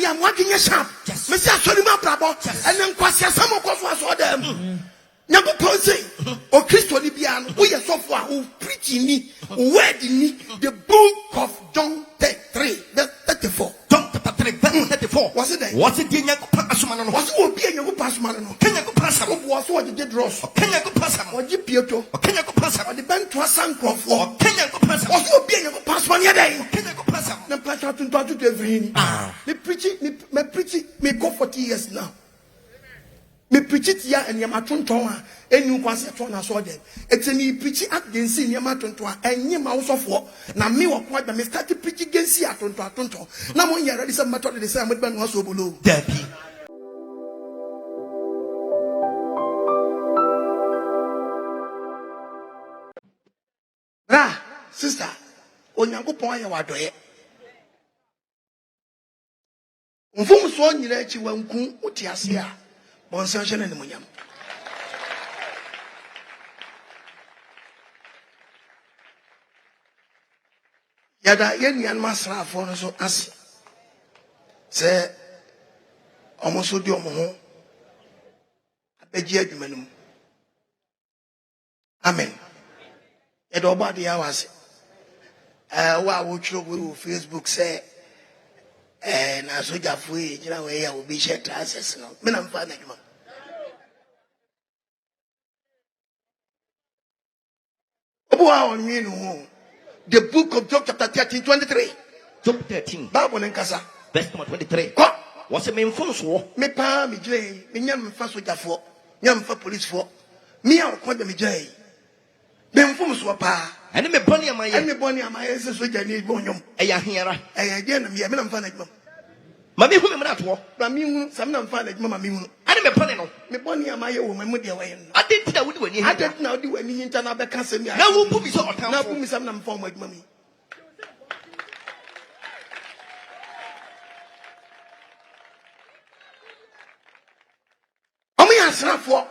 am working a sharp. Mr. Solima Brabo, and then Nkwaseasem was them. Nyago Ponce, or Christo Libian, we are so far who preaching me, wedding the book of John 3, 34. John 3, 34. What's it? What's it? What's it? Be a young passman. Can you pass up? Was what you did, Ross? Can you pass up? Or Gipioto? Can you pass up? The band to a sun crop for? Can you pass up? Was what be a young passman yesterday? Can you pass up? The patch out to every. Me preaching, me preaching, me go 40 years now. Me preach it here and Yamatuntoa, and you can say to us all them. It's a me preaching against Yamatuntoa, and you mouse of war. Now, me or quite the started preaching against Yatunto. Now, when you're ready, some matter the same with Ben was so below. Debbie. Bra, sister, on Yanko Point, what do it? Mfumu so nyira echi wanku utiase a bonsanhye ne munyam yada yenian masrafo no so ase se omoso di omo abeji adwumanum amen yada oba de awase wa wo twiro wo Facebook say na soja fue jira we ya obi she transess no me na mfa na djuma obo a onwi no the book of Job chapter 13 23 Job 13 Bible nkasa verse 23 what's the main force wo me pa me jire me nyam mfa soja fo nyam mfa police fo me a ko de me jire me mfum so pa ene me boni amaye ene boni amaye se soja ni bonyom eya hiera eya je na me na mfa na djuma mami hu me mra to mami hu sam na mfa na djuma mami hu ene me boni no me boni amaye wo me de waye no adenti na wudi wani ha adenti na wudi wani hinta na be ka sem ya na wo bu mi so otan na bu mi sam na mfa mo djuma mi omi asrafo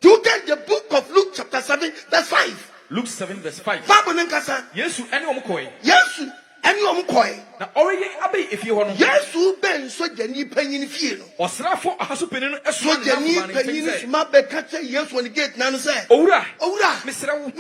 to get the book of Luke chapter 7 verse 5 Luke 7 verse 5. Bible nkasa Yesu ene omukoi. Yesu ene omukoi. Na oriye abe efie ho no. Yesu ben soja ni panyin fie no. Osrafo ahaso penin no eso soja ni panyin suma be kache Yesu on gate na no say. Owura. Mesrawo.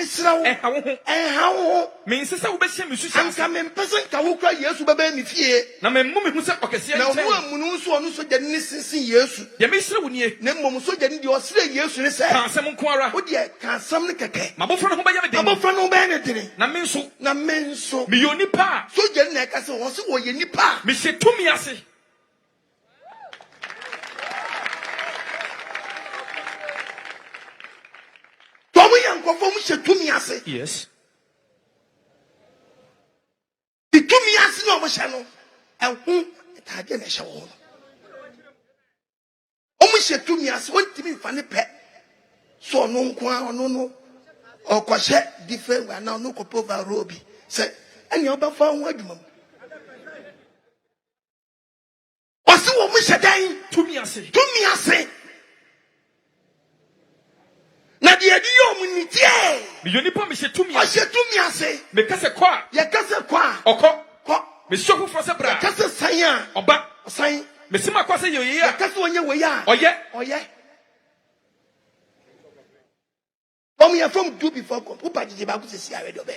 Ha wo ho. Ha wo. Me nsesa wo be hye me susu. Anka me mpese nka wo kra Yesu baba ni fie. Na me mmu me hu se okese na wo amunu nso ono soja ni sinsin Yesu. Ye me sire wo nie. Na mmom soja ni de osire Yesu ni say. Ka asem nko ara. Wo de ka asem ne keke. Mabofo no ho ba ya me den. Mabofo no ba ne den. Na me nso. Me yoni pa. Soja ni ka se wo se wo ye nipa. Me she tumi ase. Tomu yankofo mu she tumi ase. Yes. The tumi ase no mo she no. Ehu taje na she wo. Omu she tumi ase won timi mfa ne pe. So no nko ono no. Okoshe different we now no kopova robi. Say eni obafa ho adwuma. Osi wo mu she dan tumi ase. Tumi ase. Na de edi yo mu ni tie. Me yoni pa me she tumi ase. Ase tumi ase. Me kase kwa. Ye kase kwa. Oko. Me shofu fo se bra. Ye kase sanya. Oba. San. Me sima kwa se yoye ya. Ye kase wonye we ya. Oye. Omu ya from do before come. Upa jije ba ku se si aredo be.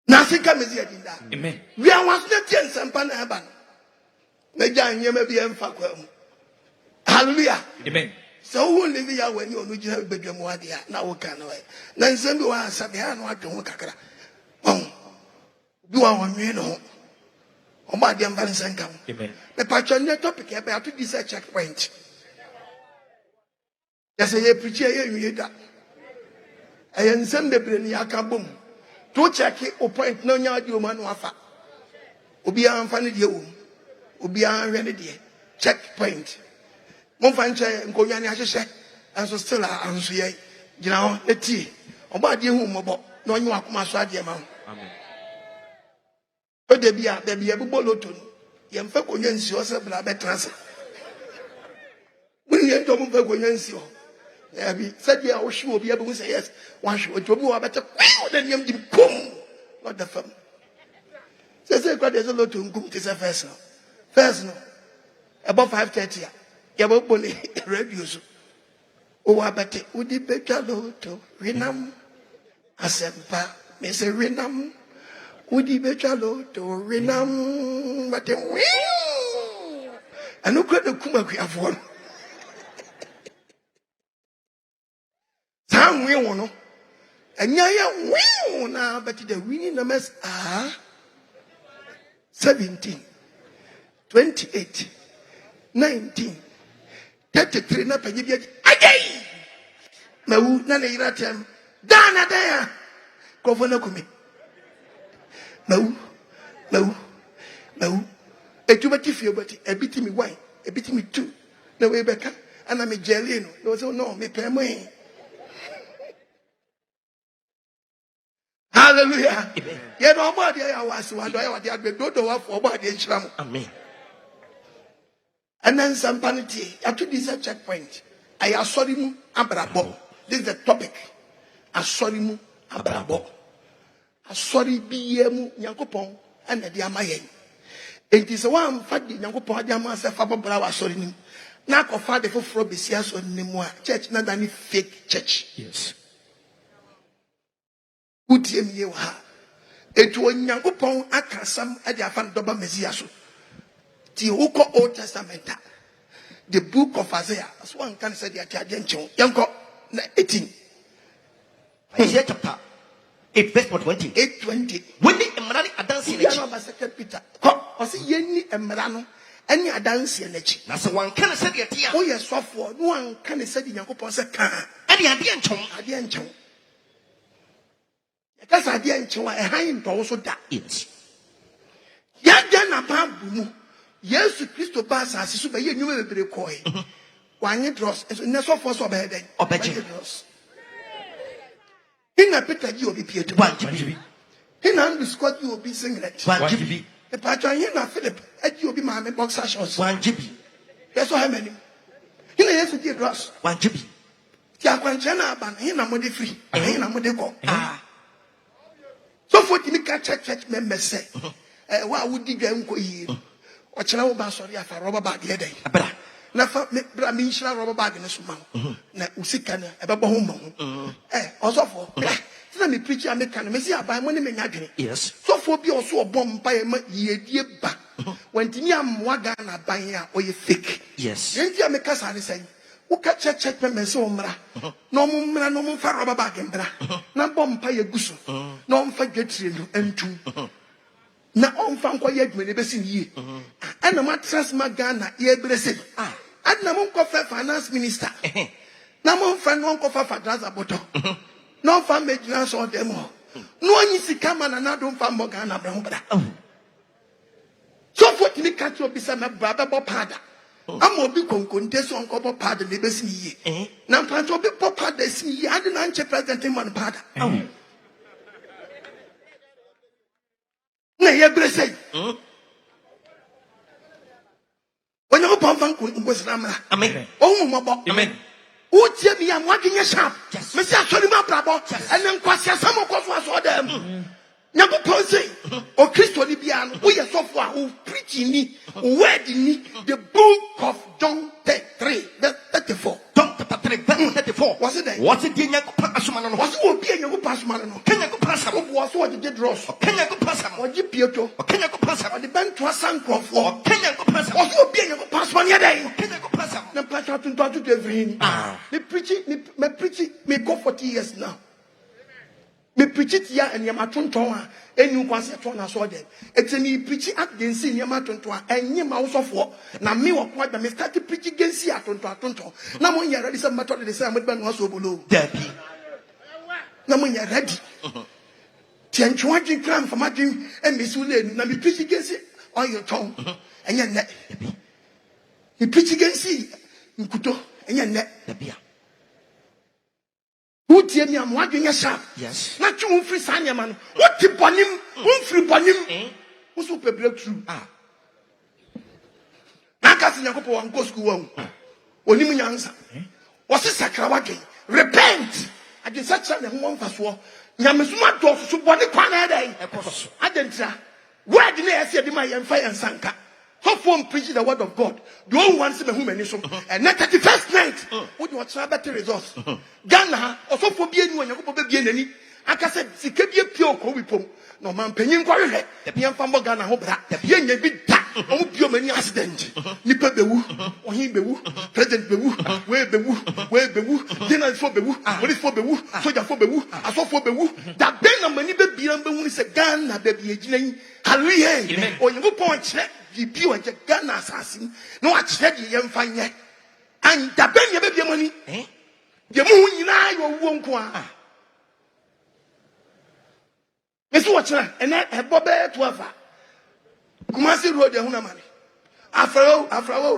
Nasika mezi adinda. Amen. We are was not ten sampa na eba. Na ja nyema bi emfa kwa mu. Hallelujah. Amen. So who live ya when you no jina bedwam wade a na wo kan no. Na nsem bi wa asabe ha no adwo kakra. Bi wa wonwe no. O ma de mba nsanka mu. Amen. The patron topic e be ato this checkpoint. Yes, I preach here you da. I nsem bebre ni aka bom. To check o point na nya di o ma no afa. Obi anfa ne de wo. Obi anhwe ne de. Checkpoint. Mon fan che nkonya ne ahyehye. Anso still anso ye. Gina ho eti. Oba de hu mobo. Na onye akoma so ade ma ho. Amen. O de bia bubo loto. Ye mfa konya nsi o se bra betrase. Mun ye ndo mfa konya nsi o. Abi said ya o hwe obi abu say yes. Wan hwe obi wa beta kwa o de nyam dim kum. Not the fam. there's a lot to come to the first. First, no. About 5:30. You have only reviews. Oh, I bet it would be better to Renam. Asempa, Miss Renam. Would be better to Renam. But I know quite the Kuma we have one. Some we won't know. And yeah, we now, but the winning numbers are 17, 28, 19, 33. Na penye biya again. Mau na ne ira tem. Dana there. Governor kumi. Mau. Etubati fie bati. Ebiti mi wine. Ebiti mi two. Na we beka. Ana mi jelly no. No say no me pay me. Hallelujah. Yeah, no more there was one do I do wa for body enchram. Amen. And then some vanity. At this checkpoint. I Asoremu abrabo. This is the topic. Asoremu abrabo. Asori biyemu Nyankopon and the amayen. It is one fact the Nyankopon adama se fa bobra wa asori nim. Na ko fa de foforo besia so nimu a church na dani fake church. Yes. Utie miye wa. Etu Nyankopon akasam ade afa doba mesia so. Ti Okoh Old Testament. The book of Isaiah. As one can say the attention. Yanko 18. Isaiah chapter 8 verse 20. 8:20. When the Emrani Adansi Yama Second Peter. O si yeni emrano any adansi enechi. na so one can say the tia. Oh yes, so for no one can say the Nyankopon se kan. Ade ade enchon. Ade enchon. Because ade enchon a han to so da. Yes. Ya ja na Bible mu. Yesu Kristo ba sa asisu ba ye nyume bebre koi. Wanye dross. Na so for so be den. Obeje. Ina Peter ji obi pieto. One GB. Ina Andrew Scott ji obi singlet. 1 GB. E patron ina Philip eji obi ma me boxer shorts. 1 GB. Yes so how many? Ina Yesu ji dross. 1 GB. Ti akwanche na aba na ina mo de free. Ina mo de go. Ah. So for the church members say wa wudi dwa nko yi. O kira wo ba sori afa rubber bag ye den. Abra. Na fa bra mi nshira rubber bag ne so ma. Na usika na e bebo ho mo. Osofo. Na me preach American me see aban mo ne me nyadwene. Yes. So for bi oso obom pa ye ma yedie ba. Wantimi amwa ga na ban a oye fake. Yes. Yenti ameka sa ne say. Wo ka church members so mra. No mo mra no mo fa rubber bag mra. Na bom pa ye guso. Na on fa dwetire no antum. Na on fa nkwa ye adwene be si yie. Ana ma trust ma Ghana ye brese. Ana mo nkwa fa finance minister. Na mo fa no nkwa fa fadraza boto. No fa mejina so dem ho. No anyi sika ma na do fa mo Ghana bra ho bra. So for me catch obi say me baba bo pada. Am obi konkonte so nkwa bo pada le be si yie. Na plant obi bo pada si yie ade na nche president man pada. Na ye brese. Onye ko pamfan ko ngosira mra. Amen. Ohun mo bo. Amen. Utie mi am wadwenye sharp. Me say Asoremu abrabo. Ene Nkwaseasem okoso asodem. Nyankopon say o Kristo ni bia no wo ye sofo a wo preach ni word ni the book of John 3 verse 34. John chapter 3 verse 34. Was it there? What's it Nyankopon asoma no? Was wo bia Nyankopon asoma no? Nyankopon asoma. Wo was wo de dross. Nyankopon asoma. Wo ji pieto. Nyankopon asoma. O de bento asankrofo. Nyankopon asoma. Was wo bia Nyankopon asoma ne dey. Nyankopon asoma. Na pastor tuntu to every. Me preaching me go 40 years now. Me preach it here and yama tonton a enu kwase ton na so dem. Eti me preach against yama tonton a enye ma wo sofo na me wo kwa me start preach against ya tonton. Na mo nya ready say method dey say mo be no so bolo. Dabi. Na mo nya ready. Ti antwa dwin kram fa madwin e me su le na me preach against oil ton. Enye ne. Me preach against nkuto enye ne. Dabi. Utie mi am wadwenye sharp. Yes. Na twu mfiri sanya ma no. Woti bonim, mfiri bonim. Wo so pe breakthrough. Na ka se Nyankopon wan go school wan. Onim nyansa. Wo se sakra wadwen. Repent. Ade sacha ne ho mfaso. Nyamesuma do so body kwana dey. Adentra. Word in the said my fire and sanka. So from preaching the word of God. The only one see me who many so. And that 31st night, what you want better results. Ghana, also for being when you go be any. I can say, see, keep your pure co-wipom. No man penny quarry. The young family Ghana hope that. Yen ye bit that. Oh, pure many accident. Nipper bewu, or he bewu, President bewu, where bewu, dinner for bewu, police for bewu, soldier for bewu, I saw for bewu. That then a many baby and bewu is a Ghana baby aging. Hallelujah. Or you go point. You be a Ghana assassin. No, I said you young fine yet. And the ben you baby money. The moon you know you won't go. Miss Watcher, and I have Bobby to have Kumasi Road, the Hunamani. Afro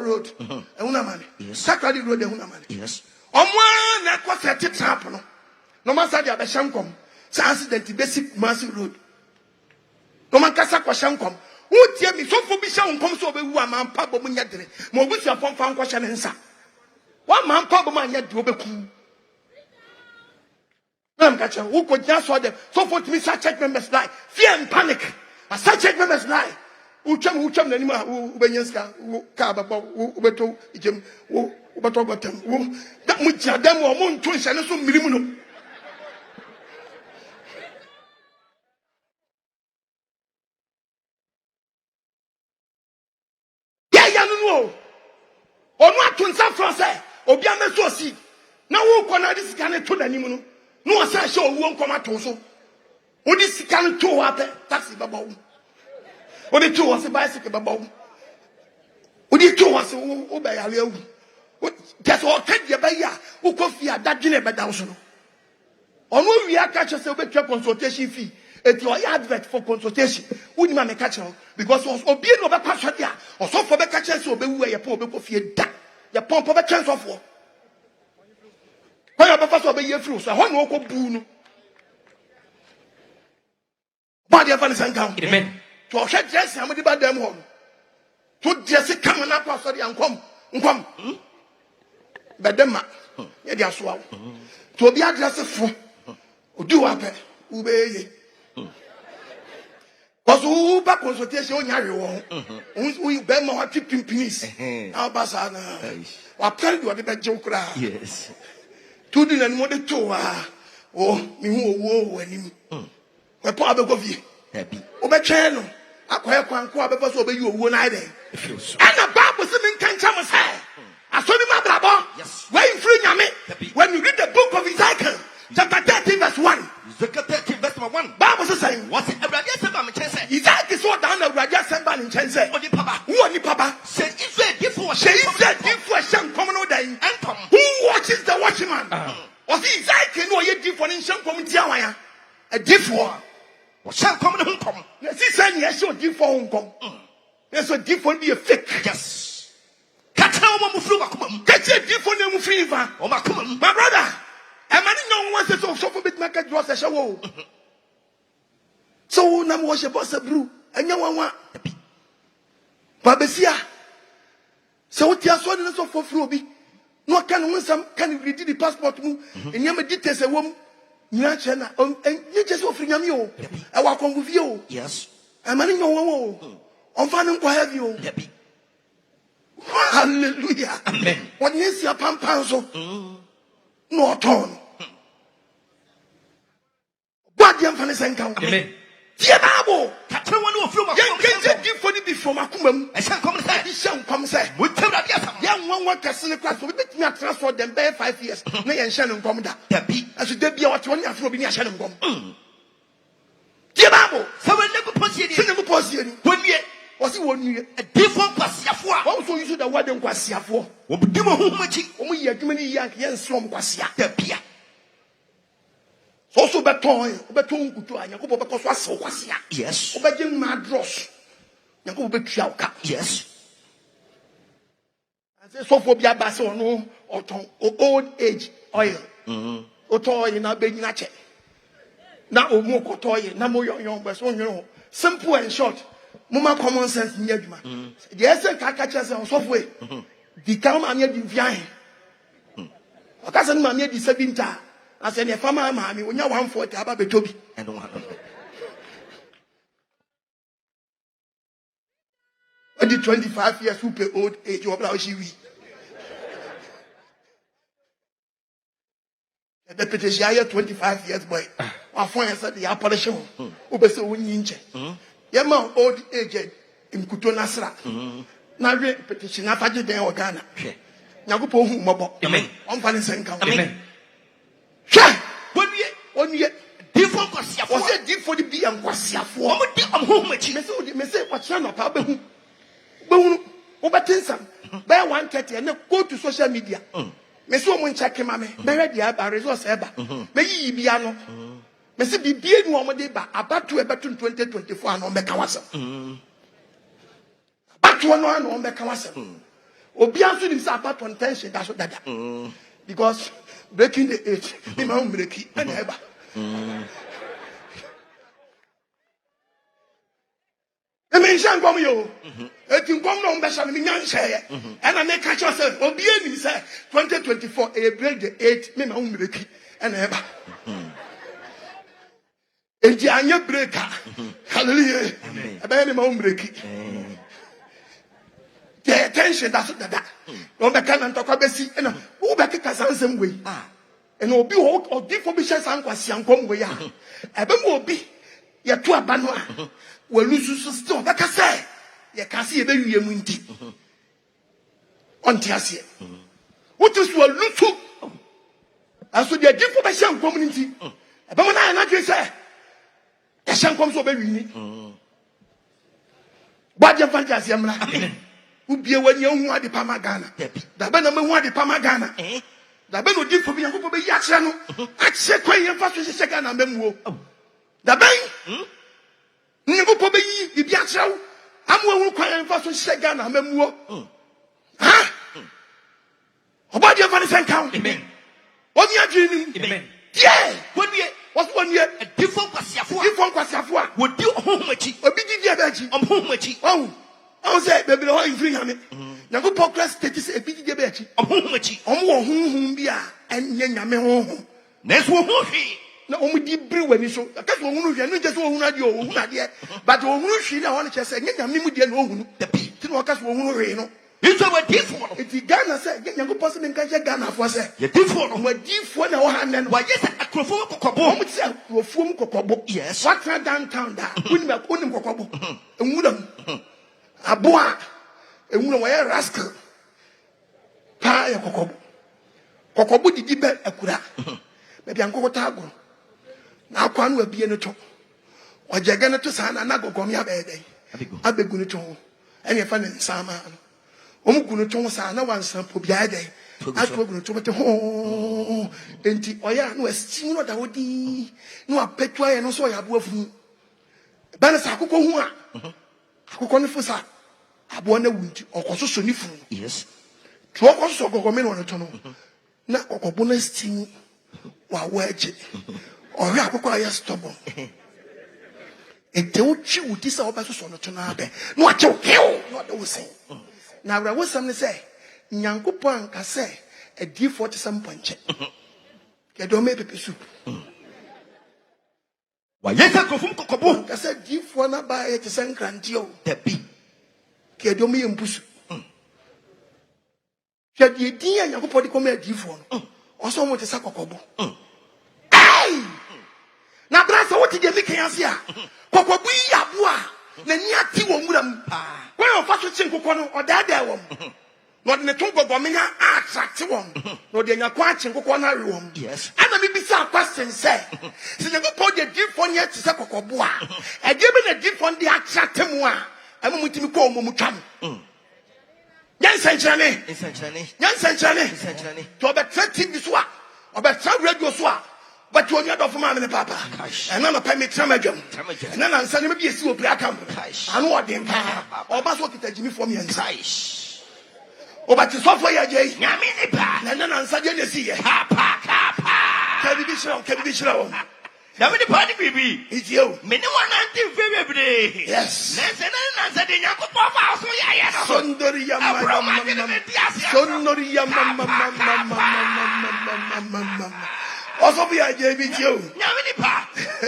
Road, a Hunamani. Sacred Road, the Hunamani. Yes. On one that was a titapano. No matter the Abashankom, accident basic Kumasi Road. No man Casa Kwashankom. Who tell me so for Bisham comes over one man pub when you're there. Mobusia from Fanquashan and Sa. One man pub man yet to be cool. Who could just saw them so for me such check members lie. Fear and panic. A such check members lie. Who chum the anima who Benyaska, who Cababa, who Beto, Jim, who Batobatam, who that much them or moon twins and so minimum. Or not to San Francisco, or Biana Sosi. Now, who can this kind of to the Nimuno? No, I show won't come at also. Or this kind of two up taxi babao. Or the two was a bicycle babao. Or the two was obey a little. That's all take your bayer who coffee at that dinner by Dawson. Or no, we are catching a better consultation fee. It's your advert for consultation. Wouldn't man catch her because was obeying over passion there or so for the catchers or be where your poor people fear that your pump of a chance of war. Why are the first of a year through? So I want to go boon. Body of an account. Amen. To a shed dress, I'm about them home. To just come and up and come. But them, yeah, swallow. To be addressed for do up, obey. Because who back consultation on your we bear more keeping peace. Our Basana. Or tell you what the bad joke. Yes. Two didn't want the two. Oh, me who woe when him. My father of you. Happy. Obey channel. I quite because obey you one eye. And a Bible sitting can't come as I. I saw him, my brother. Yes. Where you free Yami? When you read the book of Ezekiel, chapter 13, verse 1. Ezekiel 13, verse 1. Bible is saying, what's it? Ezekiel saw down the Raja Semban in Chense. Who are the Papa? Say, if some common day. Who watches the watchman? Was Ezekiel no yet different in some common Tiawaya? A different. Shall come home come. This is yes, so different home come. There's a different be a fake. Yes. Catch a different fever. Oh, my brother. A man no one says so for bit market was a show. So now wash a boss a brew and you want Babesia. So what you are so for Fruby. No can some can read the passport and you details a woman. And you just offering you. I walk on with you. Yes. I'm running no on finding quite have you. Hallelujah. Amen. What is your pampanso? No turn. What the SethEkow? Amen. Dear Bible, can't give for the before Macum. I shall come say, he shall come say, we tell that young one workers in the class will make me a transfer them bear 5 years. Nay and Shannon come down. As you did be out 1 year from being a Shannon come. Dear Bible, so we never position. When we was it 1 year? A different Kwasiafua. Also, you should have word in Kwasiafua. What do you much? Only a many young slum Kwasia, the Pia. Also, beton, Yakuba because was so was ya. Yes. Obeying Madros. Yakuba Chiauka. Yes. I say so for Biabaso no or old age oil. Otoy in a big nache. Now, Moko toy, Namo young, but so you know. Simple and short. Mama common sense in Yadma. The essence catches on software. The come and yet divine. A cousin mammy the 7th. I said, if I'm a mammy, when you're 140, about the Toby. What the 25 years who pay old age? You are she we. The petition 25 years boy. I find said the appellation. Obese unyinche. Yama old age in Kutonasra. Now petition after the day Ghana. Nyagopo hu mobo. Amen. On fan senka. Amen. One year. Different Nkwaseafo. Was it deep for the be and Nkwaseafo? Omo di home machi. Me say what channel pa be hu. Obatensa. By 1:30 and go to social media. Me say omo check ma me. Me ready aba resource eba. Me yi bia no. Me say bibie nu omo de ba abatu ebetu 2024 and ombeka wasem. Abatu no an ombeka wasem. Obi anso nim say about intention that's what dada. Because breaking the age, me ma break and eba. I mean, Shankom yo. Etin kom no mbesha me nyan sheye. And I make catch yourself. Obi eni say 2024 e break the age, me ma break and eba. Eji anya breaker. Hallelujah. Eba me ma break. The attention that's that. No be kan ntokwa besi na wo be keka sansem we. And obi o di for be share Nkwaseankom we ya. Ebe mo obi ye to aba no a. We lose still that can say ye can see a baby munti. On Tiasia. What is your lutu? As to the different Shan community. But when I not say the Shan comes over me. But your fantasy, who be when you want the Pamagana. The Benjamin want the Pamagana. The Ben will give for me and go be Yachano. I check when you first second and then wo. The Ben. Never probably the Biacho. I'm one who crying for second and then wo. Huh? About your funny count. Amen. What you are dreaming? Amen. Yeah. 1 year. What's 1 year? A different Nkwaseafo. Different Nkwaseafo. Would you home machi? A big diabetes. I'm home machi. Oh. I say, baby, how you free me? Now go progress status a big diabetes. I'm home machi. I'm home bia and yame home. Next one. Na omu di brew when so because we hunu hwe no just we hunu ade o hunu ade but we hunu hwe na won chese nya me mu die no hunu ti no because we hunu hwe no it's our different it Ghana say Nyankopon se me nka je Ghana fo say ye different we different na wo han no wa yes akrofo kokobo omu ti say akrofo mu kokobo yes what downtown da unim kokobo enwuram aboa enwuram wa rascal pa ya kokobo didi be akura be bia nkokota agoro na kwanu abie no to ojege no to sana na gogom ya bebe abegu no to ene fa ne nsama no omugu no to sana wansan po bia de atwo no to bete ho enti oya no asti no da wodi no apetu aye no so ya bo afu bana sa akoko hu a akoko ne fusa abo na wunti okososo ni fu yes to okososo gogom no to no na okobo na sti wa waje or ya akoko aye stubborn ente uchi udisa obaso so no to na be no ache okeo no da wo sen na wra wo sam ne say Nyankopon ka say a D47 ponche ke do me pepe soup wa yesa kofum kokobo ka say D4 na ba e te sen kranti o da bi ke do me mpusu ke di din Nyankopon di ko me D4 no oso mo te sa kokobo ai na brasa wo ti de meke ase a kokobo yi aboa na ni ati wo muram when you fa so chin kokko no odada wo no de ne ton gogo menya attract wo no de nya kwa chin kokko na re wo yes ana me bi sa question say se you go put the deep phone here to say kokobo a e de be the deep phone dey attract mu a am mutimi ko mo mutwam yan sanchane to be tracking this one obe tra radio so a but you only do for me papa and na pay me tramagam and na nsa ne be esi opira camp anu odin pa oba so kita jimi for me inside oba ti so for ya je nyame ni pa na nsa je ne si ye pa ka bi shira nyame ni pa ni bibi itio me ni wan anti febebre yes nsa de Nyankopon fa so ya ye no sondori ya mama also be a JBTO. Nyaminipa.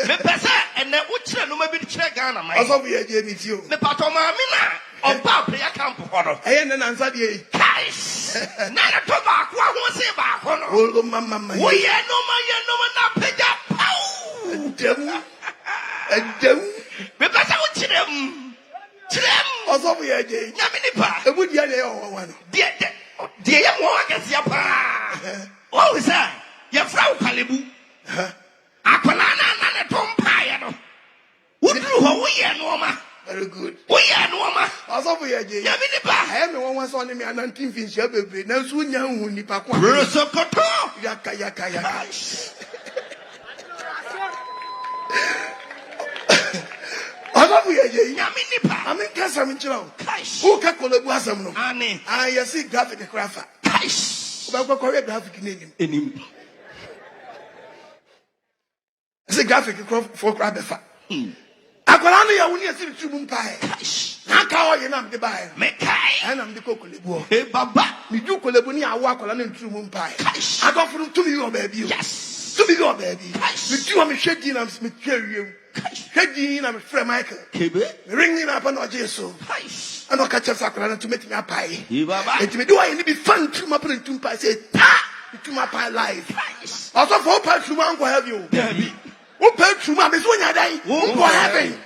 Me pesa and the Ucha no maybe check Ghana. Also be a JBTO. Me patoma mina. Oba prayer camp hono. Eye na answer dey. Guys. Na to ba ko ho se ba ko no. Oh mama. Wo ye no na peja pow. Edem. Me pesa wo chirem. Also we eje. Nyame ni pa. Ebu dia dey o wan. Die ye mo akasia pa. Oh say, ye fra wo kalebu. Akola na tompa ye no. Udru ho wo ye no ma. Very good. Wo ye no ma. Also we eje. Nyame ni pa. I am one so me 19 fin share bebre. Na so nya hu nipa kwa. Rosokoto. Yaka. Also we eje. Nyame ni pa. I mean kasa me chira o. Kaish. Who ka kolebu asem no? Ani. I see graphic grapher. Kaish. Oba ko graphic name. Enim. Say graphic for grab befa. Akola no ya woni esi tumu mpae. Na ka o ye na mde bae. Me kai. Na mde kolebu. Hey baba. Me du kolebu ni awo akola na tumu mpae. Agofuru tumi yo baabi. Yes. Tumi yo baabi. Me du am hwedi na me twawiem. Hwedi na me frɛ Michael. Kebe. Ring na pa no Jesu. Kaish. Ano ka chef akola na tumi tumi apae. Hey baba. Enti me do ayi ni bi fan tuma pa tumi mpae say ta. Tumi apae live. Also for pa tuma anko have you. Dabi. Who paid through my Miss Winya Day? Who go heaven?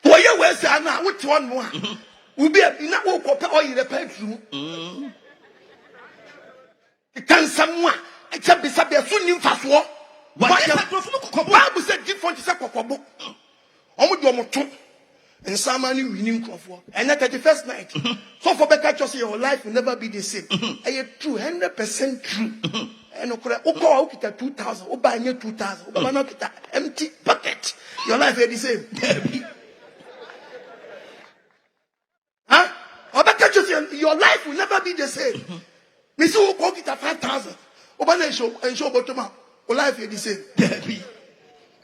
Why you were saying now? Which one more? Will be a not walk up or in the bedroom. Can someone except be subject soon in fast war? What Bible said different is a book. Almost your motto. And someone you winning for. And at the first night. So for better just your life will never be the same. I true, 100% true. And Okoh Agyemang 2,000. Oba nye 2,000. Oba no kita empty pocket. Your life is the same. Huh? Oba just your life will never be the same. Me see Okoh kita 5,000. Oba na show bottom. Your life is the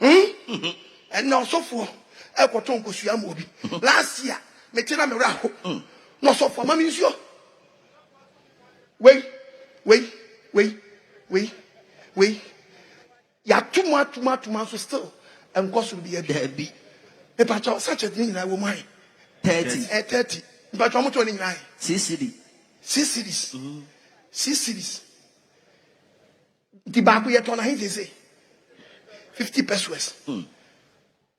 same. And now so for last year, me tell me raho. No so for mami nsio. Wait. Ya too much so still. And cost will be a baby. A patch of such a thing I will mind. 30. But how much only 9? 6 cities. 6 cities. The babu yet on a hint, they say 50 pesos.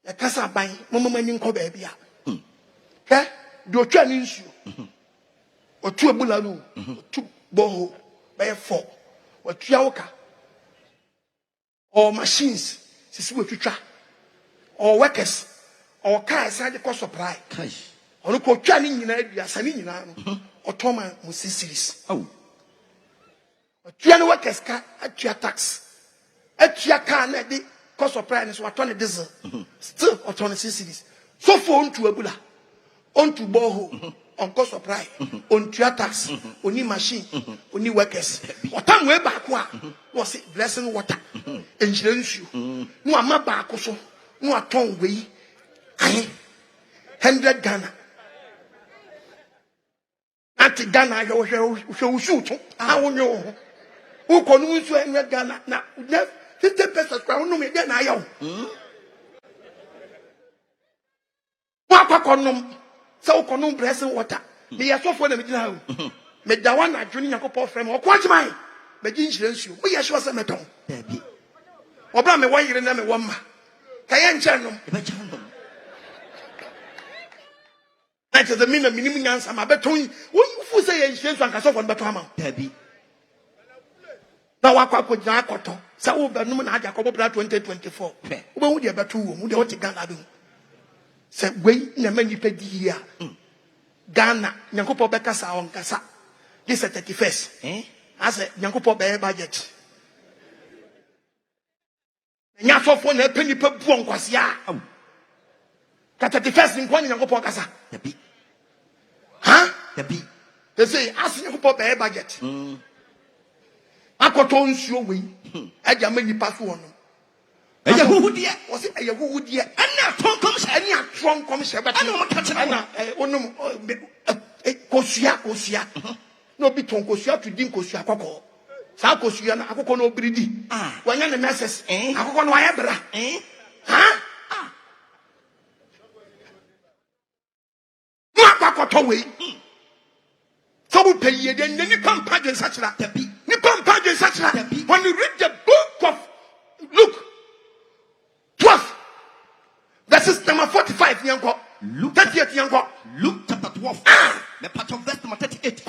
A casa buying, Mamma Ninko baby. Eh? Do a training issue. Or 2 bulalu, 2 boho, by a 4, or 3 oka, or machines, or workers, or cars had the cost supply. Or look for training in a Sanin or Thomas Musicis. Oh, Trian workers car at your tax. At your car, the cost of price was 20 diesel. Still, or 26 cities. So for on to a bula, on to boho, on cost of price, on your tax, on your machine, on your workers. What time way back was it blessing water, insurance you. No, I'm not back also. No, a tongue way. 100 Ghana. Anti Ghana, you shoot. I won't know. Who can use 100 Ghana? Now, 50 pesos crown no me then I own. Wakonum, so conum blessing water. Me a so for them now. Me da one I join your frame or quite mine. But insurance you. We are sure some metal. Obra me 1 year and me 1 ma. Kayan channel. That is the minimum answer. My beton. Who say insurance and caso for Batama? Now, I could not cotton. So, but no man had a couple 2024. When would you ever two? Would you Ghana do? Said, wait, in a many petty here. Ghana, Yankopo Becassa on Cassa. This at 31st. I said, Yankopo Bay budget. And Yaso for a penny per bon was ya. Got 31st in one Yankopo Cassa. Huh? They say, ask Yankopo Bay budget. Akotons your way. Agyemang pass one. And who dear was it? A who dear? And now Tom comes and your trunk comes here, but I don't catch Kosia. No be Tonkosia to Dinkosia Coco. Sakosia, Akoko no Bridi. When you're the masses, Akoko no Abra. Huh? away. So we pay ye then you come pageant such that. You come pageant such that. When you read the book of Luke 12, that is number 45, Yanko. Luke 38, Yanko. Luke chapter 12. The part of verse number 38.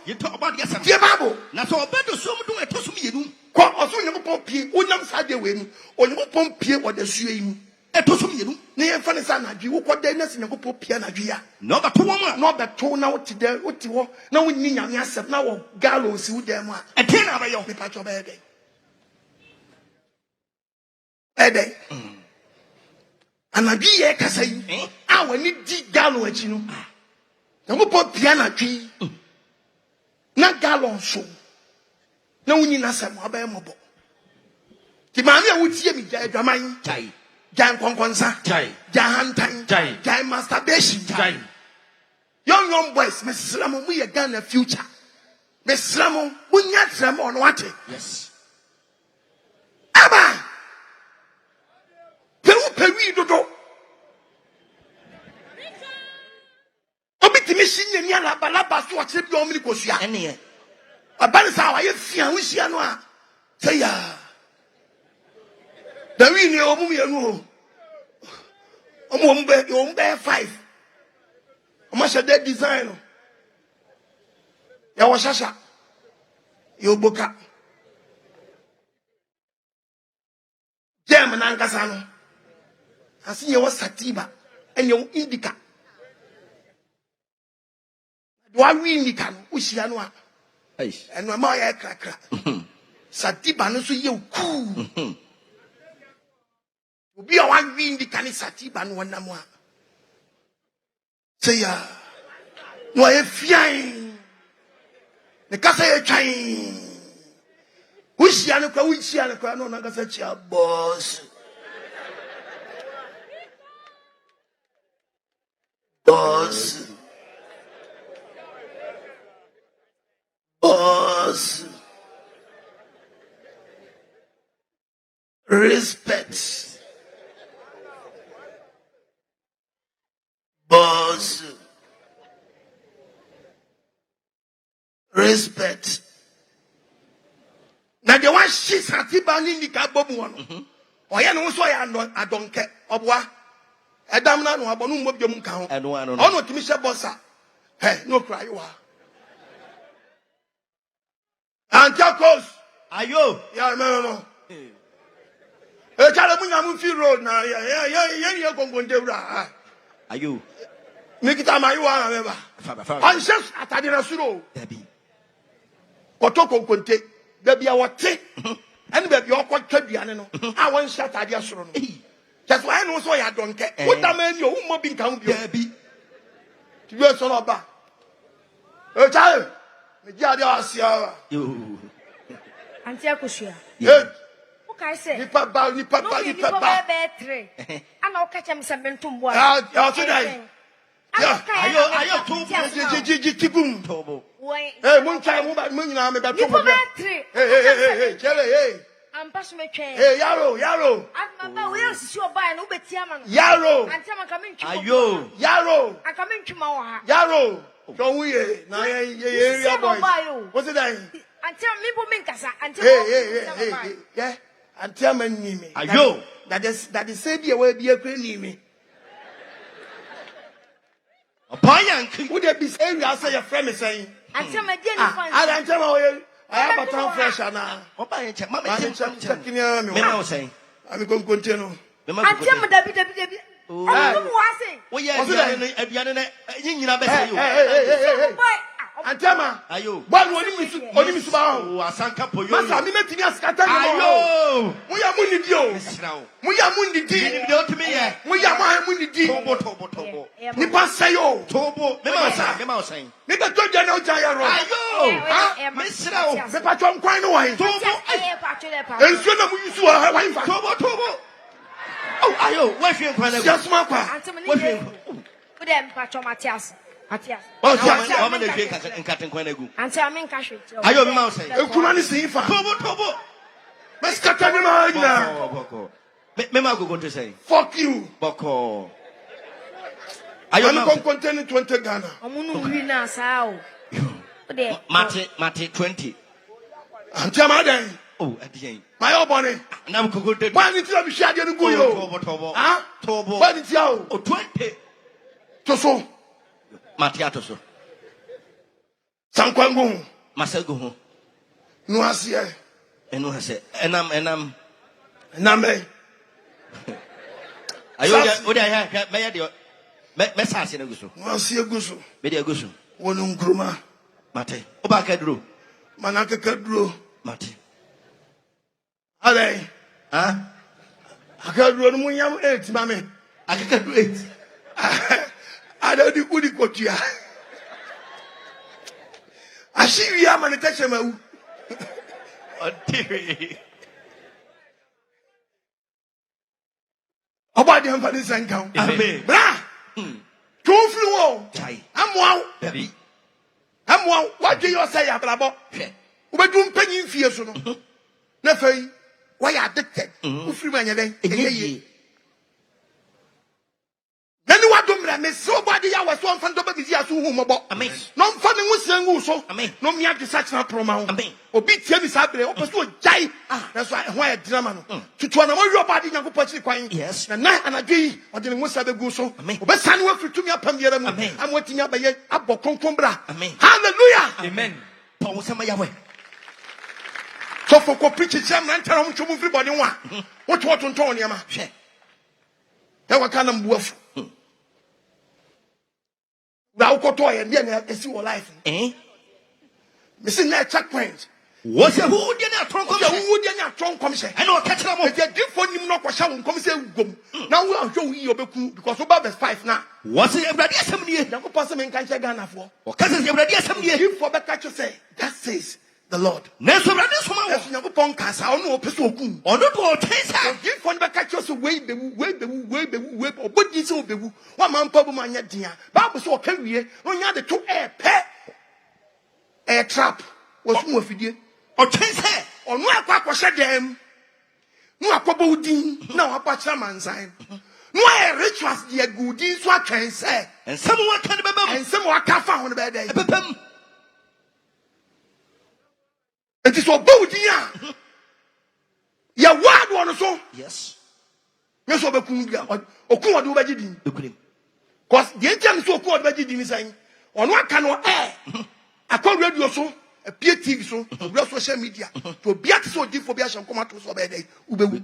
You talk about yes, dear Bible. Now so better so do it to me. Also, you pump P, Unam Sade win, or you pump P or the swing. A to me, near Fanisana, you what Dennis and you put piano. No, but 2 woman, not that 2 now to the what you want. No, we need young yourself now, gallows, you them. A 10 hour your patch of a day. A day. And I be a Casay. I will need deep gallows, you know. No put piano tree. Not gallon so. No one in us, I'm mobile. The man would see me, Jamai, Jan Conconsa, Jan Time, Jan masturbation, young boys, Miss Slamon, we are gone a future. Miss Slamon, we not them on what? Yes. Abba! Peri do. Obit machine and Yana Balabas to accept your Omnicosia. Any. A banner, I fear we see no. Say ya. The we know Mummy. You bear 5. I must have that design. You was Sasha. You book up. German Ankasano. I see you was Satiba and you indica. Do I win the can? Which you know? And my cracker. Satiba, no, so you cool. Be a one win the can Satiba and 1 more. Say, no, I fear the Casa trying. Which Yanaka, no, Nagasacha, boss. Boss. Respect. Boss. Respect. Now the one she's a tiban in the carbon one. Or ya no so I don't care. Obwa. Adamna no abonu mo biom kan. Ono timi she bossa. Hey, no cry you are. Antiakos. Ayo. Yeah, no. E chala munya mu fi road na ya gongonde wura. Ayo. Nikita mayu wa meba. Anxious atade na suro. Dabi. Kotoko konte. Dabi a wote. Ene baby okwa duane no. A won shot atade asuro no. Just why no so ya don't care. What da man you mo bi nkan bi. Dabi. Ti bi so no ba. E chala. Me ji ade asia. Yo. Antiakosia. Yeah. Okay, say. Nipa ba. Be 3. Ana okachem se mentum boa. Ya so dai. Ayo tubum. Tobo. Hey, mun try mu ba mun nyina me ba tobo. Hey. Chele hey. Ampas me twen. Hey, yaro. Amaba we osisi oba na obetia ma no. Yaro. Antiama ka mentwi. Ayo. Yaro. Aka mentwi ma wo ha. Yaro. Don't we na ye boys. What's it that? Until me bo menkasa. Hey. Yeah. Until me ni me. Ayo. That is say be we be akra ni me. Opanyank. Would there be area say your friend is saying? Until me dey ni fan. I have a town fresh na. Opanyank. Mama check me na saying. I'm going to continue. Until me dabi. Oh, we are aduane na nyina be say yo. Hey. Antema. Ayo. One oni mi suba ho. O asanka poyo. Masa mi metimi askata ni mo. Ayo. Mo ya mu ni di o. Mo ya mu ni di. Ni bi o timi ye. Mo ya mu ni di. Tobo. Ni pa say yo. Tobo. Me ma say. Ni be to je na o ja ya ro. Ayo. Me sira o. Me pa to nkwan no wan. Tobo. Ensuo na mu yusu wa wan fa. Tobo. Oh, ayo. Wa hwe nkwan na. Just ma kwa. Wa hwe. Wo dem pa to Matias. Oh, I'm going to drink and cut and quenegu. Until I'm in cash. Are you mouse? Kunani see fa. Tobo. Let's cut him out now. Mema go to say. Fuck you. Boko. I'm containing 20 Ghana. Mate 20. I'm telling Oh, at the end. my own bonnet. Now we could go to Why did you have shot and go? Ah, Tobo. what did you? Oh, 20. To so. Matiatoso. Sankwango. Masago. No, I see. And no, I said, and I'm. Name. I have message in a guso. No, I see a guso. Media guso. One gruma. Mate. Obaka Manaka Kadro. Mate. Are they? Huh? I can't run when you're 8, mammy. I can do it. I don't do good cotia. I see you are manufacturing. About the Empire Sanka. Blah! 2 flew. I'm wow. I'm wow. What do you say, Abrabo? We're doing penny fears. Never. Why are addicted? Who free man? Then you what don't miss somebody. I was one from the baby. I saw whom about. Amen. No funny was saying so. Amen. No me have to such a promo. Amen. Or beat him is happening. Or pursue a jay. That's why a drama. To one of your body, young person crying. Yes. And I agree. I didn't want to go so. Amen. But son work to me up and the other. Amen. I'm waiting up by a bocombra. Amen. Hallelujah. Amen. Paul Samayawe. So for preaching, some man tell him to move everybody one. What on Tony? That was kind of wolf. Now, Kotoy and then I see your life. Eh? Missing that checkpoint. What's a who did not trunk of who did not trunk commission? I know catch them. If you give for him, not for come say now we are showing you because about verse 5 now. What's it? Everybody assembly. Now, person in Cancha Ghana for. Or cousin, everybody assembly. Give for the catcher say, that says the Lord. Nelson, that's never podcast. I don't know, Pessoku. Or not all taste. Give for the catchers away, way, or what is over. One man, Pablo Mania, dear. Bible saw carry on you had the 2 air trap was more for you. Or change hair. Or no, I was shut them. No, I probably no, I patch some man sign. No, I rituals, dear goodies, what can say. And someone can remember, and someone can't find a bad day. It is so bold, yeah. Your word one so. Yes. Yes, over Kunga or Kuma do Vagidin. Because the agent so called Vagidin is saying, on what cannot air. I call radio so, a peer TV so, real social media, to be so deep for Bias and come out to so bad day. Ube.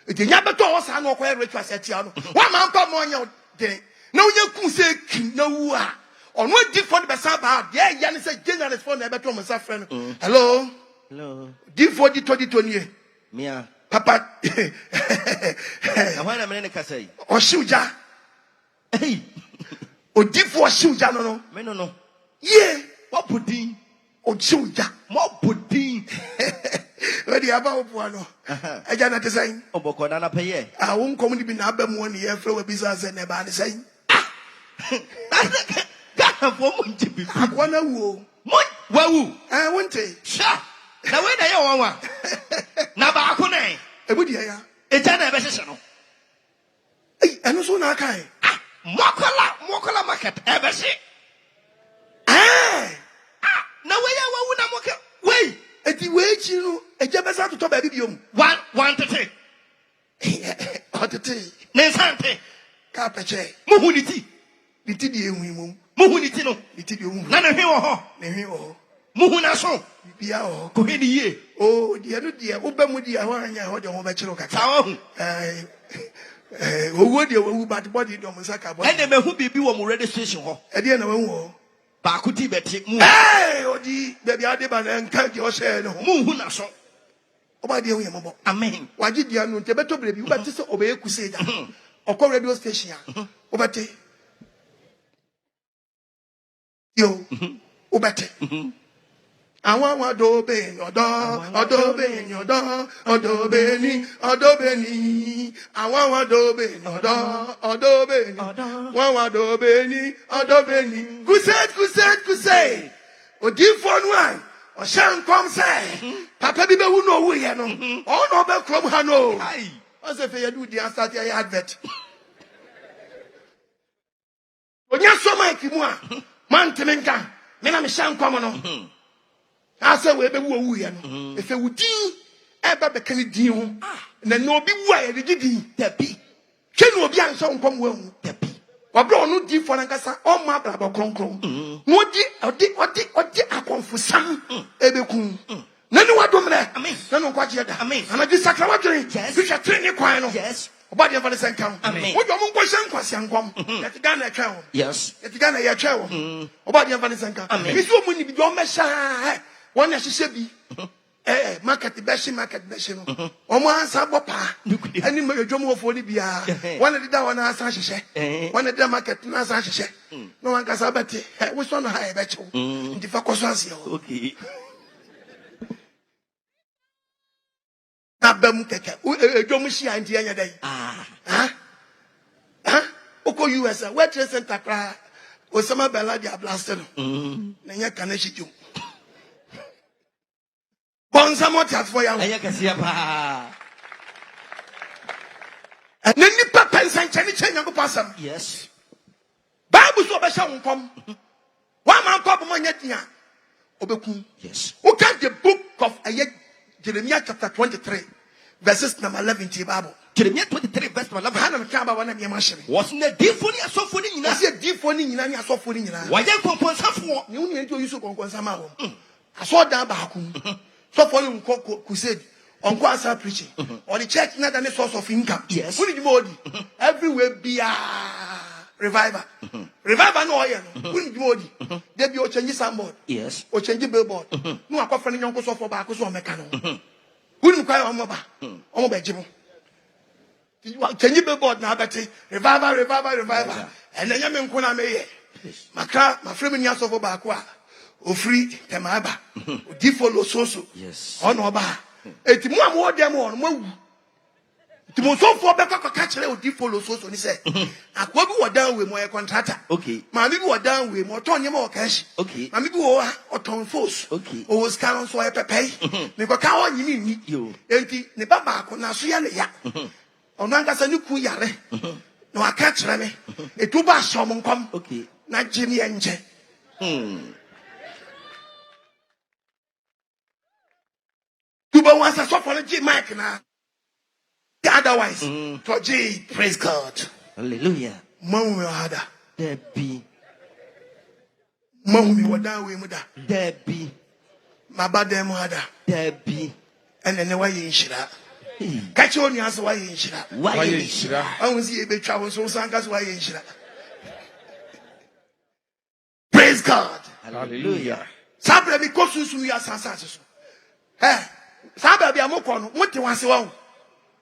It is never to us, I know where ritual set you. One man come on your day. No, you could say, no, on what different Basaba, yeah, Yanis said, General is for never to myself friend. Hello. Hello. D4 2020. Mia. Papa. I want a minute to say. Or Shuja. Hey. Or D4 Shuja, no. Me no. Yeah. What pudding? Or Shuja. More pudding. Ready about one. I can't say. Oh, Bocona pay. I won't come to be Nabam 1 year for a business and never saying. That's a woman. Woo. I won't say. Now when they are one. Now Bakune. A good year. It's an ever. And also Nakai. Mokola market ever see. Ah. Now where wait. At the wait you a jabasa to top a video. One to take. Hot to tea. Nesante. Carpet. Mohunity. The Tidium. Mohunity no. The Tidium. None of you. Muhuna so. Bia o. Ko hedi ye. Oh, dia no dia. Wo ba mu dia ho anya ho de ho ba chiro kaka. Sawo. Wo dia wo bad body do mo saka body. Ene me hu bibi wo mo registration ho. E dia na wo ho. Ba ku ti beti mu. Odi baby ade ba na nka je o share no. Muhuna so. Oba dia wo ye mo. Amen. Waji dia no nte beto brebi wo ba ti se obe ekuse da. Okọ radio station a. Wo ba te. Yo. Wo ba te. Àwọn adobe odo adobe ni odo adobe ni àwọn adobe odo adobe ni àwọn adobe ni adobe ni crusade odifo nu an o shan kom say papa bi be wu no wu ye no o no be krom ha no o se fe ye do di start ya advert o bank mu a man temenka me na me hyan kwam no asa we be wu ye no efe wudin eba be kan din ho na no obi wu a ye din Dabi. hwe no obi anso nkwam wu hu Dabi. wabro no di for nkasa o ma brabo kronkron no odi akonfusam ebekun nani wadomre Amen. nani nkwaje da Amen. anaji sakra wadwen Yes. hwehwe treni kwan no Yes. obadi en vanessa nkan Amen. wo mo nkwahyɛ Nkwaseankwam yet Ghana atwa ho Yes. yet Ghana ya atwa ho obadi en vanessa nkan Amen. bisu omu ni bi do mesha won ahyehyɛ bi market beshi no omo ansa bopa ani ma dwom wofo ni bia won de da won ansa hyehyɛ won de market na ansa hyehyɛ no wan kasa bete wo so no ha e becho ndi fa koso anse o Okay. na bam keke dwom hia ndi anya dai Okoh US where trade center kra Osama bin Laden blast no na nya kana hidwo bonza motat for ya Ayakasia pa. na nipa pensan chani chenya go pasam Yes. Bible so be sha wonkom wa man ko bo nya dia obekum Yes. who can the book of Jeremiah chapter 23 verses number 11 in the Bible Jeremiah 23 verse 11. Hana mkamba wana mi amashiri Was in the different asofo ni nyina. Wasi difo ni nyina ni asofo ni nyina Waye konponsafo. ni uni enti oyuso konkonsa ma wo aso dan ba akum so for you crusade onko asa preaching or the church not any source of income. Yes. Who did you everywhere be a revival no oye no who did you they be o change soundboard. Yes. O change billboard no akofra ni nyonko so for ba ko so meka no who did kwai omo ba jibo change billboard na abete revival and then yame nko na meye makra ma frame ni aso for ba ko a ofri temaba odi follow so Yes. ono oba eti mu am dem on mawu ti mo so for be ka kire odi follow so ni say akwa bi wodan we mo e contractor. Okay. Ma mi bi wodan we mo ton nyema o cash. Okay. Ma mi bi wo o ton force. Okay. O was can so e pepe me ko ka o nyimi ni Yo. enti ne baba ko na so ya ne ya ono ankasa ni ku yare no aka kire me etu ba so mo nkom Okay. na jimi enje Tuba wants a soft on G mic now. Otherwise, to G, praise God. Hallelujah. Mamu hada. Dabi. Mamu wada we muda. Dabi. Mabade mu hada. Dabi. And then why you shira. Catch on your answer why you shira. Why you shira? I will see a bit travel so sangas why you shira. Praise God. Hallelujah. Sabre mi kosu su ya sansa. Sabre bi amoko no muti wanse wa.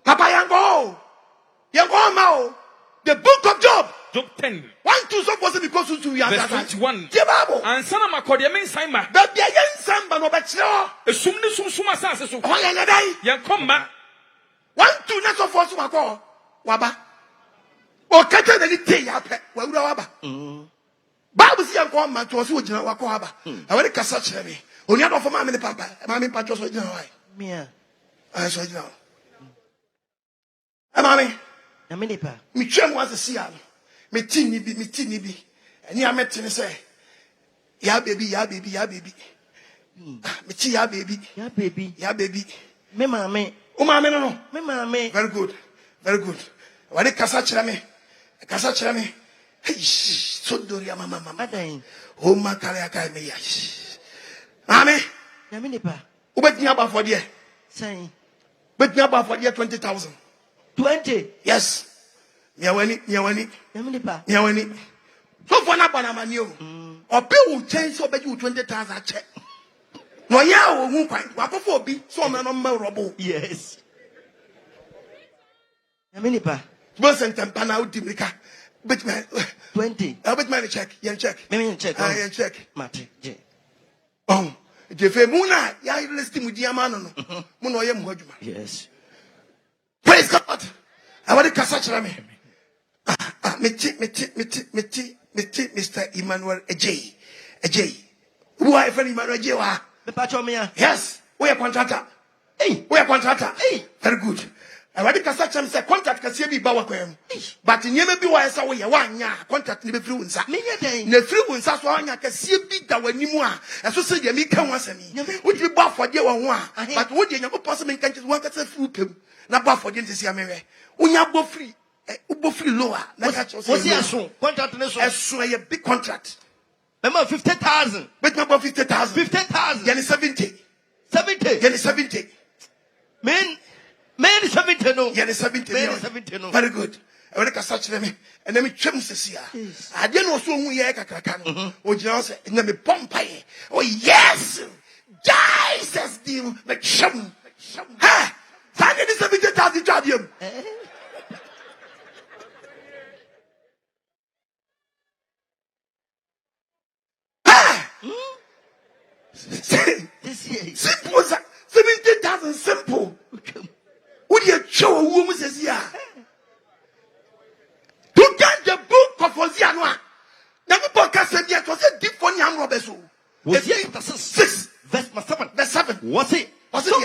Papa yango ma the book of Job. Job 10. 1 2 so for because you Verse 21. The Bible. And sana makodi men saima. But the yen samba no betro. Esumni sumsuma asase so. Oh ya dai. Yan komma. 1 2 na so for so makọ waba. O kata na ni te ya pe. Wa wura waba. Bible si yanko ma to so ogina wakọ waba. E we kasa kire me. Oni adofo ma me ne papa. Ma me patro so ogina wai. Mia. Ah so ogina. Amame. Na me ne pa. Me twem was see am. Me tini bi. Ani ametene say. Ya baby. Me ti ya baby. Ya baby. Me mama. O mama no. Me mama. Very good. Wale kasa kire me. Hey, so dori mama. Adan. O ma kare aka me ya. Mame, Na me ne pa. o betnya ba for there. Say. Betnya ba for there 20,000. 20. Yes. Nyawani. Na me ne pa. So for na bana mani o. Obi wo change so be you 20,000 check. No ya wo hu kwan. Wa kofo obi so me no ma robo. Yes. Na me ne pa. Bo sentempa na udi mika. Betman 20. betman check. Yen check. Me check. Yen check. Mate. Je. Oh. Jefe muna ya list mu di amano no. Mu no ye mu adwuma. Yes. Praise God. I want to kasa kire me. Meti Mr. Emmanuel Ejay. Who are friend Emmanuel Ejay wa? Me pa cho me ya. Yes. We are contractor. Hey. We are contractor. Hey. Very good. Awurade kasa kyerɛ me sɛ contract kɛseɛ bi ba wakwan mu. But nyɛma bi wɔ ɛsɛ woyɛ wanya contract ne bɛfiri wo nsa. Menya den. Na firi wo nsa so anya kɛseɛ bi da w'anim a ɛso sɛ deɛ meka ho asɛm yi. Wotumi bɔ afɔdeɛ wɔ ho a but wo deɛ Nyankopɔn sɛ menka nkyɛ wankasa firi wo pɛm na bɔ afɔdeɛ nte sia mewɛ. Wonya bɔ firi ubɔ firi lower na ka kyerɛ sɛ what's your so contract ne so ɛso ɛyɛ big contract. Remember 50,000. Bet me about 50,000. 50,000. Yɛne 70. 70. Yɛne 70. Men 70 no. Yɛne 70. Men 70 no. Very good. Awurade kasa kyerɛ me ɛna me twam sɛsia. Adeɛ no so hu yɛ kakraka no. Ogyina sɛ na me pompae. Oh yes. Jesus dim me twam. Ha! Saa ne 70,000 twadiam. Simple 70,000 simple. Would you show a woman says yeah? To get the book of Hosea, never podcast said yet was a deep for young Roberts. Was it 6 verse 7? Verse 7. Was it? Was it so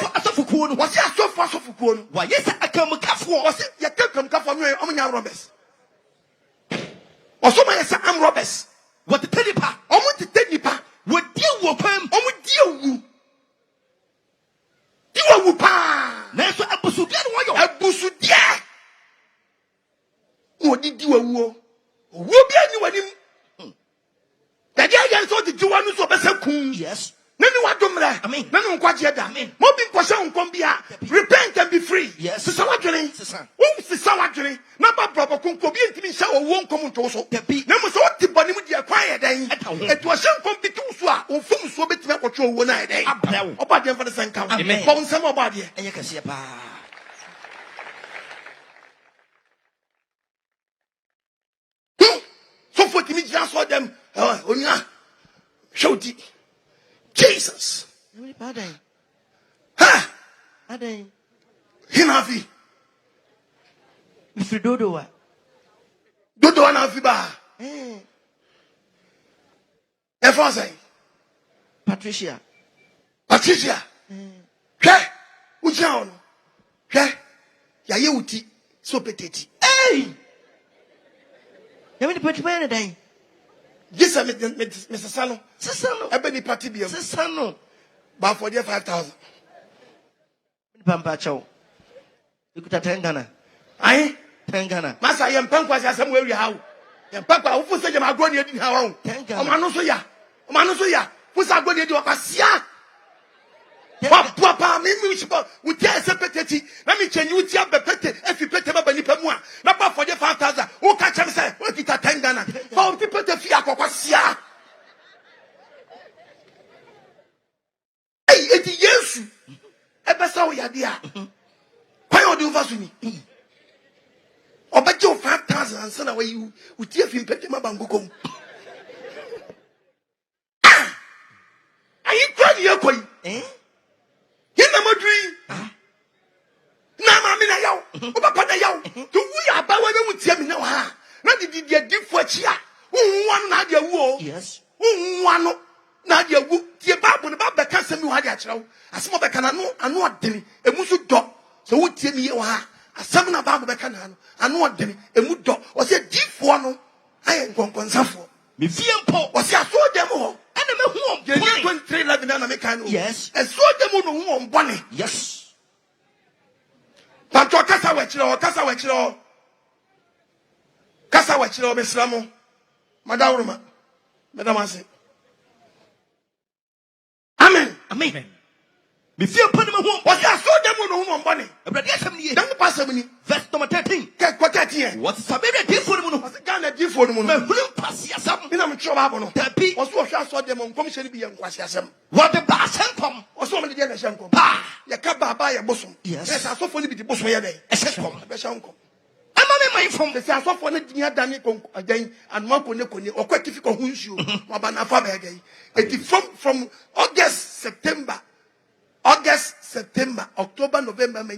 far so for why yes, I come for was it? You come for me, young Roberts. Or so many am Roberts. What the penny pa? Almost the penny pa. What deal with him? Oh, deal wu. Deal wu pa. Never a busudian warrior. A busudia. What did you wu? Will be anyone him. The guy saw the Juan so best. Yes. None what do I mean, none quite yet. I mean, mobbing Passion Combia. Repent and be free. Yes. So what journey? Who's the sour journey? Number proper concubine to be shower won't come to also. Number so the body with the acquired day. It was some competition or fum so bit to control one day. About them for the same count. Amen. Found some about you. And you can see a bar. So for me, just saw them. Oh, yeah. Show it. Jesus. Ha! Hinafi. Mr. Dodo. Dodo anafiba. Efosai. Patricia. Patricia. Hwe. Uja ono. Hwe. Ya ye uti so peteti. Hey! Yami ni pati bana dai. Yes, Mr. Sano. Sano. Ebeni party biam. Sano. But for the 5,000. Pampa chow. You could attend Ghana. Aye? Tangana. Massa, I am Nkwaseasem where you how. And Papa, who said I'm going to how? Omanosoya. Omanosoya. Who's a good idea of a sia? Papa, maybe we tell a petty. Let me change you to the petty if you pet him up any more. Not for the 5,000. Who catch him say, what did I Tangana? How people the fiaco was sia? Hey, it's yes. Ever saw ya dear. Why do you varsity? Or bet you 5,000 and send away you with tear him pet him up and go home. Are you crying your coin? Eh? You never dream. Now, Mamma, yo, Papa, yo, to we are by what we tell me now. Not did you give for chia? One Nadia war. Yes. One Nadia wood, dear Babu, about the castle you had at all. A small becano, and what dinny, a musu dog. So would tell me, a seven about the becano, and what dinny, a mood dog, or say deep one. I am going to for me. Fear Paul was your sword demo. And the 23 11 American. Yes. And so the moon won bonnie. Yes. Panto Casawachiro, Casawachiro, Miss Ramo, Madame, Madame. Amen. Amen. Me fear upon him home. Was I saw them on bonnie? But yes, don't pass me. Verse number 13. What's a very different was a gun at different moon. I'm trouble. Tapi was what I saw them on commission be Nkwaseasem. What the bass come? Or so many generous uncle. Pa, ya caba by a bosom. Yes, I saw for the bosom where they. A special uncle. I'm on my phone. The South for the near Danny again and Marco Neconi or quite difficult who's you. Mabana Fabagay. From August, September, October, November, May,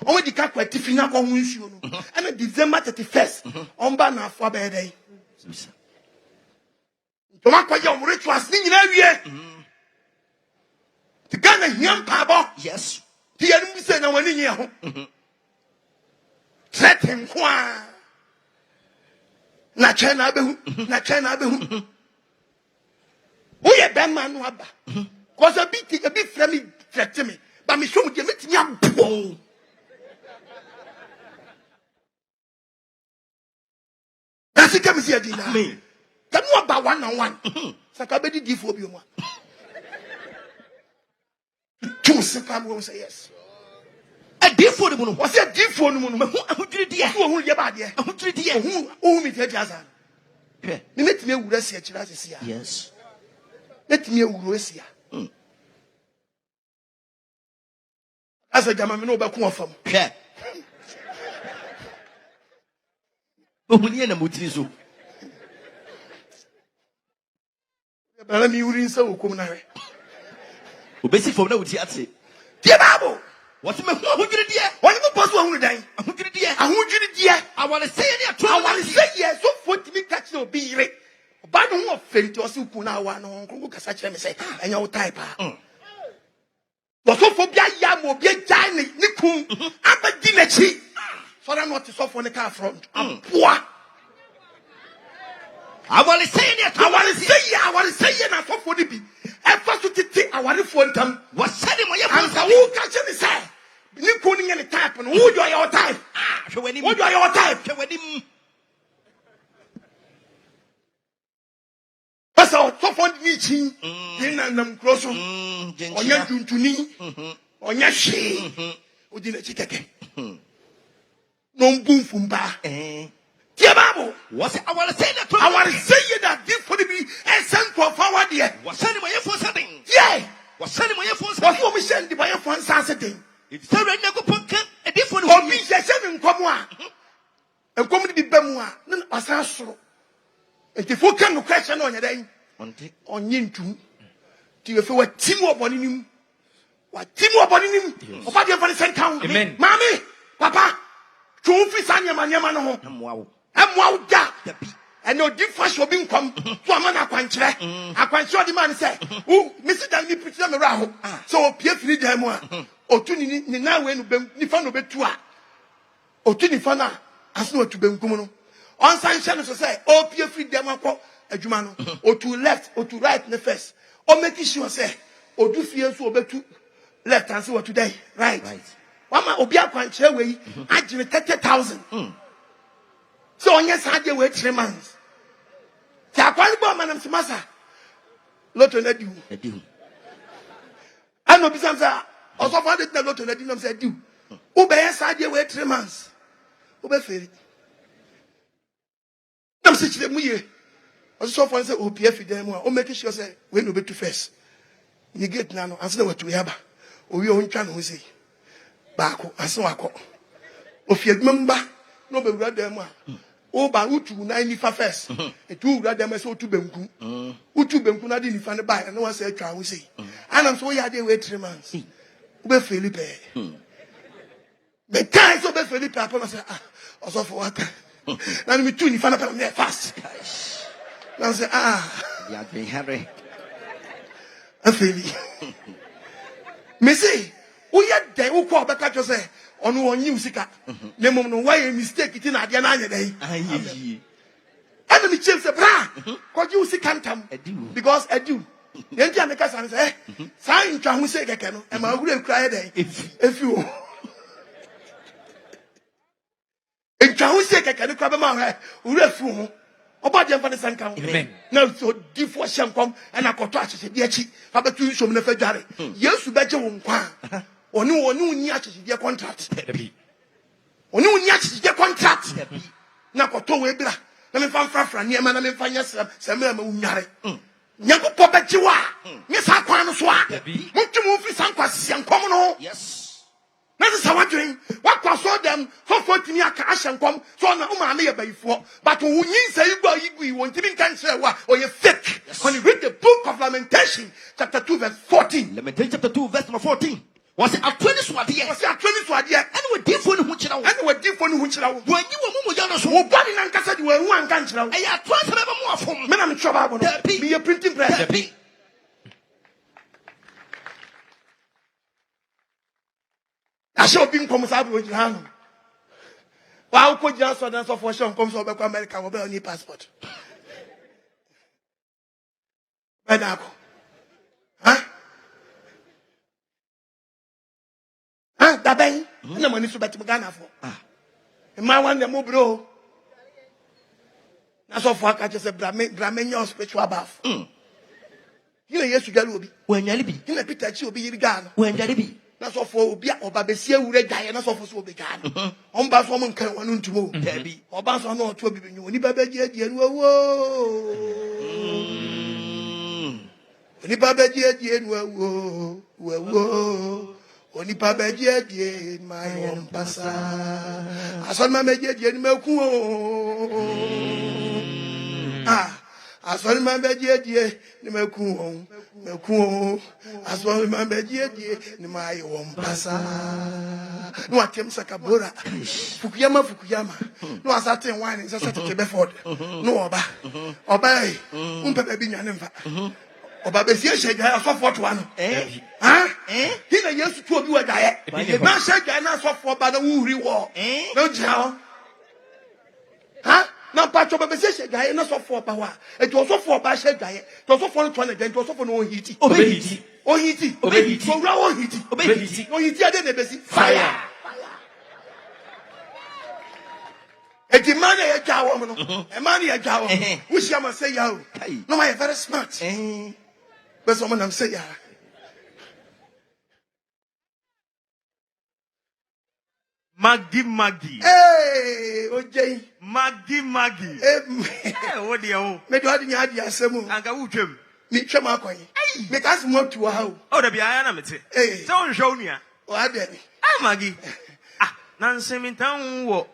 only the car quite Tifina Convention, and then December 31st, on Bana for a day. Tomako Yom Rich was singing every year. The Ghana young Pabo, yes, he had said no one in here. threaten kwa na chena behu oye be man no aba cause a bit frame threaten me but me show me dey metimi abo that's come see adina me can no about 1 on 1 saka be di for bi o mo choose come we say yes a different one was a different one who did the who ye bad ye who did the who me tell jazan me metimi ewura se akira se ya yes metimi ewura se ya asa jama me no be ko ofam hwe ohuni na motiri so bala mi wuri nsa okom na hwe obesi fom na wuti ate die babo what me who did the wọ́n ní bọ́sù ọ̀hún dàn. who did the Ahunjiri díẹ̀. I say any at I want to say yes. So for me catch no be ire. Ọba ní wọn fẹ́ ntí ọsí kùn náà wà náà nkúrú kasa kyerẹ́ mi sẹ́ ẹ̀yẹ́ wọ́n táì pa. Lọ́sọ̀fọ̀ bí ayé àmọ̀ bí ẹja ní kun abẹ́dí n'ekyi. Sọ́dọ̀ náà ti sọ́fọ̀ ní car front. Àbúà. I want to say any at I want to say yẹ na sọ́fọ̀ ní bi. Ẹ̀fọ́ so títí àwárífọ̀ ntàm. what said him when you Ansa wọ́n kàkyẹ́ mi sẹ́. Ní kun ní yẹn ní type no who do your type? Who do your type? Pasa so for me chin ni na nam kroso onya tuntuni onya hwe odi na chikeke no mbumfumba tie babo what I want to say that I want to say that this for the be sent to forward there what said him when you for something yeah what said him when you for what something for me send the buy for answer thing if so right now go punk a different obi je se nkomo a nkomo di bemu a na asan soro enti fo kan no question on yedan onye ntum ti efe wa timu oboni nim wa timu oboni nim oba de fani SethEkow amen mami papa tun fi sanya manyama no ho amwa da ene odi fasho bi nkom to amana akwankyere odi man say o misi dan ni preach na me ra ho so opie firi dan mu a otu ni na we no ni fa no betu a otu ni fa na aso otu benkum no on san hye no so say opie firi dan akọ adwuma no otu left otu right ne first o make sure say odu fie so obetu left and say what today right wama obi akwankyere we agire 30,000 so onye saje we 3 months ti akwani bo manam simasa loto na diu ano bisam sa also for the loto na diu nam say diu u be saje we 3 months u be feri nam se chire mu ye also for say opf dem mu o make sure say we no be to first you get na no anse na watu yaba o wi o ntwa no say baako anse wako ofie adwumba no be wura dem mu a o ba utu na nifa first etu wura dem say otu benku na di nifa ne ba na wan say atwa wo say anam so ya dey wait 3 months u be Felipe the guy so be Felipe apon say also for waka na me tu nifa na pa me fast na say ya dey Henry afeli me say o ya dey wo ko obeka jo say onu onyi usika na mom no why mistake ti na ade na anya dey ayi and me chief say bra ko ji usika ntam because edu yenti ameka san say san ntwa ho say keke no e ma wura ekura ye dey efi o ntwa ho say keke no kwa be ma ho wura efi ho oba de mfa ne SethEkow amen na so difo hyenkom e na koto akyese de achi fa betu nsom na fa dware yesu beje wo nkwa oni unyi akyese contract oni unyi akyese contract na koto we bra na me fa niema na me fa nya sem ma unware nyankopɔ beje wa me sa kwan no so a muntumi fi Nkwaseasem kom no yes na se sawadwen wakwaso dem so timi aka ahyenkom so na umame ye bayifo but unyi say igui wontimi kan kire wa oye fake when you read the book of Lamentation chapter 2 verse 14 Lamentation chapter 2 verse number 14 was it atwani so ade and we difo ni hu kira wo wanyi wo mumu ya no so wo body na nkasa de wan wan kan kira wo e ya atwa se be mu afom me na me choba bo no me ye printing press asho bi nkom sa bo jihanu Wow, could just so for sure comes over America will be on your passport. Huh? That bang? No money to bet Ghana for. My one the move, bro. That's all for I just a Brahmin spiritual bath. You know, yes, you will be. When you be, you may be that you'll be Ghana. When you be. That's all for be or Babesia will die and that's all for be Ghana. On Bass woman can one to move. Debbie or Bass or not to be you. When you baby, Oni baba die wo Oni baba die my own pasa Ason ma die ni meku Ason ma die ni meku Ason ma die ni my own pasa No atem sakabora Fukuyama No asaten wine is asate Tebeford No oba umpepe bi nyane mfa Obabesia shega asofo to ano Hina Yesu to obi wadaye ma shega na asofo ba na wuri wo no jao na pacho obabesia shega na asofo ba wa e to asofo ba shega ye to asofo no to na den to asofo no ohiti so ra ohiti ade na besi fire Eti mani ya jawo mo no e mani ya jawo wo sia ma say ya no my very smart but someone am say ya Maggie. Hey, OJ. Maggie. What do you me do adi asemu. Anka wo twem. Me twem akoyi. Me ka smo to ha. Oh, da bia na mete. So on show nia. O ade ni. Maggie. Nanse mi tan wo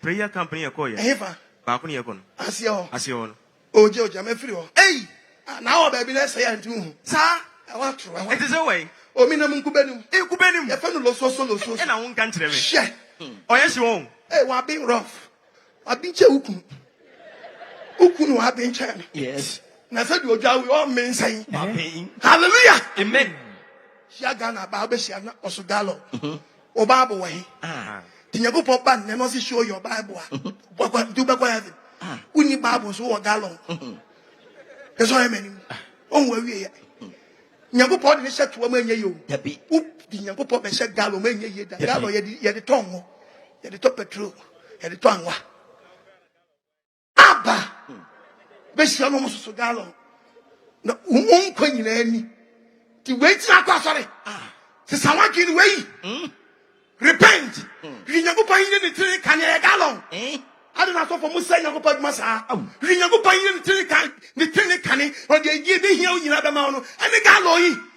prayer company e koye. Efa. Ba ko ne ye ko no. Ase o no. Oje me free ho. Hey. Na o ba bi na say antu. Sa. I want to. It is away. O mi na mun kubenum. Kubenum. Ye fa no lo so. E na won kan kire me. She. Oh yes won. Hey, wa been rough. Wa been che ukun. Ukun wa been che. Yes. Na say do oja we all men say. Hallelujah. Amen. Shia Ghana ba be shia na osugalo. O Bible we. Tinyago pop ban na no see show your Bible. Do be kwa heaven. Uni Bible so o gallon. That's why many. On we we. Nyago pop ni she to am anya yo. Dabi. Di nyago pop be she gallon anya ye da. Gallon ye de tongo. Ye de top petrol. Ye de tonwa. Aba. Be shia no so gallon. Na kwa nyina ani. Ti wait na kwa sorry. Se sawa kin we. Repent. Rinyago pa yin ni tiri kan ye gallon. I don't know for Musa Yagopa Massa. Rinyago pa yin ni tiri kan ni tiri kan o de ye be here yin abema no. And the gallon.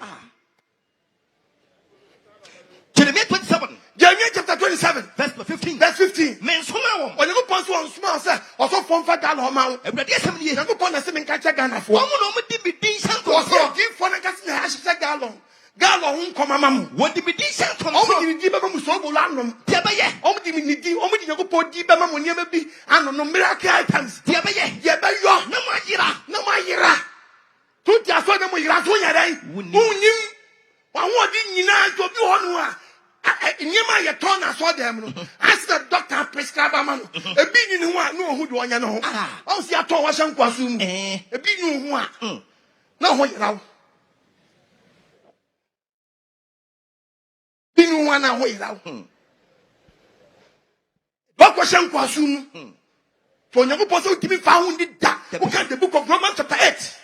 Jeremiah 27. Jeremiah chapter 27. Verse 15. Verse 15. Men soma wo. When you pass on small say also form for gallon ma. Ebrade asem nie. You go pon na se men catch Ghana for. Wo no mo di bidin sanko. Also give for na kasi na hashe gallon. Gallon come mama. Wo di bidin sanko. Omo di di baba mu so bo lanom. Ti abaye. Omo di ni di, omo di nyago po di baba mu niam bi ano no miracle items. Ti abaye. Ye ba yo. Na mo yira. Tu ti aso na mo yira so yare. Unyim. Wa ho di nyina to bi ho no a. Nyema ye ton aso dem no. As the doctor prescribe am no. Ebi ni no a no hu do onya no ho. O si aton wa hye nkwaso mu. Ebi ni ho a. Na ho yira. Binu wana ho yira. Bako hye nkwaso mu. To nyago poso utimi fa ho ndi da. Look at the book of Romans chapter 8.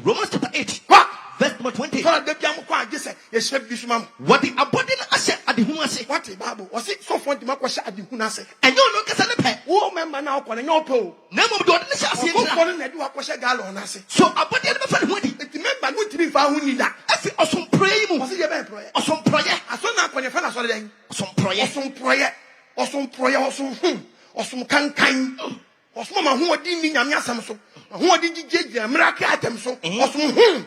Romans chapter 8. What? Verse number 20. So the biam kwa agese ye shep bisumam. What the abode na ase adehunu ase. What the Bible? Was it so fun to make kwasha adehunu ase? Enyo no kasa ne pe. Wo member na okọ na nyo po. Na mo do ne ase ase Ko yira. ko na di kwasha gallon ase. So abode ne be fa ne ho di. Enti member no timi fa ho ni da. Afi osomproye mu. Was it ye be proye? Osomproye. Aso na akọ ne fa na so den. Osomproye. Osom kankan. Osom ma ho odi ni nyame asam so. Ho odi gigege miracle atem so. Osom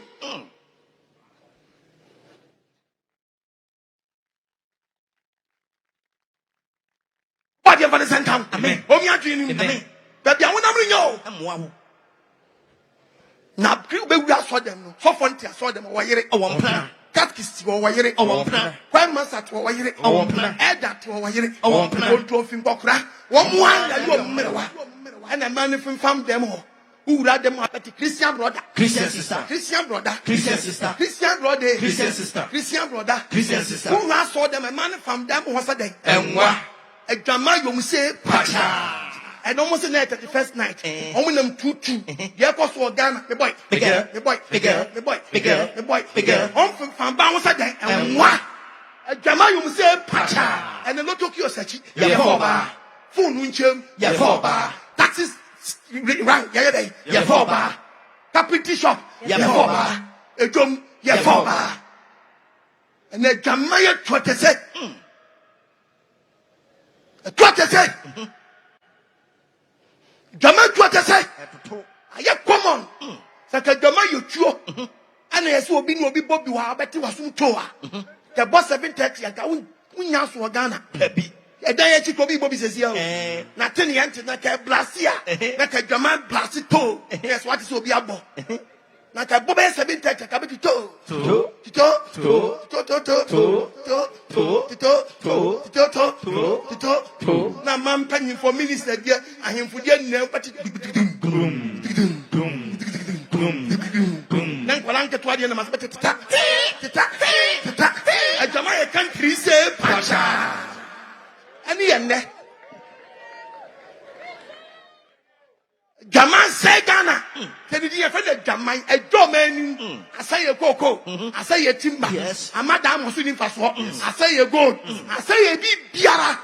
What you for the sentence? Amen. Omi adwini. Amen. Baby awonam nyo. Amoa wo. Na be wi aso dem no. So fonti aso dem wo yere. Owo mpra. catechist or wayere, prime master to wayere, elder to wayere, trophy bokra, one that you are and a man from them who read them up at Christian brother, Christian sister, Christian brother, Christian sister, Christian brother, Christian sister, Christian brother, Christian sister, who saw them a man from them was a day, and what a drama you say, Pasha. And almost the night at the first night, only them 2-2. Yeah, cost for Ghana, the boy, bigger, the boy, bigger, the boy, bigger, the boy, bigger. Home from Bounce a day, and what a drama you say, Pasha. And the lot of your search, Yahoba, phone winchum, Yahoba, taxes. Right, Yahoba, Capiti shop, Yahoba, a drum, Yahoba, and the Jamaica Trotter said, a Trotter said, Jamaica Trotter said, I have come on, such a Jamaica you and I saw being will be Bobby, but it was soon toa. The boss 7:30, I can't win out for Ghana, Peppy. A day Chicobi Bobby says, yo, Nathan Yanti, Naka Blasia, Naka Jaman Blasito. Yes, what is Obiabo? Naka Bobby 7:30, Cabito, now, man, penny for minister, dear, I am for your name, but Nankalanka to Adiana must better a Jamaican country say, Pasha. And the end, Jaman say Ghana. Tell the dear friend of Jaman, a domain. I say a cocoa, I say a timber. Yes, a madam was in fast walk. I say a gold, I say a big biara.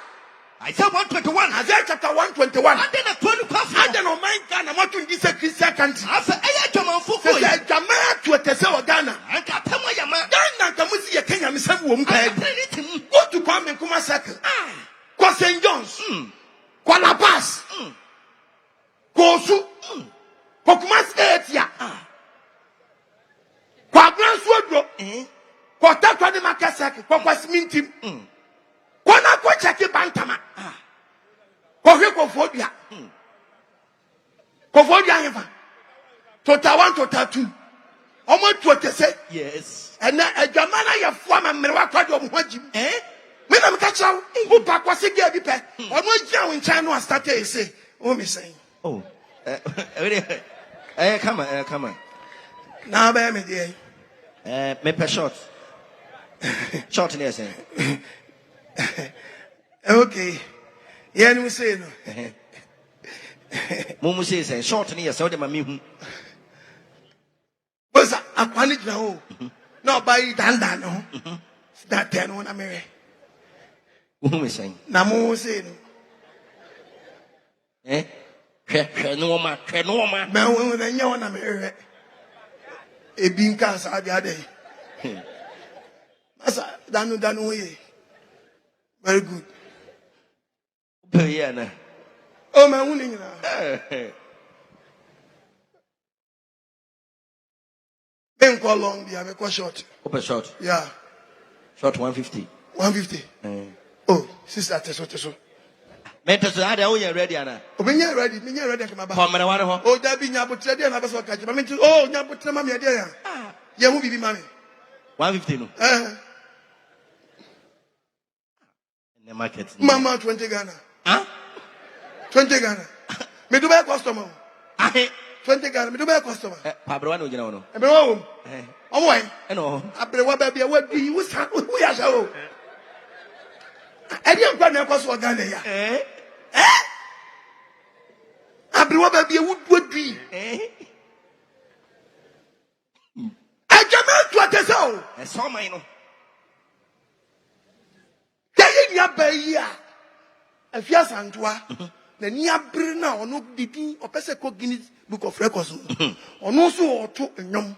I said 121. I said chapter 121. I did a 20 coffee. I don't know my Ghana. What to this a Christian country? I said, I Jaman Fuku. I said, Jaman to a Tesla Ghana. I can't tell my Yaman. Ghana, come with a Kenya, Miss Woman. Go to come and come a second. Kwa St. John's, kwa La Paz, kwa Osu, kwa Kumasi Etia, kwa Grand Swodro, kwa Takwa de Makasaki, kwa Simintim, kwa na kwa Chaki Bantama, kwa Heko Fodia, kwa Fodia Eva, Tota 1, Tota 2, Omo Tuote say, yes, and a Jamana ya Fama Merwaka do Mwajim, when I'm catching who back was a girl, or no young in China started say, oh, me saying, oh, come on. Now, baby, dear, Maybe short. Short in there, say. Okay, yeah, we say no. Mumu says, short in here, so them a me. Was a quality now? No, by Danda, no. That 10 on America. Who is saying? Namo say no. No man. Man, when you want to marry a bean cast at the other day. Danu, very good. Oh, my winning. Then call long, be a short. Open short. Yeah. Short 150. 150. Oh, sister, Teso. Mentos are ready, Anna. Oh, when you're ready, come about. Oh, that be Nabutria, and I was catching. Oh, Nabutria, mamma, dear. Yeah, who be mammy? 150. No. In the market. Mama, 20 Ghana. Huh? 20 Ghana. Me do buy customer. 20 Ghana. Me do buy customer. Pablo, you know. I'm home. Oh, why? I know. I pray what baby, what do you wish? We are so. I didn't grant a cost for Ghana. I pray what baby would be. I came out to a tesoro. I saw mine. Taking your baby. A fias and toi. The near Brina or no did or SethEkow Guinness Book of Records. Or no so or two and young.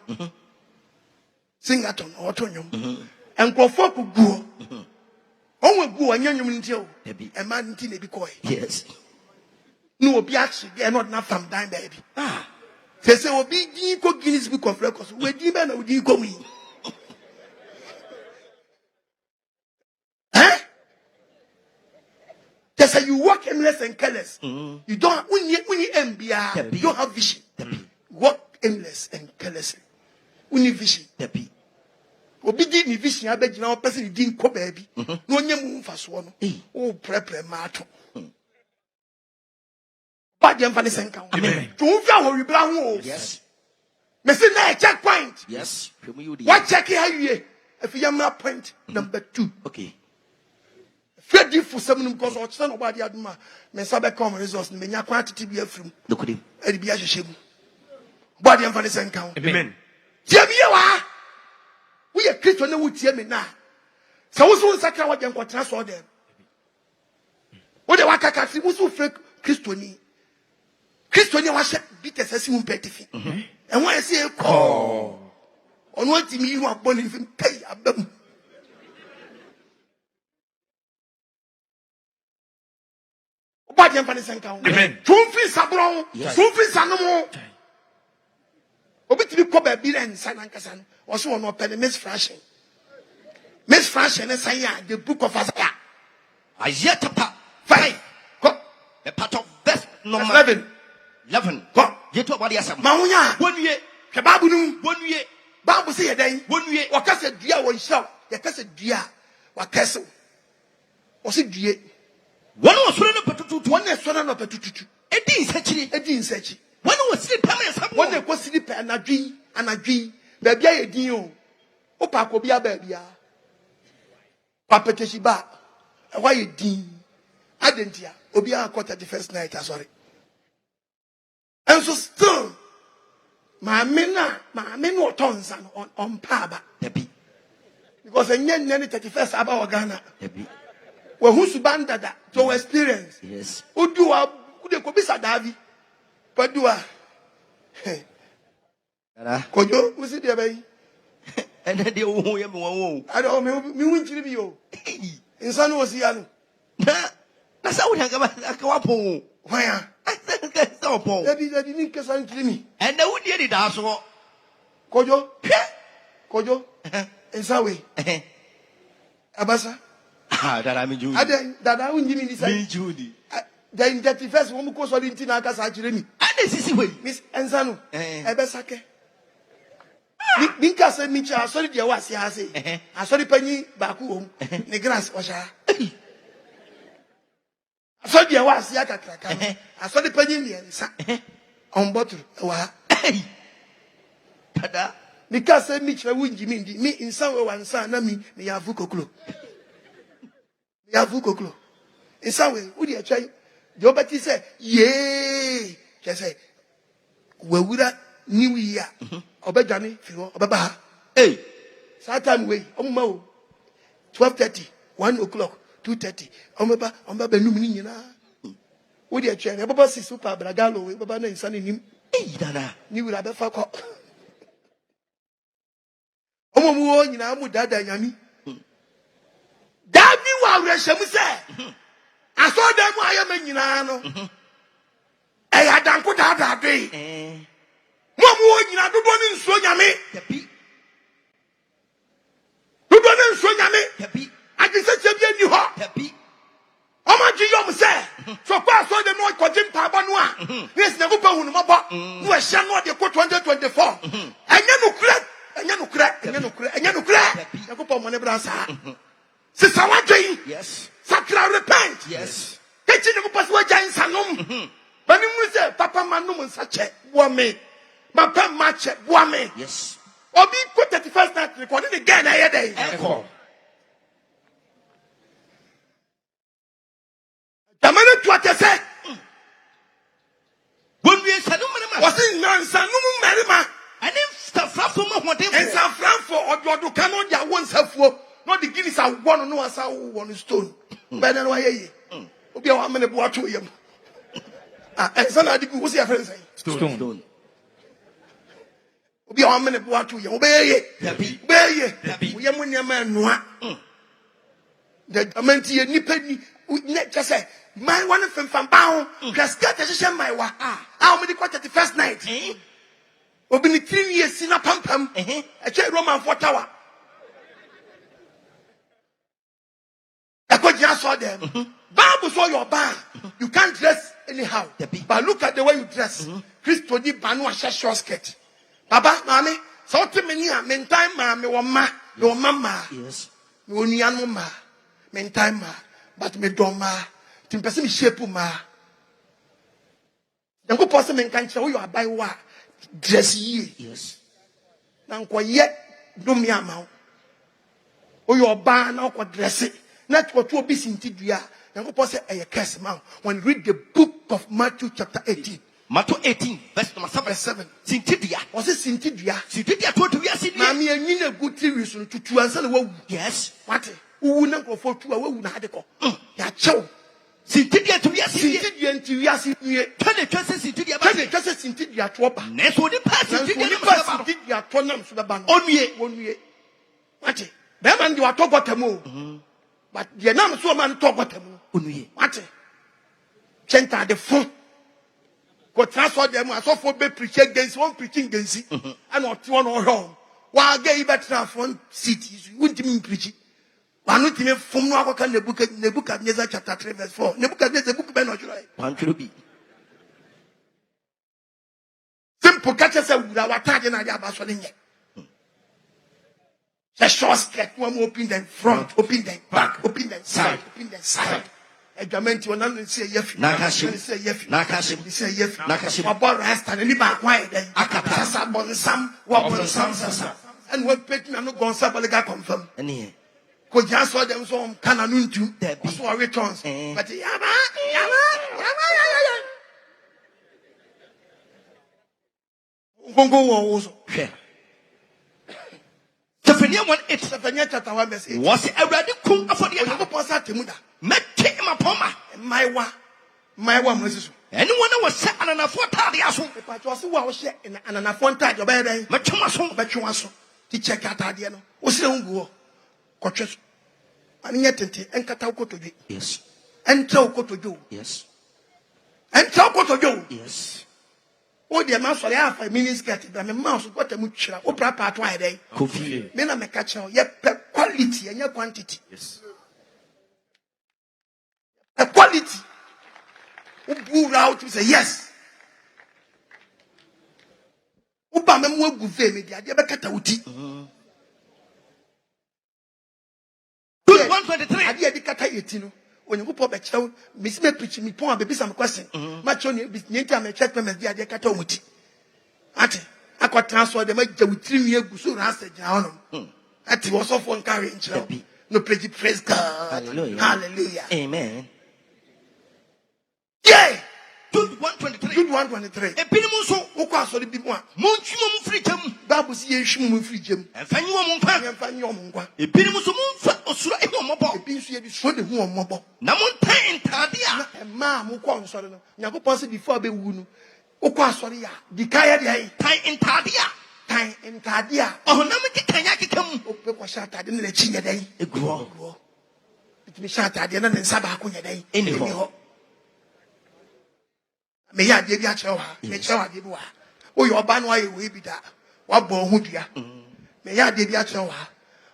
Sing at on or two young. And go for go. Oh, go and young until a man until be coy. Yes. No, be actually, they are not from dime, baby. They say, oh, be Guinness Book of Records. Where do you man or do you go me? They say you walk aimless and careless. You don't when you MBR, you don't have vision. Walk aimless and carelessly. When you vision. Obi di ni vision abegina o person di nko baabi. No nya mu mfaso no. O prepare mato. Bad yam fa ne senka. Amen. To unfa ho wibra ho. Yes. Me say na checkpoint. Yes. What check here? If you am point number 2. Okay. Fedi for some because o tse no body aduma. Me sabe come resource me nya kwa tete bi afrim. Look at him. E bi ahyehyem. Body yam fa ne senka. Amen. Tie me wa. We are Christian na wutie me na. Sa wo so nsakra wa gyan kwatra so dem. Wo de wakaka si wo so fake Christiani. Christiani wa hye bites asi wo mpetifi. E won esi e ko. Ono antimi hu abon ni fim kai abam. Body yam fa ne senka. Amen. Tumfi sabron, tumfi sanomo. Obitimi ko ba bi na nsa na nkasa no. Also on open Miss Fashion. Miss Fashion is saying the book of Isaiah. Isaiah chapter 5. Go. a part of verse number 11. Go. Get to Modesty. Maunya. 1 year. Kebabu nu. 1 year. Babu say a day. 1 year. Wakase dia won show. Yakase dia. Wakase. Osi die. One was running petutu. One is running up petutu. Edin sechi. Edin sechi. One was sleep permanent. One was sleep anadwi. Baby a din o. O pa ko bia baby a. Papeteshi ba. E wa ye din. Adentia. Obi a quarter the first night, sorry. And so still my men no tons on paba. Because a yen 31st about Ghana. Well, who's banda that to experience? Yes. Who do a good cobisa davi? But do a Kojo, who's it there, baby? And then they won't have one. I don't know, me win to you. In San was young. That's how we have a couple. Why? I think that's no point. That didn't kiss me. And I would get it also. Kojo, Kojo, in some way. Abasa. That I mean, you. I didn't that I wouldn't give me this. Judy. The 31st woman goes on in Tinaka Sajimi. And this is way. Miss Enzano, Ebesake. Ninka said, Micha, sorry, dear, was ya say. I saw the penny back home, the grass was I saw the was Yaka. I saw the penny on bottle. Tada. Nika said, Micha, wouldn't you mean me in some way one son, me have Vukoklo. Me have Vukoklo. In some way, would you try? Jobati said, yea. Just say, where would I New Year? Obejani, Fio, Obaba. Hey, Satan way, 12:30, 1 o'clock, 2:30. Omba Benumina. Would you try? Baba si super bragalo, Baba no son in him. hey, Dana. New Rabba Fako. Omo, you know, Dada Yami. Dabi wa Reshamuse. I saw them I am in Yano. I had done put out that day. Momo, you know, do so yummy. Happy. Do so yummy. Happy. I can say, you are Happy. how much you say? So far, so the more Cotim Pabanua. Yes, never put on my box. No, I shall not the 2024. And you crack, and you crack, and you crack, and you crack. You go on Nebrasa. Sister, what day? Yes. Sakra repent. Yes. Catching the Paswa Jain Sanum. But you say, Papa Manum such a woman. Papa match woman. Yes. Or be put at the first night recorded again. I had a Echo. the minute what I said When we said, no, was in Nansanum Marima. and if the Franco what And San Franco or you cannot ya once have for not the Guinness I want to know as I want stone. But then why? Be a woman about 2 years. And son, I didn't was your friend say. Stone. Be a woman about 2 years. Obey Happy. it. We are when your man no. The amenti a nippany. Just say, my one from Bound. Just get a my wa. How many quarter the first night? Obini 3 years in a pum. A check Roman 4 tower. I could just saw them. Bible saw your bar. You can't dress anyhow. But look at the way you dress. Christo di banu a short skirt. Baba, mommy, so to me, meantime, mammy, or ma, Your mama. Yes. Me only ma. Me time ma. But me don't ma. Timpesi me shape ma. Yango pose me nkanche wo you abai wa dress ye. Yes. Na nko ye do me ama. O you ba na ko dress. Na to obi sintidua. Yango pose e curse man. When you read the book of Matthew chapter 18. Matthew 18 verse number 7. Sintidia. Was it Sintidia? Sintidia to we are sitting. Mami a good reason to answer the word. Yes. What? Who number for 2 hours would have go. Ya chow. Sintidia to we are sitting. Sintidia and to us in here. Turn it just Sintidia. Turn it just Sintidia to up. Next one, the pass Sintidia tonam to the band. On ye. What? Them and you are talk about them. But the name so man talk about them. What? Chenta the phone. Go transfer them as of for be preach against one preaching against it. And not one or wrong. While gay better from cities, wouldn't mean preaching. One not even from no can the book Nebuchadnezzar chapter 3 verse 4. Nebuchadnezzar book by not right. One should be Simple catches a wood our tag and idea about swallowing it. The short skirt, one open then front, open then back, open then side, open then side. A government will not say yes, Nakashim, say yes, Nakashim, say yes, Nakashim, about rest and any back why then Akata, bon some, what on some, and what picking and no gon sabaliga confirm. and here. Could just saw them some cannon to There be. so returns. But Yama. Go also. Stephanie 1:8. Stephanie chapter 1 verse 8. Was it already cool for the Oyago posa temuda. Met him upon My wa Moses. anyone was set on a 4 tardiaso. If I was wa share in an affonta your bed. Machumaso, Bechuaso. To check out adiano. O se ungo. Coaches. And yet enkata ukoto ju. yes, Enter ukoto ju. yes, Enter ukoto ju. yes. O the man for half a mini skirt. But my mouse got a much. O proper twa day. Kofi. Me na me catch you. Ye quality and your quantity. Yes. A quality. Who out to say yes. Uba me mo gufe me dia de be kata uti. Good 123. Ade de kata yeti no. Onyengu po be chew me si me preach me pon abebi some question. Ma cho ne nyenti am check me dia de kata omuti. Ate akwa transfer de ma gya utiri mi egu so ran se gya hono. Ate wo so for carry nchira. No praise God. Hallelujah. Hallelujah. Amen. Yeah. Good 123. Good 123. A pinimuso, Okoh Asoremu bi mo a. Munchum freedom. Bible si ye hwim mo firi gem. And Fanny Woman. Yemfa nye omongwa. A pinimuso moon osura a mobo. Ebi nso ye bi so de hu omobo. Namontain Tadia. Ma mo kwa nsori no. Nyankopon se before be wu no. Okoh Asoremu ya. Di kaya de ai. Time in Tadia. Time in Tadia. Oh, Namaki Kanyaki come. Ope kwa sha tade na chi nye dai. A grow. Bitimi sha tade na nsa ba ko nye dai. Anyhow. Me ya de bi a chewa. Me chewa de bi wa. O yo ba no aye we bi da. Wa bo ho dua. Me ya de bi a chewa.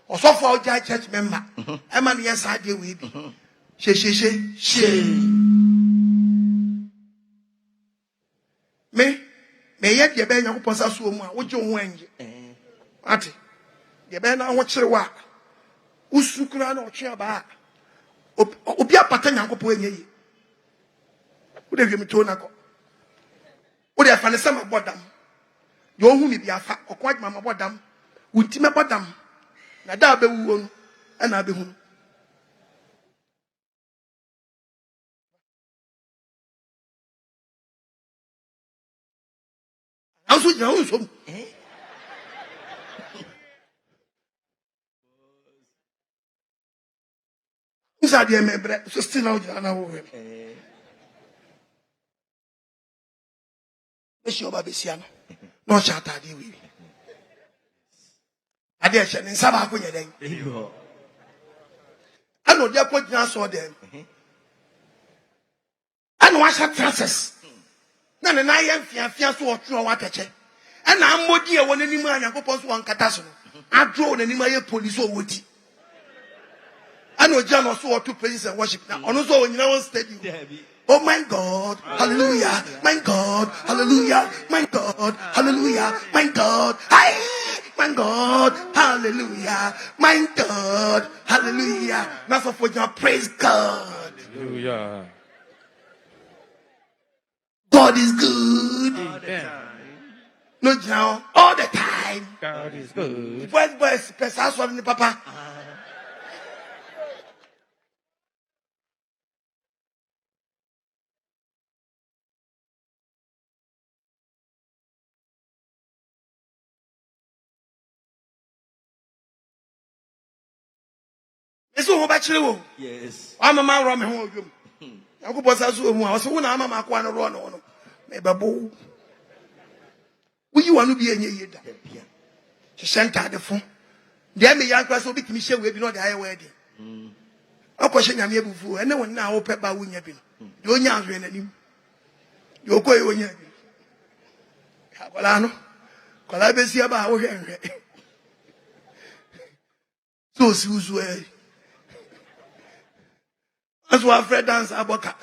Osofo oja church member. E ma ne yesa de we bi. She. Me ye de be Nyankopon sa so mu a wo je ho anje. Ate. De be na ho kire wa. Usukura na o twe ba. Obi apata Nyankopon enye yi. Wo de hwemi to na ko. Wo de afa ne sama bodam. Yo hu ni bi afa Okoh Agyemang bodam. Wuti me bodam. Na da be wu onu. E na be hu. Aso jina unso. Usa de me bre so still na ujina na wo we. Esi oba besia no. No chata de we. Ade e hye ne nsa ba ko nye den. Ano de ko jina so dem. Ano wa sha transses. Na ne na ye mfiafia so otwe wa tache. E na ammodi e won anim Nyankopon so wankata so no. Adro na anim aye police o woti. Ano jia no so otu praise and worship. Na ono so onyina won stadium. Oh my God, hallelujah, my God, hallelujah, my God, hallelujah, my God. Aye, my God, hallelujah, my God, hallelujah. Now for your praise God. Hallelujah. God is good. Amen. No John, all the time. God is good. Boys, person, papa. Yes. I'm a man from home. I go boss as well. I was one. I'm a man run on. Maybe will you want to be a year? She sent her the phone. There may young class will be Michelle. We be not the higher wedding. I question I'm here before. And no one now open by win. You are young and him. You're going on your Colano. Colabesi about Henry. So, Susan. That's why Fred dance aboka.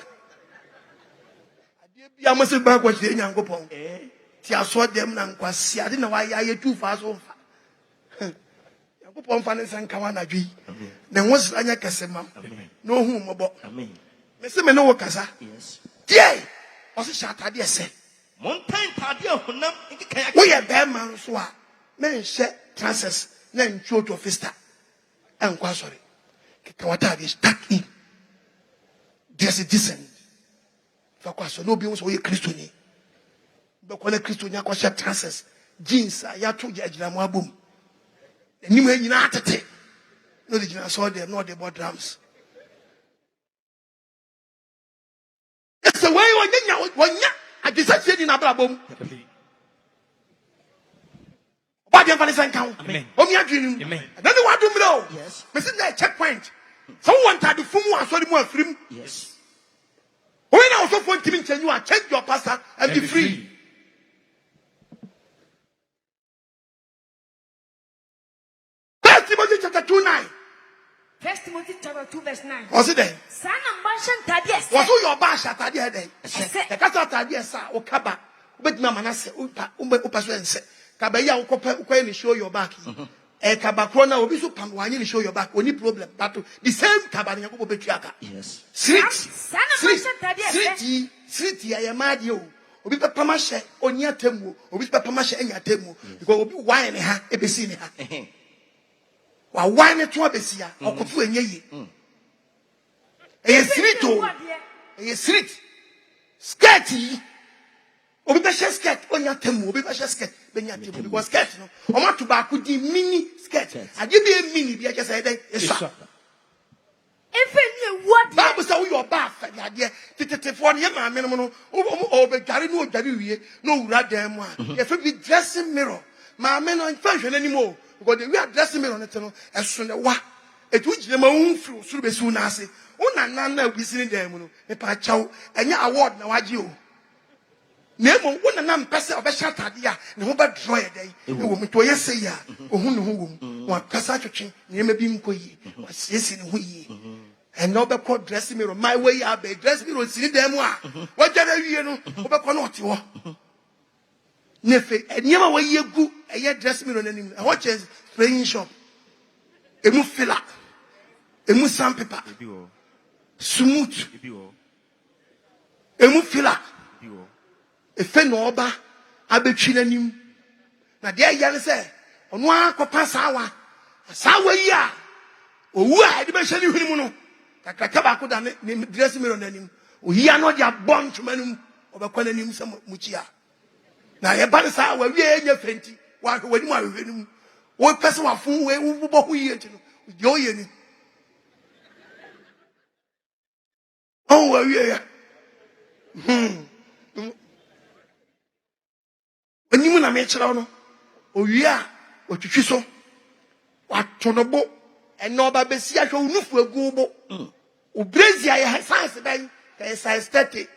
I must have back what the young gopon. I saw them and Nkwaseasem. I didn't know why I too fast on. Gopon Fanis and Kawana G. Then was Anya Kasema. No whom about. Mr. Meno Kasa. Yes. Yea, was a shot idea said. Mountain Tadia, We are bear man swa. Men set transers, then show to Fista. And Kwasori. Kawata is stuck in. There's a descent. So no beings were Christian. But when a Christian Yakwasha transers, jeans, I had to judge them boom. The new United. No, the general saw them, not the board drums. It's the way when I decided in a boom. What the Valley count? Amen. Only a dream. Amen. I don't know what to know. Yes. Missing that checkpoint. Someone tried to fool one so more free. Yes. When I also want to change you and change your pastor and be free. First Timothy chapter 2:9. 1 Timothy chapter 2 verse 9. Was it there? Sana mansion tadies. Was all your bash at the day? Ese. The castle at the sa or kaba. But Mamma say, Upa say, Kabaya Uko show your back. A Kabacrona will be so pam when you show your back. Only problem, but the same Kabanya Patriarcha. Yes. Sana mansion tadies. Sweet, I am mad you. Obi papa mashe onya temu obi papa mashe enya temu because obi wine ha ebesi ne ha wa wine to abesia okofu enye yi street o street skirt yi obi be skirt onya temu obi be skirt benya temu because skirt no o ma to ba ku di mini skirt ade bi mini bi ake say dey eso Bible say we your bath ade tete for ne ma me no o be gare no odware wie no wura dan mu a ye fe bi dressing mirror ma me no fa hwe nani mo because the we are dressing mirror no te no eso ne wa etu gire ma unfru suru be su na ase una na bi sini dan mu no me pa chaw enya award na waje o nemo una na mpese obehya tade a ne ho be draw ye dan e wo mto ye se ya ohun ne ho wom wa kasa twetwe ne ma bi nkoyi wa siesi ne ho yi and no be called dressing mirror my way ya be dressing mirror sini dem a wa jare wie no wo be ko no ote wo nefe eniema wa yegu eye dressing mirror nanim e what is spraying shop emu filler emu sandpaper smooth emu filler efe no oba abetwi nanim na de ya ne se ono akopa sawa yi a owu a de be hye ni hwini mu no kakaka ba ko da ne dressing mirror nanim ohia no dia bunch manum obekwa nanim se muchia na ye ba ne sa wa wie enya fenti wa wani mu ahwehwenum wo pese wa fun we wo bo hu yi enti no de o ye ni o wa wie ya oni mu na me kira no owie a otwitwi so wa tonobo eno ba besi ahwe unufu egu bo o brazia ya size ben ka size 30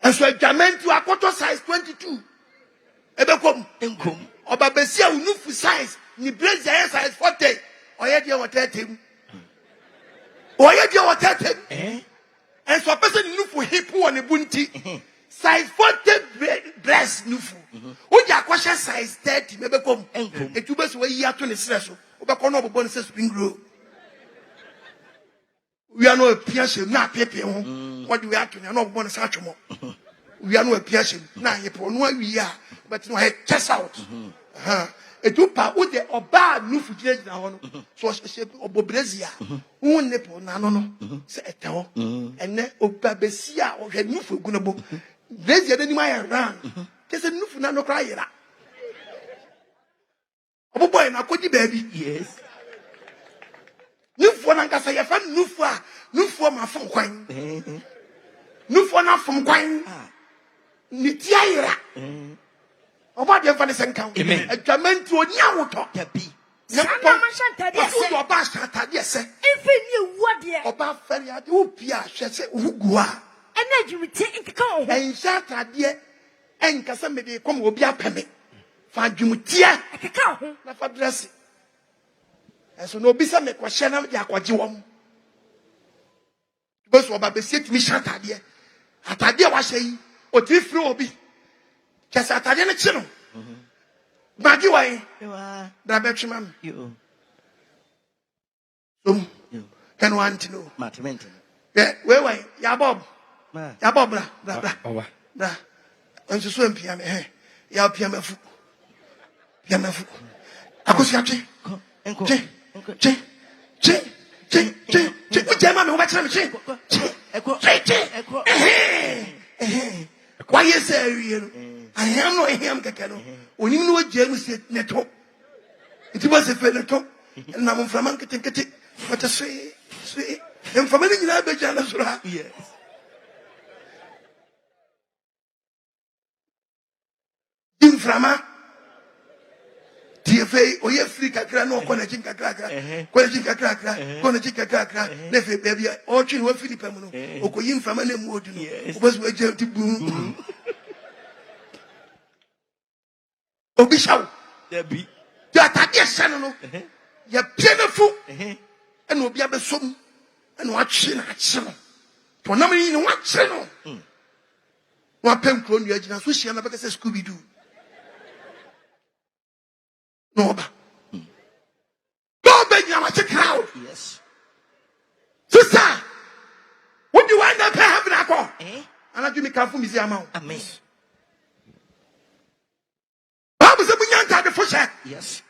enso adwamentu akoto size 22 ebekom enkom oba besi unufu size ni brazia ya size 40 oye de 30 oye de 30 enso person nufu hip won ebunti size 40 breast nufu o ja kwashe chest size 30 maybe come e tu be so yi ato ne sere so obekọ no obobọ ne spring roll we are no a piashe na pepe ho what do we ato ne no obobọ ne sa atwomo we are no a piashe na yepo no awi a but no head chest out e tu pa wo de oba nufu gina ho no so she obobrazia wo nepo na no no se etewo ene oba besi a wo hwe nufu egu no bo brazia de ni ma ya ran kese nufu na no kra yira boy na kodi baby Yes. nufu na nkasa ye fa nufu ma fon kwan nufu na fon kwan ni ti ayira oba de fa ne senkan adwamenti oni awoto Tabi. Sana mashantade ase. Oba ba shantade ase. Ife ni wode. Oba fere ade wo pia hwese ugua. Ena dwumite nkeka ho. En shantade enkasa me de kom obi apeme. Fa dwumite Nkeka ho. na fa dress. Eso no bisa me kwahye na de akwaje wom. Beso oba be set mi shantade. Atade wa hye yi, o ti firi obi. Kesa atade ne chi no. Magi wai. Da be twema me. You. Can want to know. Matementi. Yeah, wait, ya Bob. Ma. Ya Bob, bra. Owa. Bra. And so swim piano, ya piano fu. Piano fu. Akosia che. Enko. Che. Ujema me wacha me che. Eko. Why you say you? I am no him kakano. Oni no wajemu se neto. It was a feneto. And na mo framan kete. What a sweet. And for many years, I jealous. Yes. In Frama, TFA, or ye free cacra, no connection cacra, connection cacra, nefe baby, or chin were Philip, or coin from any more, was where to boom. Obishaw, There be. that I guess, Sano, you're piano and will be able to and watching at some. For no meaning in what channel. One pen clone your agent, which she never says Scooby Doo. No, go beg you, watch a crowd. Yes. Sister, what do you want to pay having a call? And I do me come from his amount. Amen. Bible said, we yank out the first. Yes.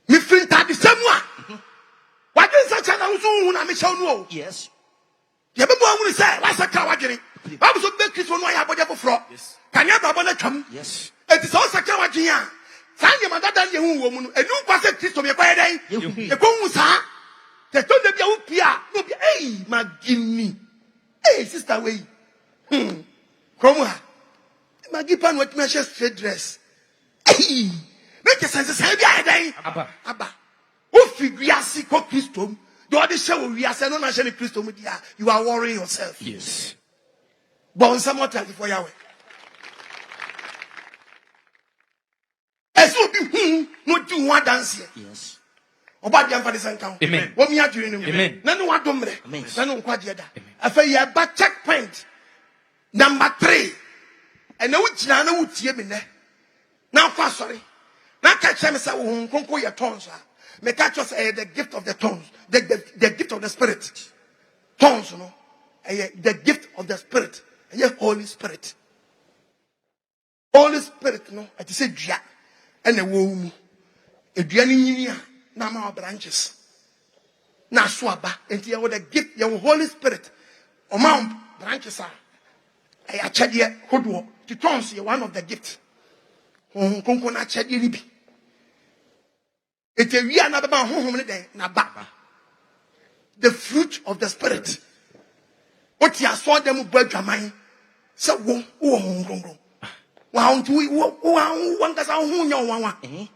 Me friend at the same one. What is such an also when I'm shown? Yes. The other one will say, what's a cowardly? Bible said, make this one I have whatever fraud. Can you have a come? Yes. It is also cowardly. Sanya madada ye hu wo mu no enu kwase Kristo me kwaye dai e ko sa te to de bia wo pia no bia magini sister we come ha magi pan what me share straight dress make sense say bia dai aba wo figuasi ko Kristo do de share wo wiase no na share Kristo mu dia you are worrying yourself. Yes. Bon some more time for Yahweh. No do one dance here. Yes. Oba dia mfa de sanka. Amen. Wo mi adwene no. Amen. Na no wadomre. Amen. Na no nkwaje da. Afa ya ba checkpoint. Number 3. And na wugina na wutie me ne. Na kwa sorry. Na ka che me say wo nkonko ye tongues a. Me ka cho say the gift of the tongues. The gift of the spirit. Tongues no. The gift of the spirit. Holy Spirit. Holy Spirit no. It say dua. And a womb. A duaninia, Nama branches. Na swaba, and you would give your Holy Spirit. Or mount branches are. I achadia hoodwo to tons you one of the gifts. Konkona chadi ribi. It's a we are not home day, Naba. The fruit of the Spirit. What you saw them bread your mind. So, wow, one gets out who know one.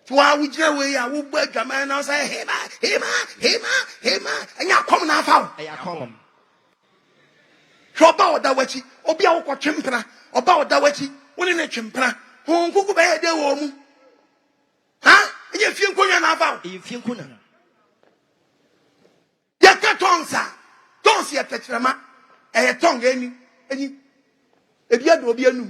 To our we will break a man and say, Hema, and you're coming out. I come. So about that way, Obia or Chimpra, about that way, when in a chimpra, who could be a woman. Huh? And you feel going about. You feel good. Yakatonsa, don't see a tetrama, a tongue any. If you do be a new,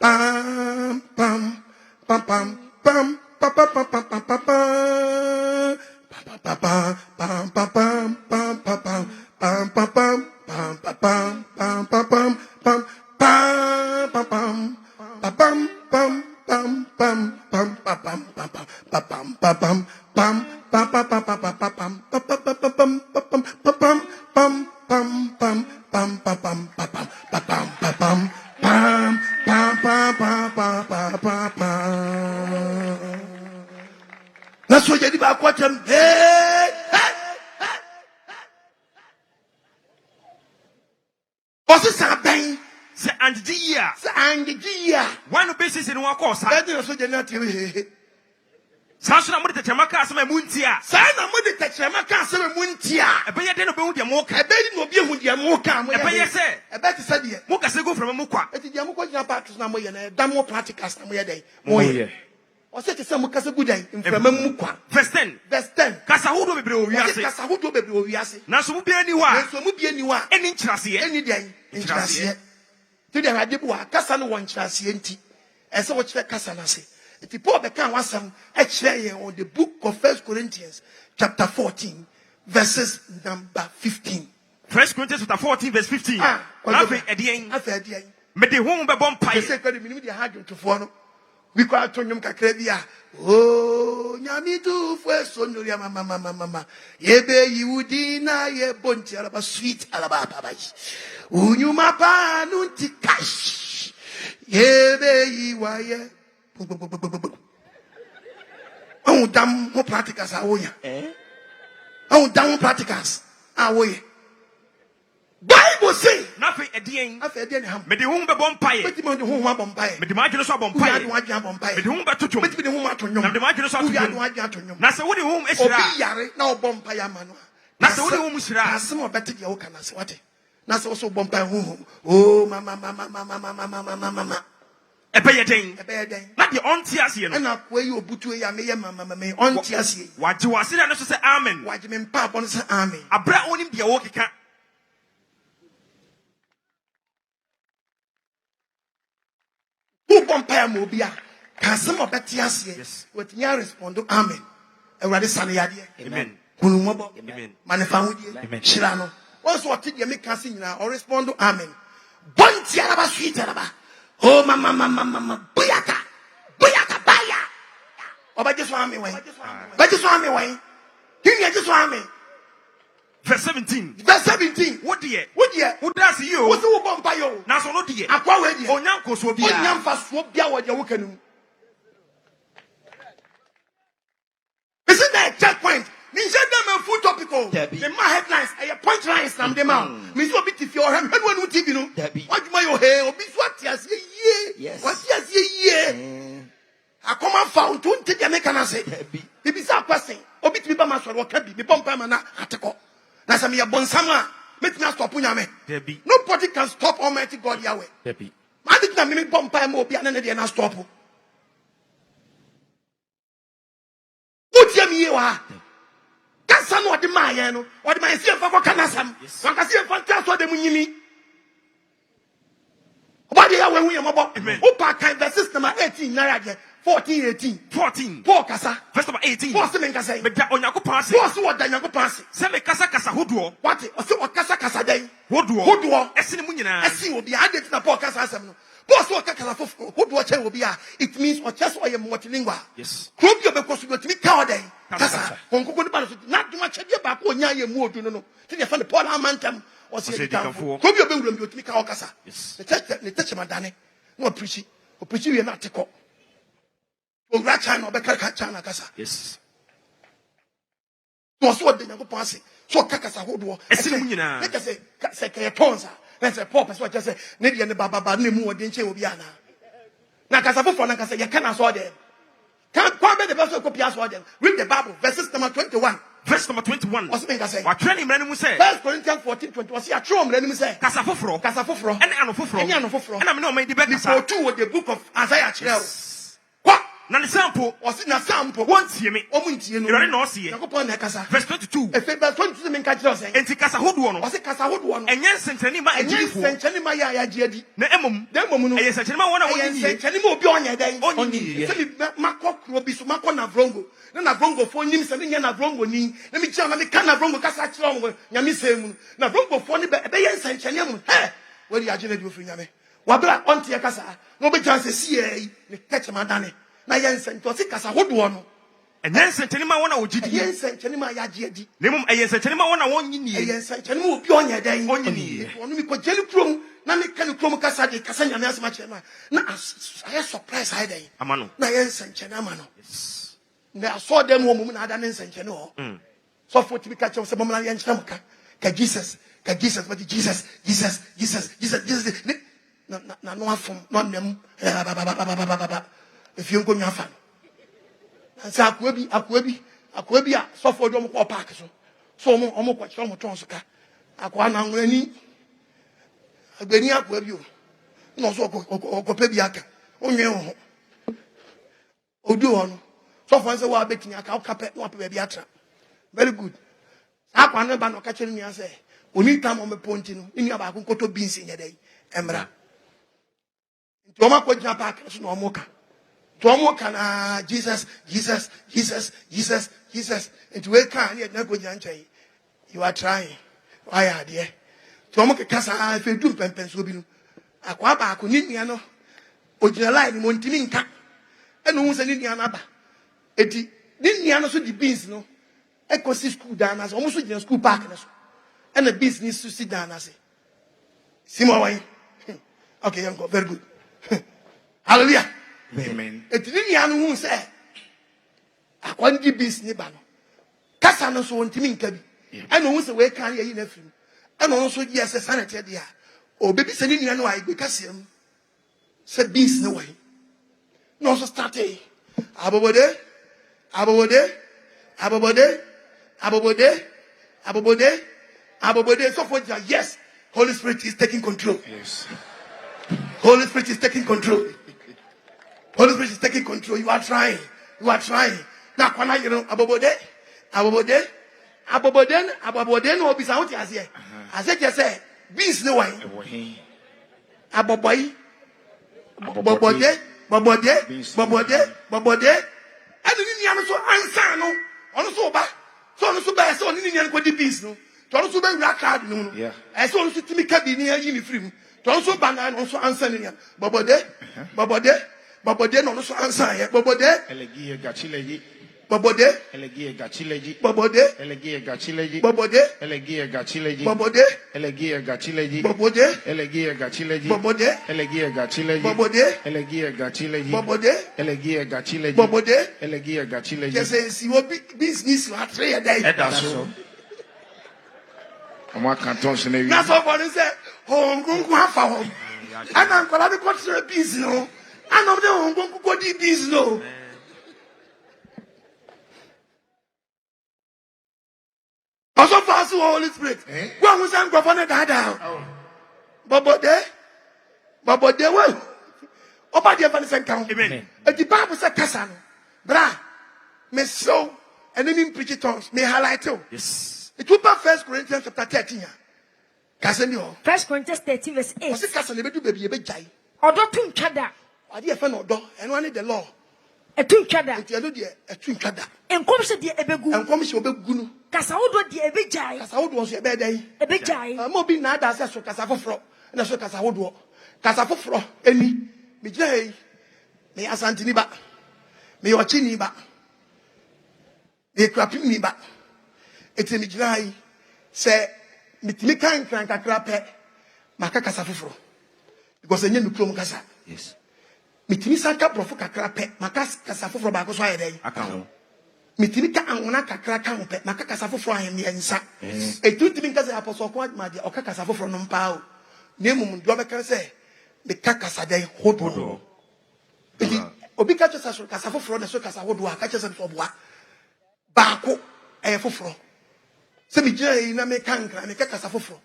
pam pam pam pam pam pam pam pam pam pam pam that's what you did about what you bang. Say and dear. And the dear. One basis in one course. That is what you're not here. Sasha Mudi Tamaka, some Muntia. Sana Mudi Tamaka, some Muntia. A better than about your mocha. A baby will be with your mocha. A better say. A better said, Mocha say go from a muka. It is your mocha practice now, and done more practicals than we are day. Oh, yeah. Or say to some Mukasa good day in Muka. Verse 10. Verse 10. Casahudo be Oviasi. Casahudo be Oviasi. Nasu be anyone. So will be anyone. Any chassis. Any day. In chassis. Today I did what Cassano one chassis. And so what Cassana say. If you pour the can want some on the book of 1 Corinthians, chapter 14, verses number 15. 1 Corinthians chapter 14, verse 15. After Edian. But the home by Bompire. Second, we had to follow. We call to him Cacrebia. Oh, Yamidu for Sonuria, Mamma. Yebe, you dina, ye bonti, alaba sweet, alaba. Unyumapa, nunti cash. Yebe, you are. Oh, damn, more practicals are we? Oh, damn, practicals are we? Bible say nothing again. After the But the home by Bompire. But the home Bompire. But the margin of Bompire. But the home by Tutum. But the home at the margin of Bompire. Nasa what the home is now Bompire man. Nasa what the home is some of better your can as what? Nasa also Bompire home. Oh, mama. A paying. A bad day. Not the auntie, and up where you put away, mamma, auntie. What you are saying, I say amen. What you mean, Papa, on the army? I brought on him the walkie cat. Who Bompire Mobia? Can some of that yes? What you respond to amen. A ready sunny idea. Amen. Kulumobo. Amen. Manifamudi. Amen. Shirano. Also, what did you make us sing now or respond to amen? Bontiaraba sweet araba. Oh, mama, buyaka, baya. Oh, but just want me way. But just want me way. King, you just want me. Verse 17. Verse 17. What dear? Who does you? What's the one by you? Now, so no dear. Aqua ready. Oh, Yanko so be. Oh, Yamfa swap ya what you're working. Isn't that a checkpoint? Means them full topical. The my headlines are point lines from the man. Means what bit if you're a head one TV, no? What you my hair or be what yes, yes. What yes, yeah. I come and found to take the American say. If it's a question, or bit me by my sword, what can be Pompamana article. That's a mere bonsama. Make me stop Punyame. Nobody can stop Almighty God Yahweh. I did not mean Pompam or be another and stop. What you are? Cansa no de Mayano, or the Maya for Canasam. One can see a fantastic the Munimi. What do you when we are about? Upa verses number 18, Narage, 14. Poor Casa, First of 18. Poor Semencasa, But on Yako pass. Poor what Danago pass. Seme Casa Hoodwo. What? Or so Casa day. Hoodwo. Essinimuna. Essin will be added to the poor Casa. Post what Casa would watch will be. It means or just or a multilingual. Yes. Group you because you got to be cowday. Casa, not too much about when you more to know. Till you find the Paul Amantam or say the camp. Group your building to make our Casa. Yes. The touch of Madame. No preaching. Or preaching an article. Or Ratchan or Becca Casa. Yes. Was what they never pass. So Cacasa Hoodwo. Essinimuna. Let us say Tonza. Let's say Pop is what you say. Niddy and the Baba Nimu or Dinche Obiana. Nakasa for Nakasa, you cannot saw them. Can't quite the best copy as well. Read the Bible, verses number 21. Verse number 21. What's the say? What training man say? 1 Corinthians 14:20. Was a true man say? Casafofro. Casafofro. And Anofofro. And Anofofro. And I'm no made the before better. two with the book of Isaiah. What? na ne sample ɔsi na sample won't see me ɔmo ntie no Awurade na ɔsi Nyankopɔn na ɛkasa verse 22 efe verse 22 me nka kyerɛ ɔsɛn enti kasa hodoɔ no ɔsi kasa hodoɔ no ɛnyɛ nsɛnkyerɛnne ma agyidifo nsɛnkyerɛnne ma yɛ a yɛagye adi na mmom no ɛyɛ nsɛnkyerɛnne ma wɔn a wɔnyɛ yie nsɛnkyerɛnne ma obi a ɔnyɛ dɛn ɔnyɛ sɛbi makɔ kuro bi so makɔ navrongo na navrongofo nim sɛ ne nyɛ navrongo ni na mi kyerɛ na mi ka navrongo kasa kyerɛ ɔmo nyame sɛ mu navrongofo ne ɛbɛyɛ nsɛnkyerɛnne mu hɛ wɔde agye na di ofiri nyame wabra ɔnteɛ kasa na ɔbɛgya sɛ sie yi ne kɛkyɛma dane na yɛ nsɛnkyerɛnne ɔsi kasa hodoɔ no ɛnyɛ nsɛnkyerɛnne ma wɔn a wɔgye di ɛyɛ nsɛnkyerɛnne ma yɛagye adi na mmom ɛyɛ nsɛnkyerɛnne ma wɔn a wɔnyɛ yie ɛyɛ nsɛnkyerɛnne ma obi a ɔnyɛ dɛn ɔnyɛ yie ɔno mi kɔgye ne kurom na mi ka ne kurom kasa de kasa nyame asɛm akyerɛ no na ayɛ surprise ayɛ dɛn ama no na yɛ nsɛnkyerɛnne ama no na asɔ dɛm wɔ mu na ada ne nsɛnkyerɛnne hɔ sɔfo tumi ka kyerɛ sɛ mɔmla yɛnkyerɛ mo ka Jesus but Jesus na no afom na ɔnam efie nkonnwa afa no sɛ akoa bi a sɔfo de ɔmo kɔ park so ɔmo kɔ kyerɛ ɔmo tɔn so ka akoa na nwani agbani akoa bi o na ɔso ɔkɔpɛ bi aka onwe ho odu hɔ no sɔfo nse wa betini aka ɔkapɛ na ɔpɛ baabi atra very good akoa no ba no ka kyerɛ nua sɛ oni tam ɔmo ponti no nua ba ko nkoto beans nyɛ dɛ emra nti ɔmo akɔ gyina park so na ɔmo ka Tomo kana Jesus. Into we can yet never janchai. You are trying. Why are dear? Tomo kasa if you do pempens will be Aquaba kuniniano. Ojala in Montiminka. And who's an Indianaba. Eti Niniano so the beans no. Echo school down as almost in school park and the business to sit down as a Simaway. Okay, uncle, very good. Hallelujah. Amen. Etini anu hu se akwandi business ba no kasa no so ntimi nka bi eno hu se we kan ye na firim eno so ye se sanete dia o bebi se ni anu ai be kasa am se business wai no so start abobode so for yes Holy Spirit is taking control. Yes. Holy Spirit is taking control. Holy Spirit is taking control. You are trying. Now, when you know, abobode, no be sound as here. I said, just say, beans no way. Abobode. I didn't so answer no. On so bad. So bad. So didn't go the beans no. To so be rock hard no. Yeah. I saw to me cabin near you free. To so banana also answer no. Babode no so answer here. Babode. Elegie gachileji. Babode. Elegie gachileji. Babode. Elegie gachileji. Babode. Elegie gachileji. Babode. Elegie gachileji. Babode. Elegie gachileji. Babode. Elegie gachileji. Babode. Elegie gachileji. Babode. Elegie gachileji. Babode. Elegie gachileji. Just say you business you are three day. Edaso. Omo kan ton se na wi. Na so for say ho ngungu afa ho. Ana nkola be control business no. And of them who go do this no. Also fast the Holy Spirit. One who sang governor down. Babode well. Oba the evangelist count. Amen. The Bible said Kasano. Bra. Me so and then preach tongues. Me highlight you. Yes. It will be 1 Corinthians chapter 13. Kasenio. 1 Corinthians 13 verse 8. What's Kasano be do baby be jai. Odo tun chada. I dear friend or door, and one the law. A tun chada. It's a twin chada. And come to the ebegu. And come to Gunu. Kasaudo the ebejai. Kasawood was a bad day. Ebejai. Mobi nada says so Casafro, and I saw Casawood. Casafro, any, me jay, me asantiniba, me wachiniba, me crapiniba. It's a mijai, say, Mitimikan crank a crape, Maka Casafro. Because I knew Chrome Casa. Yes. Mitimi saka profo kakra pe maka kasa foforo ba ko so aye den aka ho mitimi ka anwona kakra ka ho pe maka kasa foforo aye me nsa etutimi nka se apostle ko ma de oka kasa foforo no mpa o na emum do be kan se me ka kasa den hodo eti obi ka kasa so kasa foforo na so kasa hodo aka kasa so boa ba ko aye foforo se mi gina yi na me kan kra me ka kasa foforo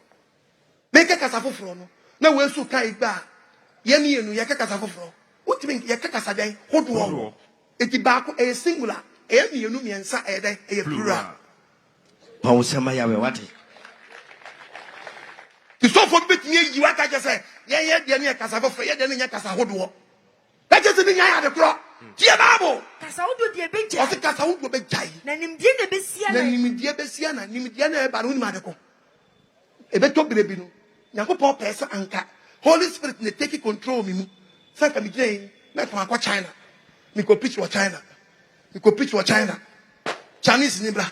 no na we su kai gba ye ni enu ye ka kasa foforo What mean ye kaka sadai hodo Eti baako a singular. Mienu miensa a plural. Pausema yawe wati. The so for bit me you aka just say ye de ne kasa for ye de ne kasa hodo. That just the nya the clock. Tie Bible. Kasa wodo de be O se kasa wodo be jai. Na nimdie na besia Na nimdie besia na nimdie na ba no ni ma de ko. Ebe to brebi no. Yakopon pesa anka. Holy Spirit ne take control me mu. Say ka me gye na to akwa China. Me go preach for China. Me go preach for China. Chinese ni bra.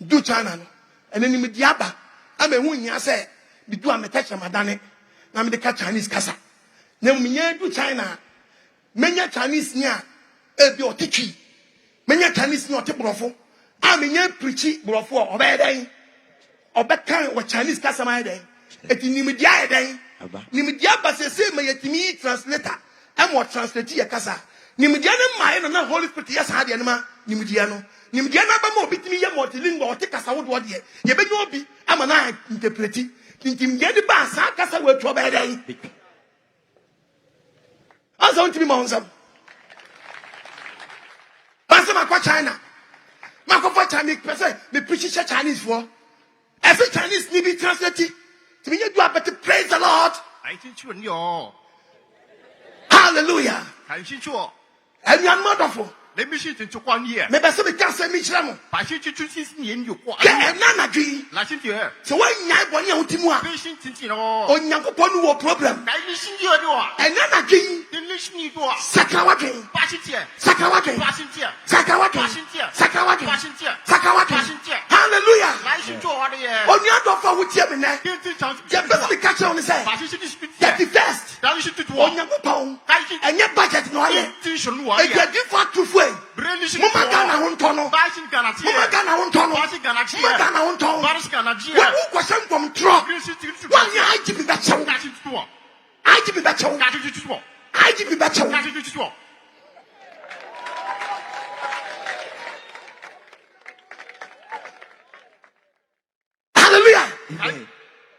Do China no. Ene ni me diaba. Ame hu nya say bi do ametacha madane. Na me de ka Chinese kasa. Na me nya do China. Menya Chinese nya e bi otitwi. Menya Chinese nya otibrofo. A me nya preach brofo obeden. Obekan wa Chinese kasa ma den. Eti ni me dia den. Ni me dia ba se me yetimi translator. Am what translate ye kasa. Ni me dia na mai no na Holy Spirit yes ha de ma ni me dia no. Ni me dia na ba mo bitimi ye multilingual o te kasa wo do de. Ye be nyo obi ama na interpreti. Tintim ye de ba sa kasa we to ba den. Asa want to be monsam. Asa ma kwa China. Ma kwa Chinese person me preach Chinese for. Every Chinese need be translated. To me you do better praise the Lord. I think you know. Hallelujah. I think you. And you are wonderful. Let me shoot into 1 year. Maybe some can say me chamo. I should choose me in you. Yeah, nana dream. Listen to her. So when you are one ultimua, Patient, you know. on Yankopon war problem. I listen to your door. And nana dream. Then listen to your Sakawaki. Passenger. Sakawaki. Passenger. Sakawaki. Passenger. Sakawaki. Passenger. Sakawaki. Passenger. Hallelujah. Listen to what they are. On your door for which you have been there. Get the chance. You better be catching on the side. Passenger is 31st. That is to On Yankopon. And your budget no idea. And you give for two way. Mama Gana won't turn on. Mama Gana won't turn on. Mama Gana won't turn on. When who question from truck? One year I give you that show. I give you that show. I give you that show. Hallelujah.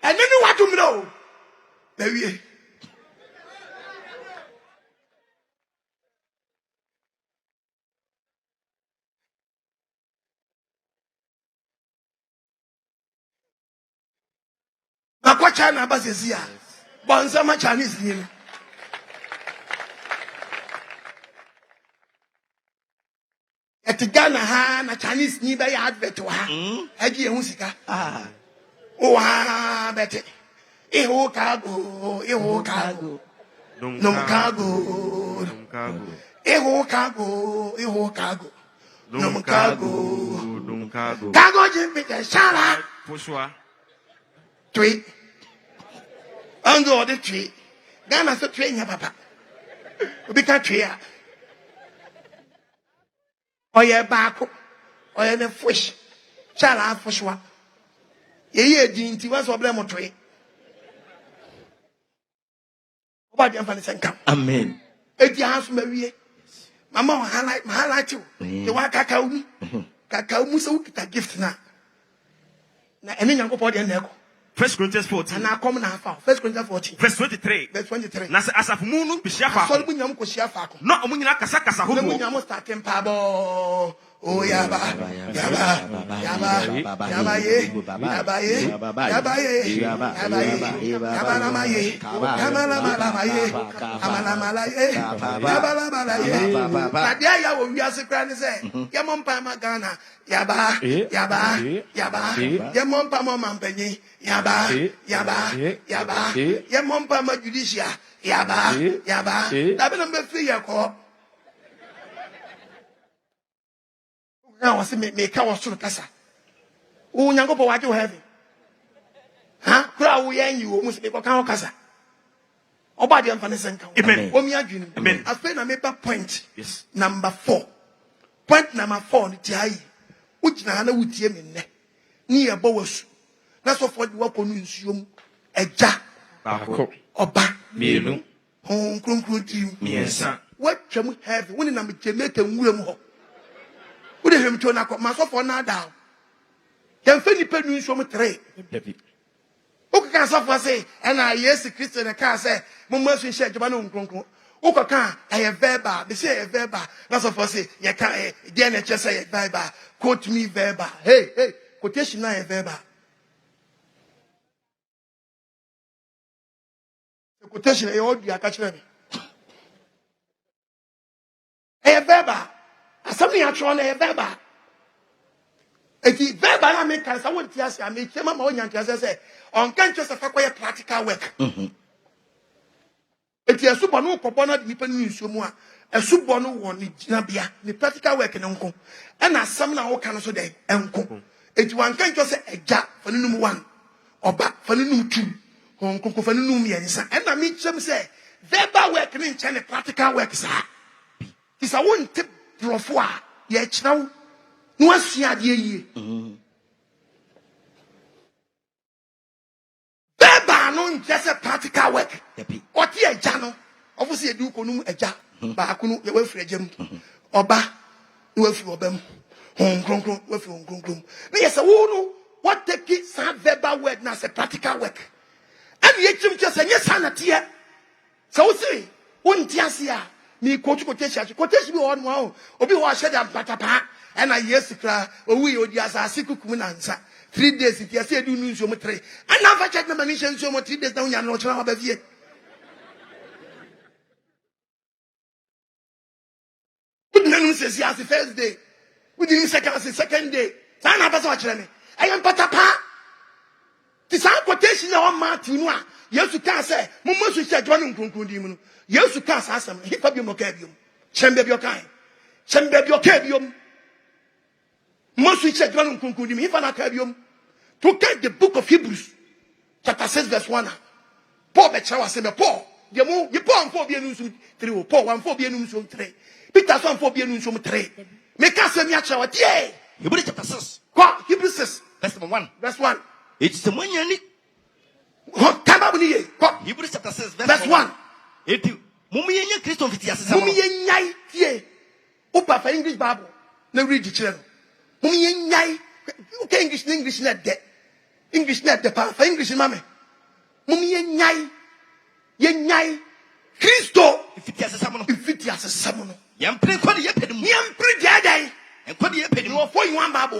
And then you want to know. Baby. Makwa China ba sesia. Bonza ma Chinese ni. Eti Ghana ha na Chinese ni ba ya advert wa. Agi ehun sika. O ha bete. Eho kago, eho kago. Nom kago. Eho kago, eho kago. Nom kago. Kago jimbi ke shala. Poshwa. Three. Under the tree. Ghana so train ya papa. We can't tree. Oye bako. Oye ne fish. Chala fushwa. Ye dinti was problem mo tree. Oba di amfani senka. Amen. Edi house mawie. Mama highlight you. The wa kakao ni. Kakao mu so kita gift na. Na ene Nyankopon de na eko. 1 Corinthians 14. And I come now. 1 Corinthians 14. Verse 23. Verse 23. Na asaf munu bishia fa. So bunyam ko shia fa ko. No omunyina kasa hobo. Bunyam starting pabo. Oh yaba. Now I say me ka was kasa. O Nyankopon wa je heaven. Ha? Kura wo yan yi wo mu se me ko kan kasa. Oba de amfa ne senka. Amen. O mi adwene. Amen. Afa na me ba point. Yes. Number 4. Point number 4 ni ti ayi. Wo gina ha na wutie me nne. Ni ye bo wasu. Na so for de wako no nsuom. Eja. Bako. Oba. Mienu. Hon kronkron ti. Miensa. What twam heaven. Woni na me Jamaica nwuram ho. Who the him to na ko maso for na down. Dem fe nipa nu nso mo 3. O ka so for say and I yes Christian na ka say mo ma so share joba na nkronkron. Ukaka, I have verbal. They say a verbal. That's what I say. You can't. Then just say verbal. Quote me verbal. Hey, quotation now verbal. The quotation I hold you a catch me. A verbal. Something I try a verbal. If the verbal I make, I want to ask you. I make my own young say on can't just acquire practical work. If you are super no component, depending on you more. A subono one nabia, the practical work in uncle. And as some now can also day, uncle. If one can't just say a jack for the number 1 or back for the number 2, uncle for the number and I mean, some say, verbal work in China, practical work, sir. This I won't tip profois, yet now, no one see a year. Verbal, no, just a practical work. What ye jano? Obviously, do conum a jack. Bakunu, you will free Jim. Oba, you will free them. Home, crum, will free home. Yes, I won't what take it, some verbal word, now, a practical work. And yet, you just say, yes, sanity. So, say, one tiasia, me quotation, me on wow, or be washed and patapa, and I yes to cry, or we would just ask you to answer. 3 days, if you say, do news, you three. And now, I check the manation so much 3 days down, you're not sure about it. Says yes, the first day. We didn't second day. Sign up as watch me. I am patapa. The same quotation on Martin. Yes, you can't say, Mumma should say, John Kunkundimun. Yes, you can't ask him. He probably mocabium. Chamber your kind. Chamber your cabium. Most we said, John Kunkundim, if an acabium. To get the book of Hebrews, chapter 6, verse 1. Paul Bechawa said, Paul, you pour 4 beers 3, Paul 1 4 beers 3. Peter 1 4 beers 3. Make us a yacha, yea. Hebrews chapter 6. What? Hebrews 6. Verse 1. Verse 1. It's the one you need. Hebrews chapter 6, verse 1. It Mummy Christian Fitias. Mummy Yai, yea. Opa for English Bible. No read the children. Mummy Yai. Okay, English net debt. English net the power for English mammy. Mummy Yai. Yai. Christo. If it has a salmon. Yam pretty yapid. Yam pretty day. And put the yapid more for you one babu.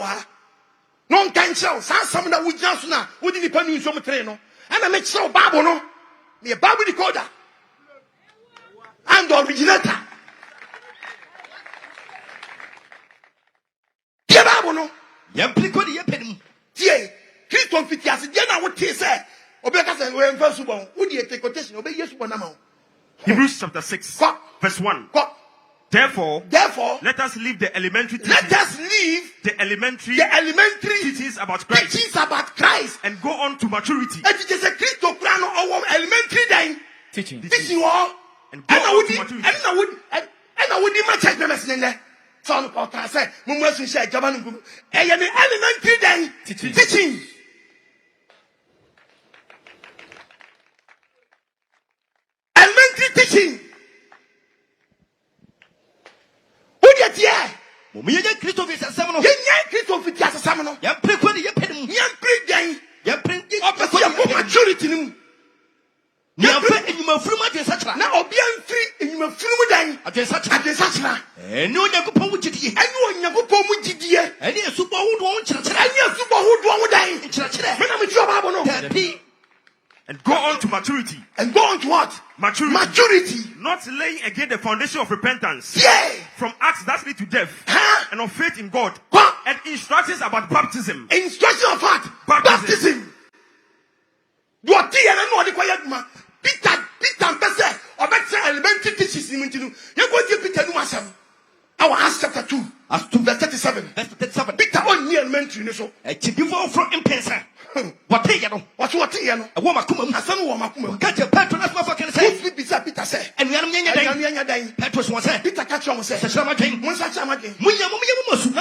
Non can show. Some that would just now. Wouldn't depend on some trainer. And I make so babu no. Me a babu decoder. And the originator. Dear babu no. Yam pretty good yapid. Dear. Christo Fitias. Then what he said. Obeka said, we're in first one. Would you take quotation? Obey yes one amount. Hebrews chapter 6, verse 1. Therefore, let us leave the elementary teachings about Christ. And go on to maturity. It is a Christo plan or elementary teaching. And go on to maturity. And I would check the message in there. Son of God, say, Mummas we say, Jaban, elementary teaching. Elementary teaching. Who did ye? Mummy Christopher Samono. Christopher Samono. Yam pretty yapid. Yam pretty. Yam pretty. Opposite maturity. Now, such now, be free in your free against such. And no Yakupo with you. And you Yakupo with you. And you super who won't church. And you super who don't die in church. And go on to maturity. And go on to what? Maturity. Not laying again the foundation of repentance. Yeah. From acts that lead to death. And of faith in God. And instructions about baptism. Instruction of what? Baptism. You are there and I know the quiet man. Peter, Besse, or better elementary teachers in Mintinu. You're going to Peter Numasam. Our Acts chapter 2. Acts 2, verse 37. Verse 37. Peter on near elementary. So, a chibivo from Impensa. What take you? What's what you know? A woman, a son of woman, catch a patron as motherfucker say. Peter said, and Yamia dying. Petros was said, Peter catch on said, Shamaki, Monsachamaki, Muyamusu,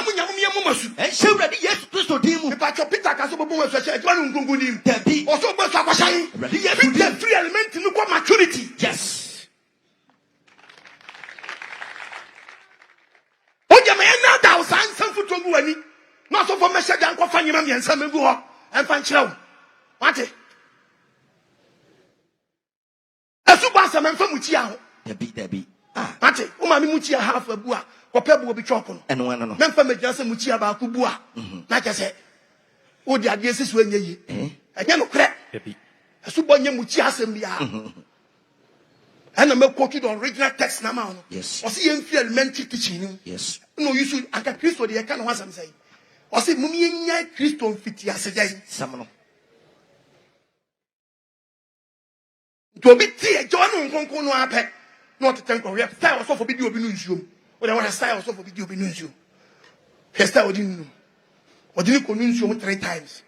and so ready, yes, Christo Dimu, Peter Casobo said, one Gungunim, Debbie, also Bosawashai, ready, yes, 3 elements in the maturity. Yes. Oh, you may not doubt some foot to any. Not so for Message and Kofani and some go and find show. What it? A super man from Mutia. Debbie. Ate, umami mutia half a bua, kopebu obi chokono. And one no. Memfa mejase mutia ba ku bua. Na kese. O di ade sisu enye yi. Enye no kre. Debbie. Asubo nye mutia asem bia. And I'm quoted the original text now. Yes. Or see him elementary teaching. Yes. No, you should anka Christo the can was say. Or see mummy Christo fit as a day. Samano. To be tea, John Concono ape. Not to thank we have style also for video binusum. Or I want a style also for video binusum. Hesta didn't know. Or didn't convince 3 times.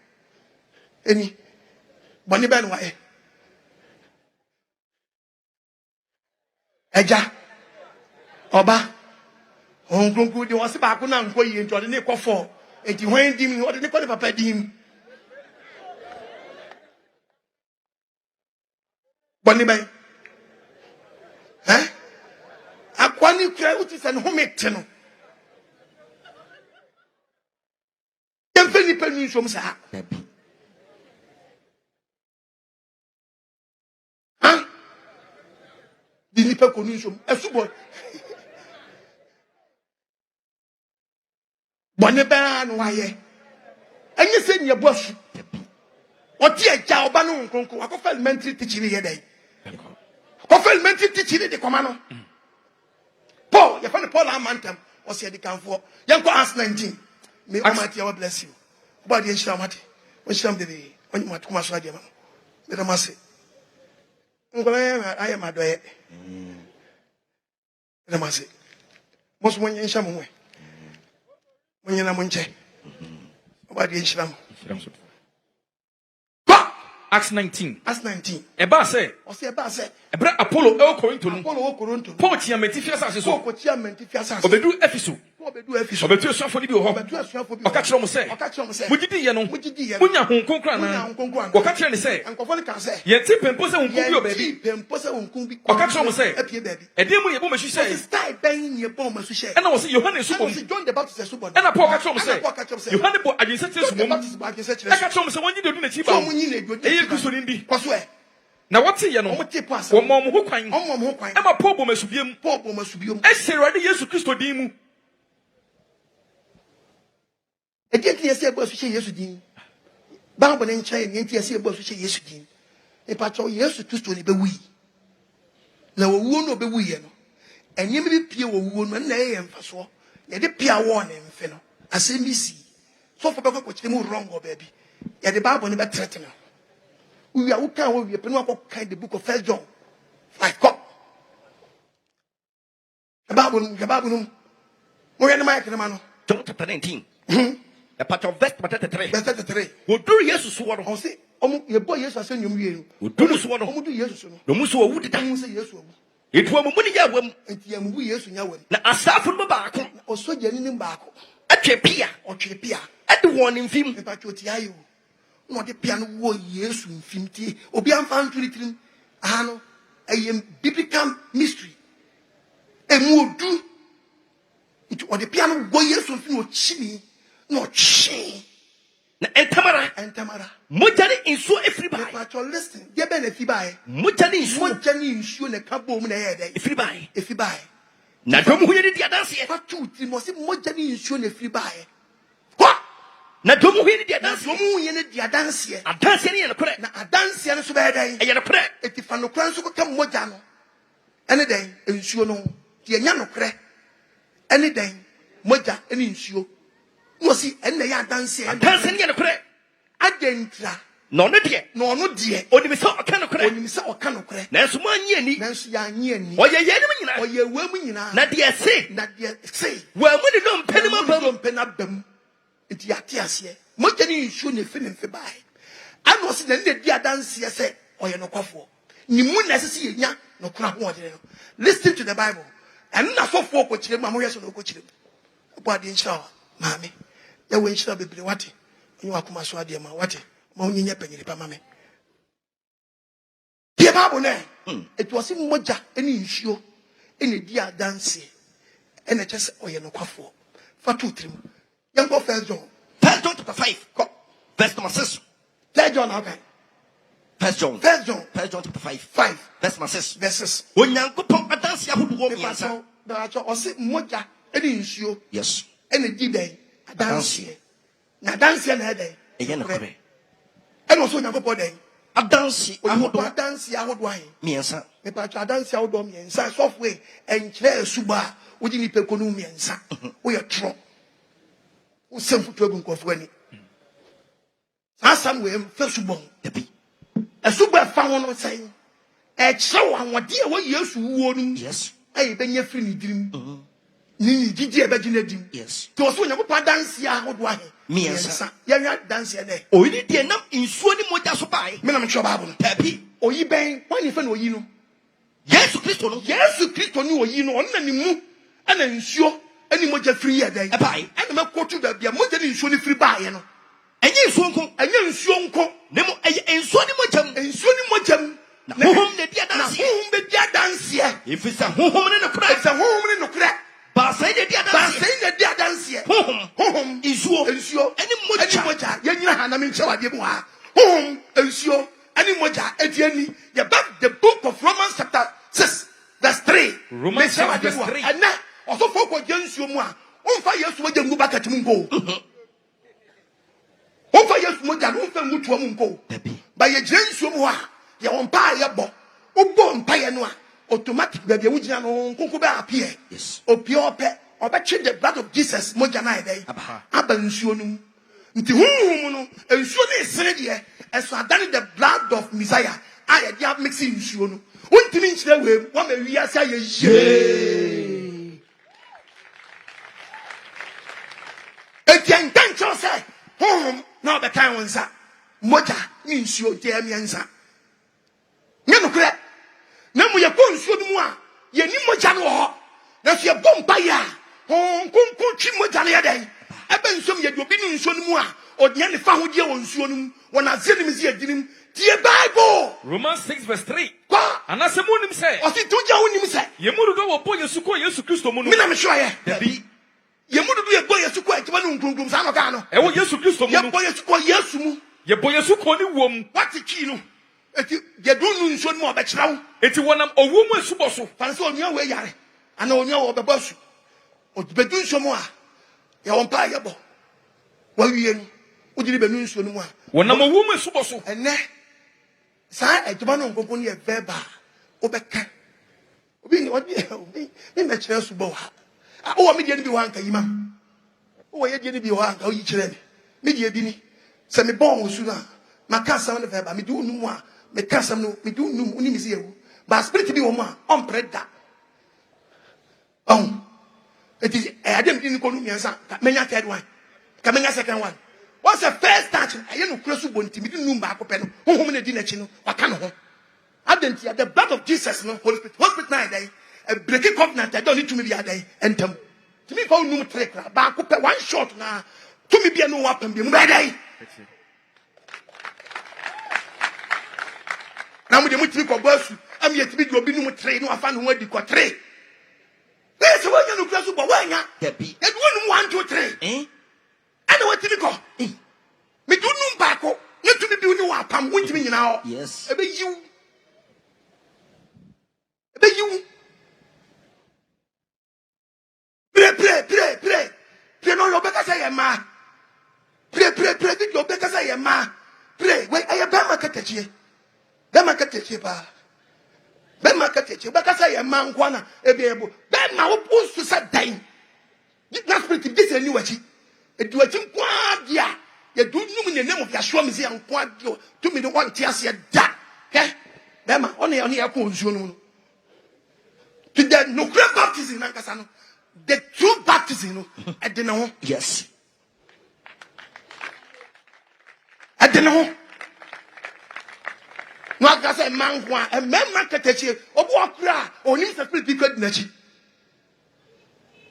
Any Bonnie Banway. Eja Oba Onkunku de wose ba ko na nko yi nti ode ne kofo enti hwan dim ode ne ko ne papa dim boni bay akwani kra uti se ne homete no yemfeni panu nsom sa di nipa konu nsom esubo bone ba no waye enye se nya boasu oti eja oba no nkonko akofa elementary teaching ye dai akofa elementary teaching de koma no Paul ye fa Paul amantam o se de kanfo ye nko as 19 may Almighty God bless you oba de nshira mate o nshira de onye matukuma so ade ma me da mase ngole aye madoye na mase moso monye nshira mo we monye na monche oba de nshira mo Acts 19. Acts 19. Eba say. O se eba say. Ebra Apollo Korinto no. Apollo Korinto. Paul tia menti fiasa se so. Paul tia menti fiasa. Obedu Efeso. Obedu Efeso. Obedu asuafo ni bi ho. Obedu asuafo bi. Oka kire mo se. Mugidi ye no. Munya honkon kra na. Oka kire ne se. Ankofo ne ka se. Ye ti pempo se honkon bi obebi. Pempo se honkon bi. Oka kire mo se. Epie baby. Ede mu ye bo mesu se. Style ben ye bo mesu se. Ena wo se Yohane su bom. John the Baptist su bom. Ena Paul ka kire mo se. Yohane bo agense su bom. Eka kire mo se wonyi de du na ti ba. So munyi na edu. Eye Kristo ni ndi. Kwaso e. Na what ye no? Wo mo ho kwan. Ema Paul bo mesubiem. Paul bo mesubiem. E serade Yesu Kristo din mu. E di enti ese ebo su che Yesu din. Ba bo ne ncha ye enti ese ebo su che Yesu din. E pa cho Yesu Kristo ni be wi. Na wo wuo no be wi ye no. Enyem bi pie wo wuo no na ye mfaso. Ye de pia wo na mfe no. Asem bi si. So for be ko chire mu wrong o baby. Ye de Bible ni be threaten no. We are we the book of 1 John. Like God. The Bible. John chapter 19. A part of verse 33. Verse 33. Wo do Jesus so no. Say, your boy Jesus say nyum wie. Wo do so no. Do Jesus no. No muso wo dida. Mu say Jesus wo. Etu amumu ni ya wam. Enti amumu Jesus nya wam. Na asafo no ba ko. Osoja ni nim ba ko. Atwe pia. Otwe pia. Ade won mfim. E pa choti ayo. No de piano wo Yesu mfimtie obi amfa nturitim no a biblical mystery emu odu nti o de piano wo Yesu mfim o chini no chi na entamara mojani inso efri bai but listen ye be na fi bai mojani insuo na ka bom na ye dai efri bai na dom hu ye di adanse pa tuti mo se mojani insuo na efri bai na domu hu ni dia dance domu ye ne dia dance ye adanse ne ye no kore na adanse ne so be dai ye no kore etifa no kran so ko kam moja no ene dai ensuo no ye nya no kore ene dai moja ene ensuo no si ene ya adanse ne ye no kore adentra no no de oni mi so aka no kore na so ma nyi ani oye ye ni nyina oye wa mu nyina na de se wa mu ni no mpeni ma bam Iti ati asiye moja ni nsuo ne fe ne mfe bai ano se na ne di adanse se oye no kwafo ni mu na sese ye nya no kura ho ode no listen to the Bible and na so fo ko kire mu amoye so no ko kire bo ade nshira maame ya we nshira bebre wate onye wakoma so ade ma wate ma onye nya panyiri pa maame the Bible na it was moja eni nsuo eni di adanse ene chese oye no kwafo fa 2-3 Young go 1 John. 1 John chapter 5. Verse number 6. 3 John okay. First John chapter 5 verses. Onyankopon adanse ahodo miensa. O se moja eni nsuo. Yes. Eni di den adanse. Na adanse na eden. Eye na kore. Eno so Onyankopon den. Adanse ahodo ahe. Miensa. Me pa twa adanse ahodo miensa software enkyere suba wodi ni pekonu miensa. Wo ye tro. Wo semfutu egu nkofo ani. Asam we fesubon. Debi. Esuba fa ho no sai. E kyew anwode e wo Yesu wuo num. Yes. Ayi benya firi ni dirim. Ni gigi e begina dim. Yes. To so Onyankopon adanse ahodo ahe. Miensa. Ya nya adanse de. Oyini de nam insuo ni moja so bai. Me na me twa Bible. Debi. Oyi ben, wani fe no oyi no. Yesu Kristo no. Yesu Kristo ni oyi no, onna ni mu ana nsuo ani moja firi ya dai. Bai. Ana makotu da bia moja ni nsuo ni firi baaye no. Enye nsuo nko. Enye nsuo nko. Nemo eye nsuo ni mojam. Nsuo ni mojam. Na honhom de dia danse. Na honhom be dia danse. Ifisa honhom ne no kra. Ifisa honhom ne no kra. Ba sai de dia danse. Ba sai de dia danse. Honhom nsuo ani moja. Ya nyina ha na me nche wade mu ha. Honhom nsuo ani moja etiani. Ya back the book of Romans chapter 6 verse 3. Romans 6 verse 3. And now also for ko nsuo mu a onfa Yesu moja ngu bakati mu nko. Onfa Yesu moja no onfa ngu tuo mu nko. Ba ye gire nsuo mu a ye on pa ye bo. Obo mpa ye no a automatic ba bia wugina no nkonko ba appear. Yes. Opiope obeche the blood of Jesus moja na ede. Aba nsuo no. Nti honhom no nsuo na esere de eso adane the blood of Messiah. Aye dia mixing nsuo no. Wontimi nkyere we wa ma wi asa ye ye. Etian tancho say honhom na obekan wonsa. Moja ni nsuo de amiensa. Nya no kre. Na mu ye ko nsuo mu a ye ni moja no ho. Na so ye bomba ya. Honkonko twi moja na ye den. Ebe nsom ye de obi ni nsuo mu a odnya ne fa ho de won nsuo mu. Wona zenim zi adinim. Die Bible. Romans 6 verse 3. Kwa. Anasemu nim say. O si tuja wonim say. Ye murudo wo bo Yesu ko Yesu Kristo mu no. Me na me hwa ye. Debi. Ye mududu ye bo Yesu ko etiba no nkrunkrum sa no ka no. E wo Yesu Kristo mu no. Ye bo Yesu ko Yesu mu. Ye bo Yesu ko ni wo mu. What ki no? Eti ye do nu nsuo mu obekira wo. Eti wonam owu mu esubo so. Fanse onua we yare. Ana onua wo beba su. O bedu nsuo mu a. Ye won pa ye bo. Wa wiye no. O jiri benu nsuo mu a. Wonam owu mu esubo so. Ene sa ejuma no nkoko ne verba obeka obi ni obi ni me kire subo ha o me die ni bi wa anka yima o ye die ni bi wa anka o yi kire me die bi ni se me bon osu na maka sam no verba me di unu a me ka sam no me di unu uni mi se yewu ba spirit bi wo mu a on preda it adem di ni ko nu miensa me nya third one ka me nya second one. What's the first touch? I don't cross you bonti. Me didn't know back up. Who many dinner chino? What kind of home? I didn't hear the blood of Jesus. No Holy Spirit. Holy Spirit night day. A breaking covenant. I don't need to me be a day. And to me, for no trick. Back up one shot now. To me be a no weapon. Be ready. Now we need to go boss. I'm yet to be your binu train. No, I found where you got three. There's one you cross you, but why not? Happy. And 1, 2, 3. I know what to go. Me do no back. Not to be doing what I'm going to be now. Yes. Ebe you. Pray. No, your better say, ma. Pray. Did your better say, ma. Pray. Wait, I have been market here. Be market here. Better say, man, Guana, a baby. Then my opposed to set time. Did not speak this anyway. It was in Quadia. You do know in the name of Yeshua Messiah and Quadio to me the one tears yet that. Eh? Bema, only a consumer. To the no great baptism, Nankasano. The true baptism at the no. Yes. At the no. No, I say, man, a man market or walk or needs a pretty good nature.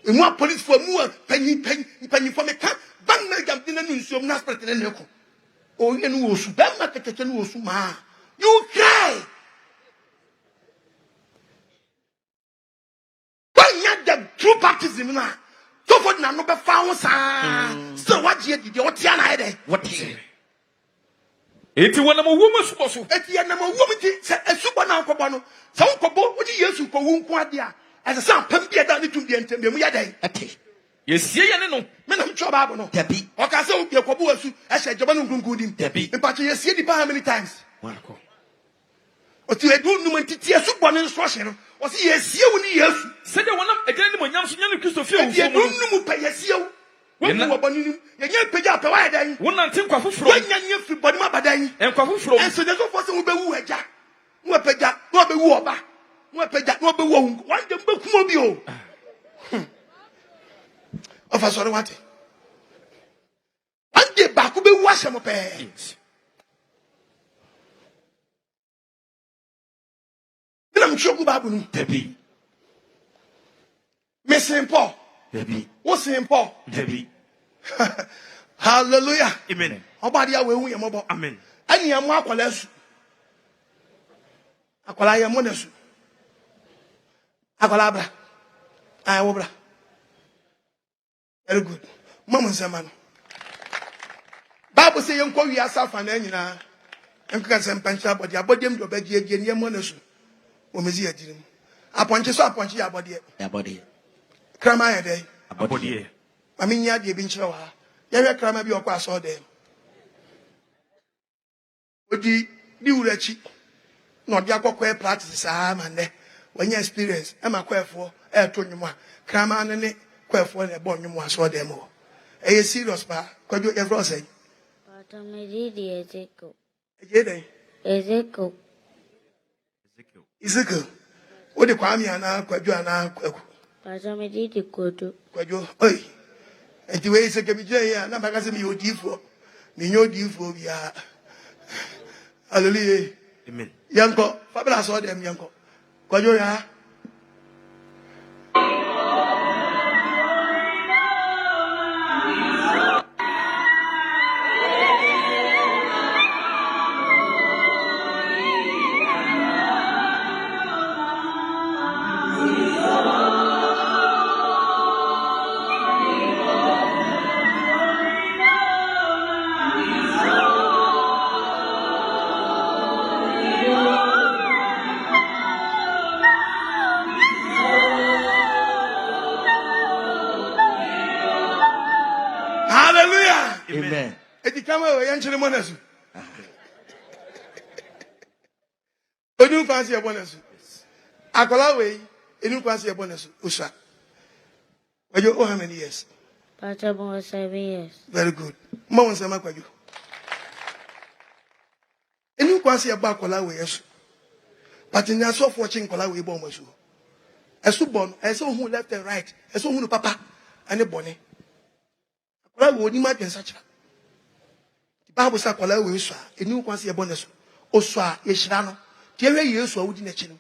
More police for more penny for me. Bang me jam dinner news so not spread in the echo. Oh, you know, so that market and was ma. You cry. Why not the true baptism now? So for now, no be found. So what you did, what you had? What is it? Eti wana mo wo subo so. Eti ya na mo wo mti se esubo na nkobo no. Se nkobo wo di Yesu ko wo nko ade a. Ese sam pam bia da ne tum bia ntem bia mu ya dai. Ate. Yesie ye ne no. Me na mtwa Bible no. Dabi. O ka se wo bia kobo asu e hye joba no nkunku dim. Dabi. Mpacho yesie di how many times? Wako. Oti edu num ntiti esubo ne nso hye no. O se yesie wo ni Yesu. Se de wana agyan ni mo nyam so nya ne Kristo fie wo Eti fo edu mo. num pa yesie wo. Wo wo boninum. Ye nya peja pa wa dan. Wona nte nkwa foforo. Wo nya nya fi bonim abadan. Nkwa foforo. Enso de so fo se wo be wu agya. Wo peja, wo be wu oba. Wo peja, wo be wu hu. Wa de be kumo bi o. Ofa sori wate. Ande ba ku be wu asem pe. Dina mchoku babu nu. Dabi. Me Saint Paul. Dabi. Wo Saint Paul. Dabi. Hallelujah. Amen. Obadi ya we hu ye mobo. Amen. Ani ya mo akwala su. Akwala ya mo na su. Akwala bra. Ai wo bra. Very good. Mama nsema no. Bible say yen kwa wi asafa na nyina. Enka se mpancha abodem do bagi agi ne mo na su. O mezi ajirim. Aponche so aponche ya abode. Ya body. Krama ya dai. Abodie. Mami nya de bi nkyere wa. Ya hwe krama bi okwa aso dem. Odi di urachi. No dia kwakwa practice saa mane. Wanya experience. E makwefo e to nwum a. Krama ne kwefo na ebo nwum aso dem o. E serious pa. Kwadwo e fro say. Patamedi Ezeko. E dey. Ezeko. Ezeko. Odi kwa mi ana kwadwo ana kwaku. Patamedi Koto. Kwadwo. Oi. Enti we se kebije ya na baka se mi odifo. Mi nyodifo bia. Hallelujah. Amen. Yanko, fabula so dem yanko. Kwadwo ya. Hallelujah. Amen. Eti kama we yanchire monasu. Onu fancy e bonasu. Akola we enu fancy e bonasu. Usha. Kwajo how many years? Patamo 7 years. Very good. Ma won say makwajo. Enu fancy e ba akola we yesu. But in so for watching akola we bo masu. Esu bon, esu hu left and right. Esu hu papa ane bone. Akola we oni ma dwensa kira. Bible say akola we so a enu fancy e bonasu. Oso a ye hira no. Tie we Yesu a wudi na chi no.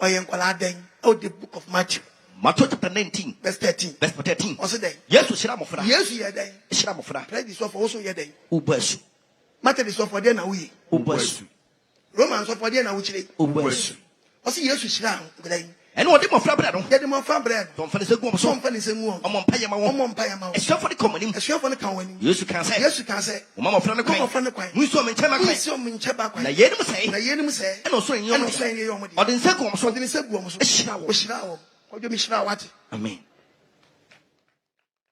Oye nkwala den. O the book of Matthew. Matthew chapter 19. Verse 13. Verse 13. Also den. Yesu shira mofra. Yesu ye den. Shira mofra. Pray this for also ye den. Ubasu. Matthew this for den na we. Ubasu. Romans for den na we chire. Ubasu. Also Yesu shira den. And what the mofra brado? Ye dem fa bread. Don't find the go So so. fa ni se mu. Omo mpaya ma wo. Omo mpa ya ma. E so for the common. Esuo for ne kan wani. Yesu kan say. Yesu kan say. O mama mofra ne Come kwan. for ne kwan. Mu so me nchema Ni kwan. se o nche ba Na kwan. yenim say. Na ye nim say. E no so E enyo. no so en ye yo mo di. Odin se ko so. So din se gu o mo so. E shira wo. O shira wo. Ko mi shira wate. Amen.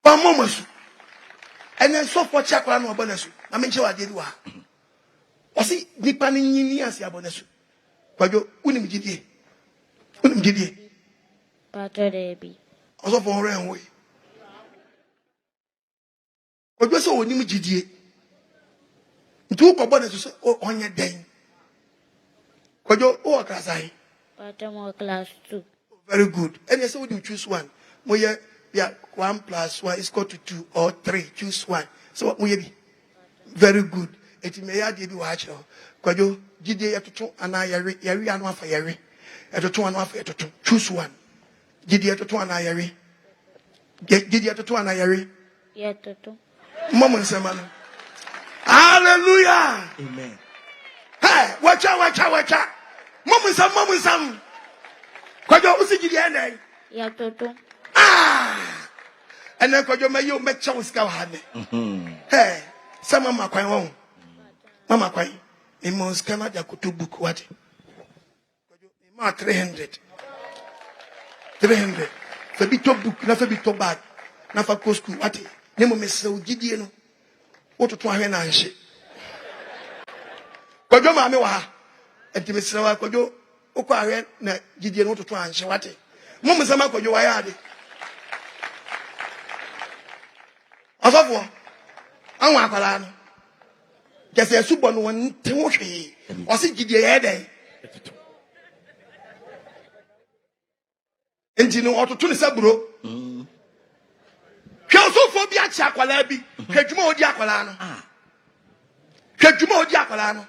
Ba mo mo so. Enen so for cha kwala no obonasu. Na me nche wa de di wa. O si nipa ni nyini ase abonasu. Kwajo unim gidie. Unim gidie. Pato Debi. Also for rain way. Kwajo so onim gidie. Ntu ko bonasu so onye den. Kwajo o akasai. Patamo class 2. Very good. And yes, you choose one. Moye yeah, 1 + 1 is equal to 2 or 3. Choose one. So what moye be? Very good. It may add you watch. Kwajo gidie atoto ana yari anu afa yari. Atoto anu afa atoto. Choose one. Gidie atoto ana yari. Gidie atoto ana yari. Yetoto. Mama nsema no. Hallelujah. Amen. Hey, watch out. Mama nsam. Kwajo usi gidie ene. Yetoto. And then kwajo me yo me chawo ska wa ne. Hey, some mama kwan won. Mama kwan. in Mons Canada could do book what? 300. 300. For be top book, not for be top bag, not for co school. What? Nemo Miss Gideon. What to try and shit. Kojo Mamma, and to Miss Kojo, Okoh Gideon, what to try and show what? Mama Samako, you are. Azafo, anwa akwala no. Kese esubo no won tewo hwe. O se gidie ye den. Enti no ototo ne saburo. Hwe osofo bi achi akwala bi. Hwedwuma odi akwala no. Hwedwuma odi akwala no.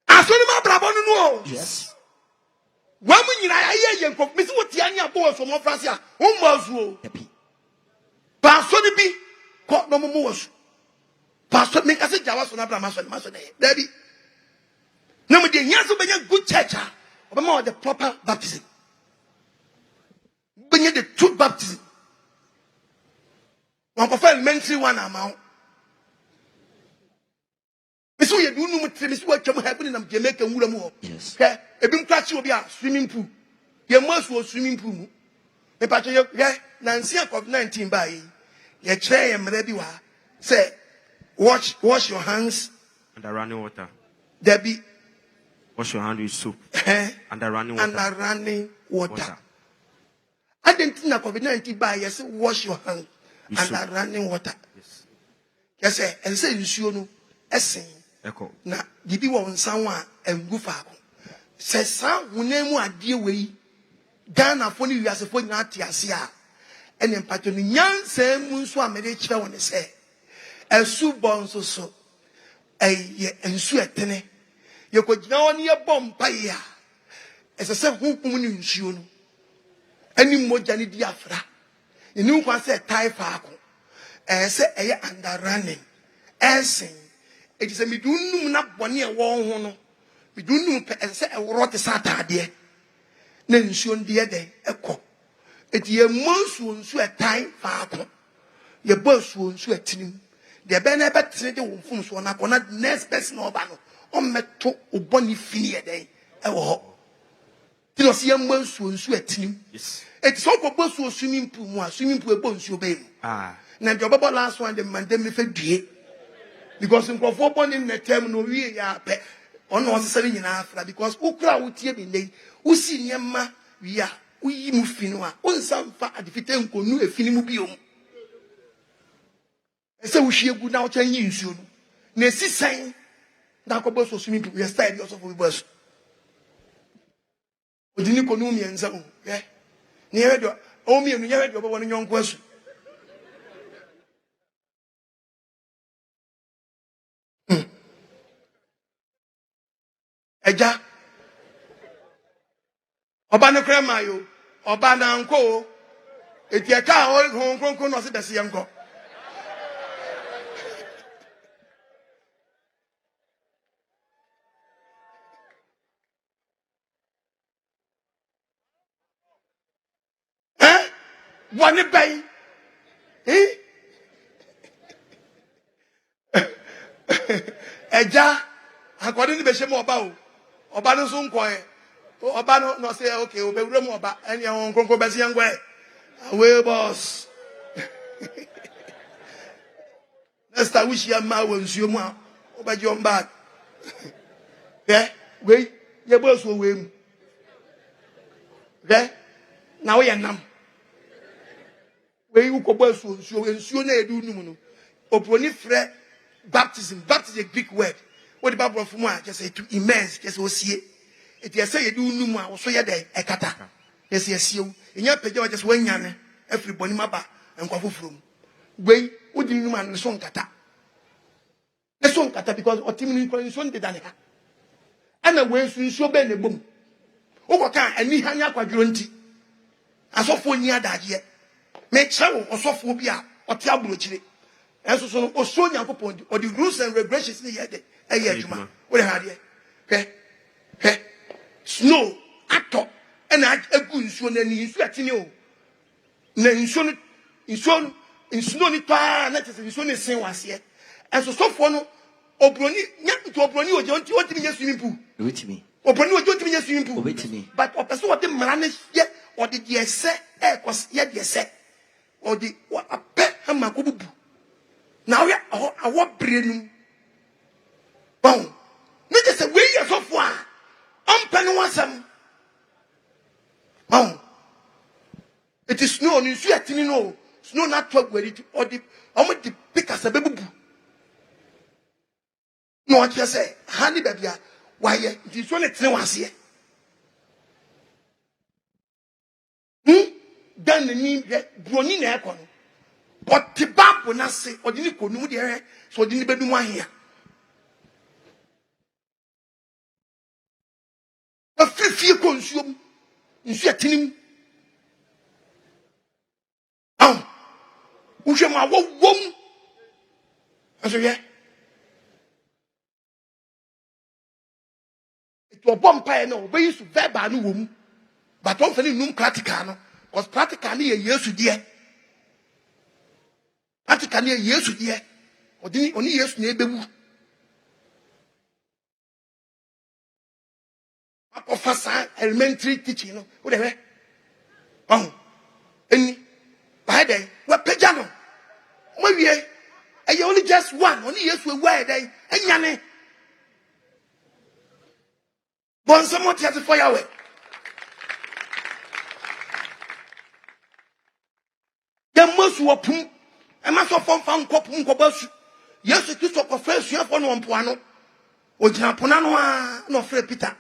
Asoni ma brabo no no. Yes. Wa mu nyina ya ye nkof. Misi woti ani abo so mo France a. Wo mazu o. Pa asoni bi ko no mo was. Pastor make us jawa so na bra maso dey. Daddy. No me dey nyaso benya good church ah. Obama the proper baptism. Benya the true baptism. One prefer elementary one amount. Miso ye do no mu tre miso atwam happen na Jamaica nwura mu ho. Yes. Okay, ebim krachi obi a swimming pool. Ye maso swimming pool mu. Me patcho ye nansi COVID-19 ba yi. Ye kire ye mra bi wa say wash your hands under running water. Debbie. Wash your hand with soap. Under running water. Under running water. I didn't think that COVID-19 by yes, wash your hands under running water. Yes. Yes, and say you know, essay. Echo. Na dibi wa someone and go far. Says some who name a dear way. Ghana for you as a point at Yasia. And then Patoni Yan same Munswa made when they say. A soup bon so and sweatene. You could now near bomb paya. As I said, who come in soon? Any more Johnny Diafra. You know what said Thai Farco. And say a under running. And sing. It is a midunum not 1 year war. We do know and say a rot Saturday. Then soon the other echo. It ye most would sweat time Farco. Your boss won't sweat him. The benefit trade from so na connect next person or bano on meto o boni fini a day. Ewo. Tino see a most will sweat him. Yes. It's all for both swimming pool, swimming pool bones you baby. Ah. Now the bubble last one, the man dem me fed because in for born in the term no we ya pe on was selling in Africa because ukra would be lay, who see yamma we are we mufinoa, on some fat at the fitem ko nu a finimubium. Say we share good now 10 years soon. Nesi saying that Cobos was swimming to your style yourself with bus. Odini Konumi and Zamu, yeah. Near your Omi and near your one young question. Eja Obana Cremayo, Obana Unco, if your car home, Conco, no, the Sianco. One bay, Eja, according to the Besham Obao, Obano soon quiet, Obano no say, okay, we'll be room about any own Conco Bassian way. Away, boss. Next time, wish your ma will see you more over your back. Yeah, wait, your boss will win. Yeah, now we are numb. Where you go both so and soon do no. Oproni fre baptism. Baptism is a Greek word. What the Bible from one just say to immense, just will see it. If you say you do no more, so you're there, a kata. Yes, yes, you. In your page, just when yana, everybody maba and go from. Way, what do you man the song kata? The song kata because or Timmy Collinson did Danica. And the way soon so bend the boom. Okoka and me hanya quadrunti. As of 4 year that year. Make sure or sophobia or tablochile. And so Sonia Popon or the rules and regulations in a year. What had ye? Okay. Snow, actor, and I a good son and he's letting you. In snow, in snowy tar, let us in snowy sing was yet. And so one Obroni, nyam to obroni o jonti o timi swimming pool. Wetimi. Obroni o jonti mi swimming pool. Wetimi. But o person what the mrane ye or the yese cause ye yese or the what a pet hama kubu. Now we are what brain. Bon. Me just a way years of one. Penny it is snow, you see a tiny no snow not talk with it or the almost the pick as a baby. No, what you say, honey baby, why it is only 3 once here. Then the need Bronin aircon. But the bab will not say, or didn't go no there, so didn't be one here. A free consume, you see a tin. Ushema wom. I say, yeah. It was bomb pie no, but used to verbal no womb. But don't say no practical, because practically a year to dear. Practically a year to dear. Or didn't only years to neighbor. Professor elementary teaching, whatever. Any by then, what pejano? Maybe I only just one, only yes, we wear day, and yanny. Bon, someone has a fire away. The most were pum, a mass of found copum cobus. Yes, it is of first year for no puano, or Japonano, no Fred Peter.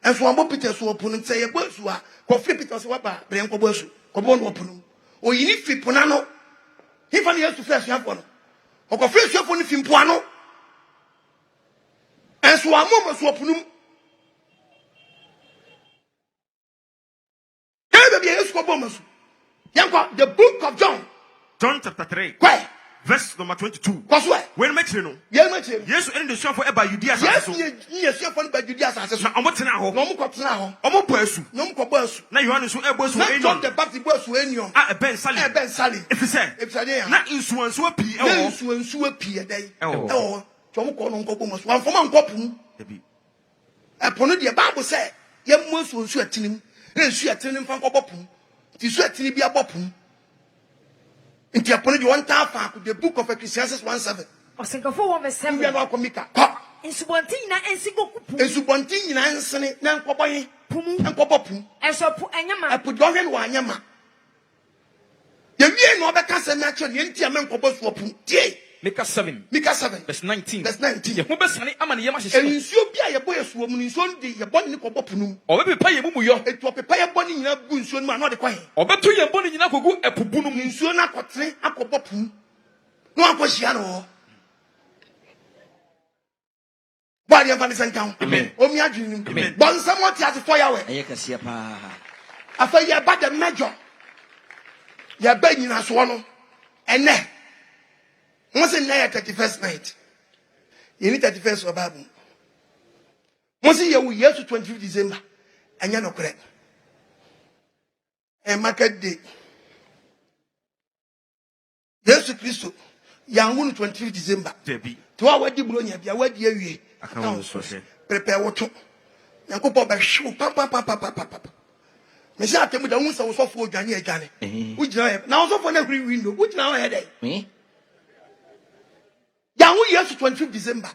And so I'm Peter so opponent say a boss who are coffee Peter Swapper, Branco Bosu, Cobon Opunum. Or you need fit Ponano. He finally has to flash your phone. Or coffee your phone if in Puano. And so I'm almost openum. The book of John. John chapter 3. Why? Verse number 22. Because why? When make you know? Yes, Yes, and the shop for Eba Judea. yes, you're funny by Judea's access. I'm what's now? No more now. Omo Persu. No more bus. Now you want to ebo so Not John the Baptist bus when you are a Ben Sally. Ben Sally. If you say, if I dare, not in Swan so P. Oh, P a day. Oh, Tom Conon Cobus, one for one copum. Upon it, the Bible said, young most will sweat him, then sweat him from Copum. The sweat be a bopum. Into upon you 1 time, the book of Ecclesiastes 1:7. Or single for over 7. We are not comica. In Subantina and Single And Subantin and Sunny, Nan Coboy, Pum and Copopum. and so put Anyama. I put Dorian Wanyama. The real Nobacas and natural Yantiaman Cobos for Pum. Micah 7. Micah 7. Verse 19. Verse 19. Yehobesane amane yamahye. And you should be a boy as woman in Sunday, your bonny copopum. Or maybe pay mumu yo. It will prepare a bonny in a good son, not the coin. Or better your bonny in a kugu a pubunum. In Sona Cotre, a copopum. No Aquasiano. Body of Vanessa Town. Amen. Oh, me, I dream. Amen. Bon, someone has a fire away. I can see a pa. I feel you're bad the major. You're begging us one. And then. Once in there 31st night, you need 31st for Bible. Once in your year to 25th December, and you're not correct. And market day. Yes, to Christo, young 25th December. To our wedding, Bronya, be a wedding year. Prepare what to. Yanko Bob, shoe, papa. Monsieur, I tell me the ones I was off for Johnny. Which I have now also for every window, which now I had. Me? Yeah, we year to 25th December.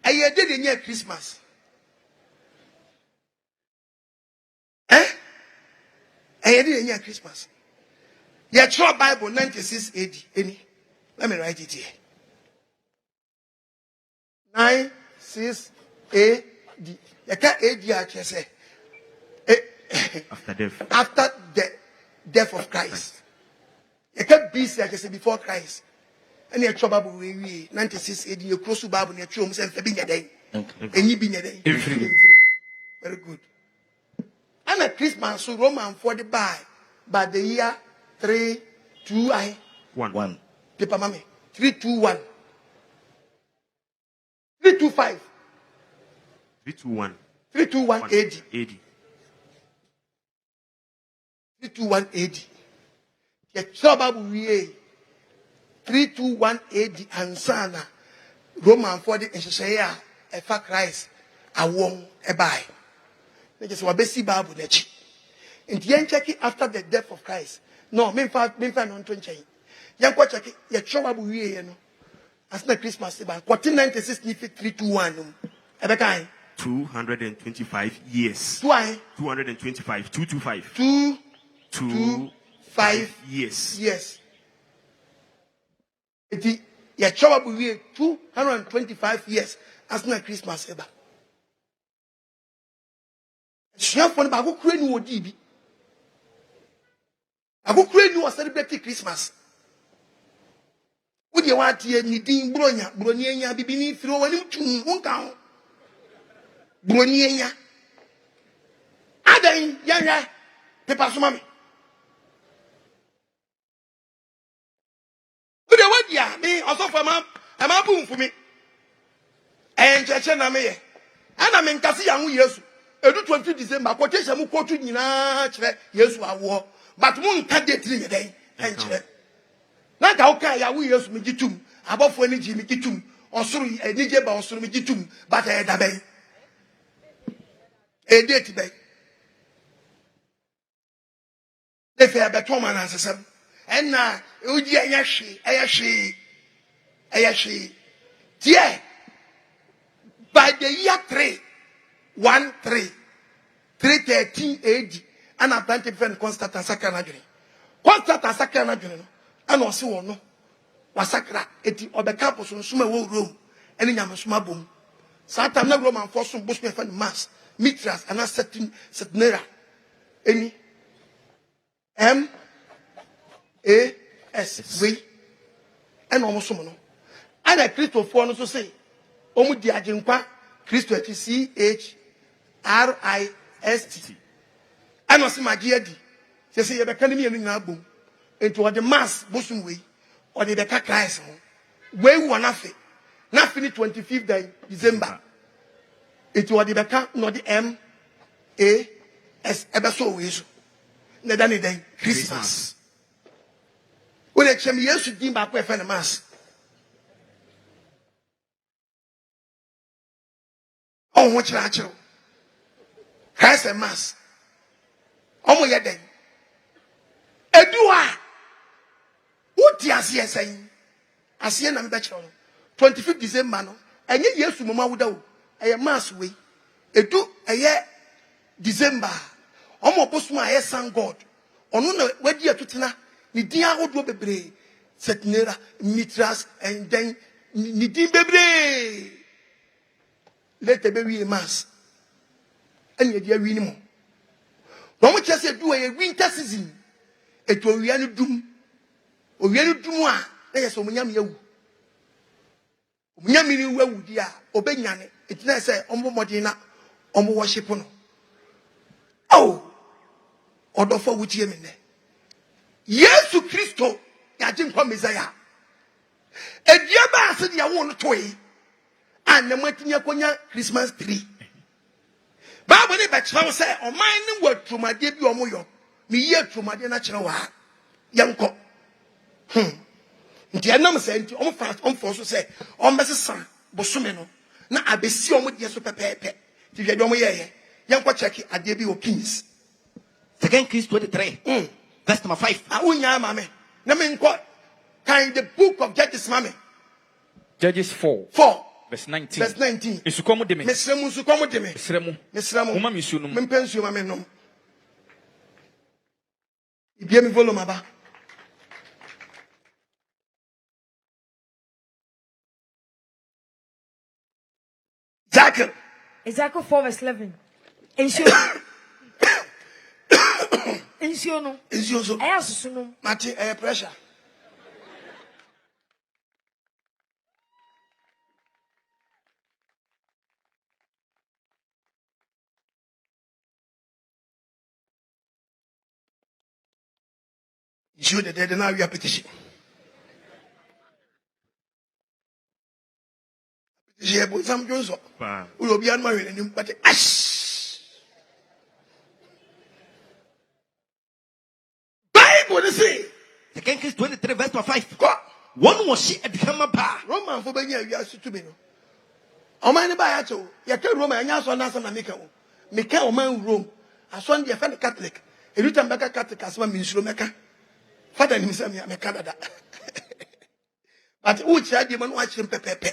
A year did in year Christmas. A year did in year Christmas. Yeah, true Bible 96 AD. Any? Let me write it here. 96 AD. You can't AD actually say. After death. After the death of Christ. You can't be say before Christ. And your trouble we 96 AD, you close to Bible, and your chum said, day. And you be a day. Very good. And at Christmas, so Roman for the buy, but the year 3, 2, 1. Paper mommy. 3, 2, 1. 3, 2, 5. 3, 2, 1. 3, 2, 1 AD. 3, 2, 1 AD. Your trouble we 3, 2, 1 AD and Sana. Roman for the Inshaya, a fat Christ, a wong, a buy. They just were basi babu nechi. In the end, check it after the death of Christ. No, me fan on 20. Young watch it, your trouble, you know. As the Christmas, about 1496, 321. Every kind. 225 years. Why? 225. 225. 225 years. Yes. It your trouble will be 225 years as the Christmas ever. Share for the Bago Crane would be. I go Crane was celebrating Christmas. Would you want to need Bronia Bibini through one count? Bronia Adan Yanga Pepper Mammy. Good what ya me also for mom, I'm a boom for me. And Chachana me. And I'm in Nkwaseasem years. Edu 20 December, quotation mu quote nyina chere Yesu awo. But mu nka date ni den enche. Na ka o kan ya wo Yesu mi gitum, abofo ani ji mi gitum, osuru enije ba osuru mi gitum, but e da ben. E date ben. They fe abeto man ansesem. And now, Uji Ayashi. Dear, by the year 313 AD, and I planted friend Constant and Sakanajuni. Constant and Sakanajuni, and also no, was Sakra, eti or the campus on Suma room, and in Yamasuma boom. Satan no Roman for some Bushman friend mass, Mitras, and a certain Setnera. Any M.A.S.V. and almost someone. And a Christo for no to say, Omu Diajinkwa, Christo CHRIST. And also my dear D. They say, you're becoming in Nabu into the mass Bosun way or the Becca Christ. Way one nothing. Nothing 25th December. It was the Becca, not the M.A.S. ever so is. Nedani day Christmas. When a chemi yesu din back with a mass. Oh, what natural Christ and mass. Oh, my day. Edua. What do you saying? I see an ambassador. 25th December, no. And yet, yes, Mama would do a mass way. Edu a year December. Omo posuma aye san God onu na wadi atutena ni din ahodo bebre Setnera Mitras and then ni din bebre let the baby mass and ye dia wi ni mo no mo chese du a winter season eto owia no dum a na yeso munyam yawu munyam ni wawu dia obenyane etina se ombo modina ombo worship no. Oh, Odofo wuchie mene. Yesu Kristo ya jinkwa Messiah. Edia ba ase dia wo no toyi. An na matinya konya Christmas tree. Bible ni be kire say oman ni watrumade bi omoyo. Me ye trumade na kire wa. Yenko. Nti enam say nti omfo so say ombesesa bosome no na abesi omode so pepepe. Ti hwe de omoye. Yanko check ade bi o Kings. 2 Kings 23. Verse number 5. Unya mame. Na me nko kind the book of Judges mame. Judges 4. Verse 19. Verse 19. Isukomu deme. Mesremu sukomu deme. Mesremu. Uma misunu. Mempensu mame nom. Ibie mi volume aba. Ezekiel 4 verse 11. Insiono. Ayasusuno. Mati pressure. You the dead now your petition. Je bo sam jonso. U obi an ma we ni mpate. Bible say 2 Kings 23 verse 5. Go. One was she at Hamapa. Roman for being a to me. O man by Acho, Yaka Roman, and Yaso Nasa Mika. Mika man Rome. I saw the offended Catholic. A written back Catholic as one means Romeka. Father himself, Canada. But which I didn't watch him pepe.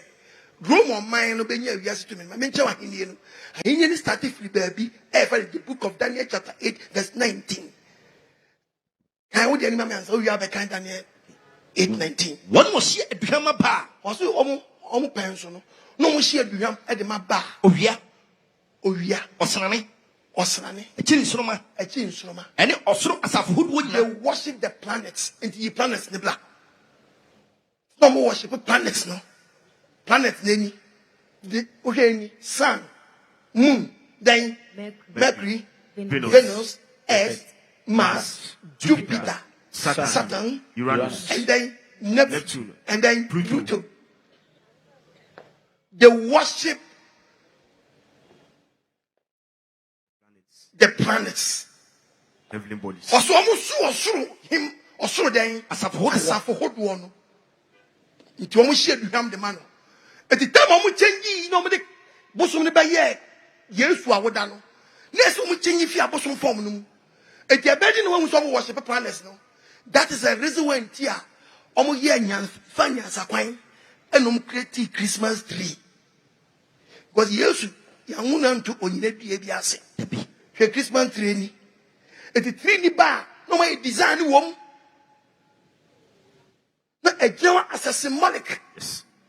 Rome on mine obeying a yes to me. My mentor Indian. I started free baby. Ever the book of Daniel, chapter 8, verse 19. I would any man so you have a kind Daniel 8:19. One was she at Hamapa. Was you almost pension? No, she had become at the maba. Oh, yeah. Osrani. A chin soma. And it also as a food would they worship the planets into the planets in the black. No more worship planets, no. Planets, Nenny. The sun, moon, then Mercury, Venus, Earth, Mars, Jupiter, Saturn, Uranus, and then Neptune, and then Pluto. They worship the planets. heavenly bodies. Also, almost him or so then as a hot one. It almost shared with him the man. At the time, I'm changing nobody. Bosom by year. Yes, I would done. Let's change if you are bosom form. At the abandoned one who's almost worship planets. No, that is a reason when Tia almost year and funny as a quine and create Christmas tree. Because yes, young woman to only be a Christmas tree. At the tree bar, no way design woman. Not a Jew as a symbolic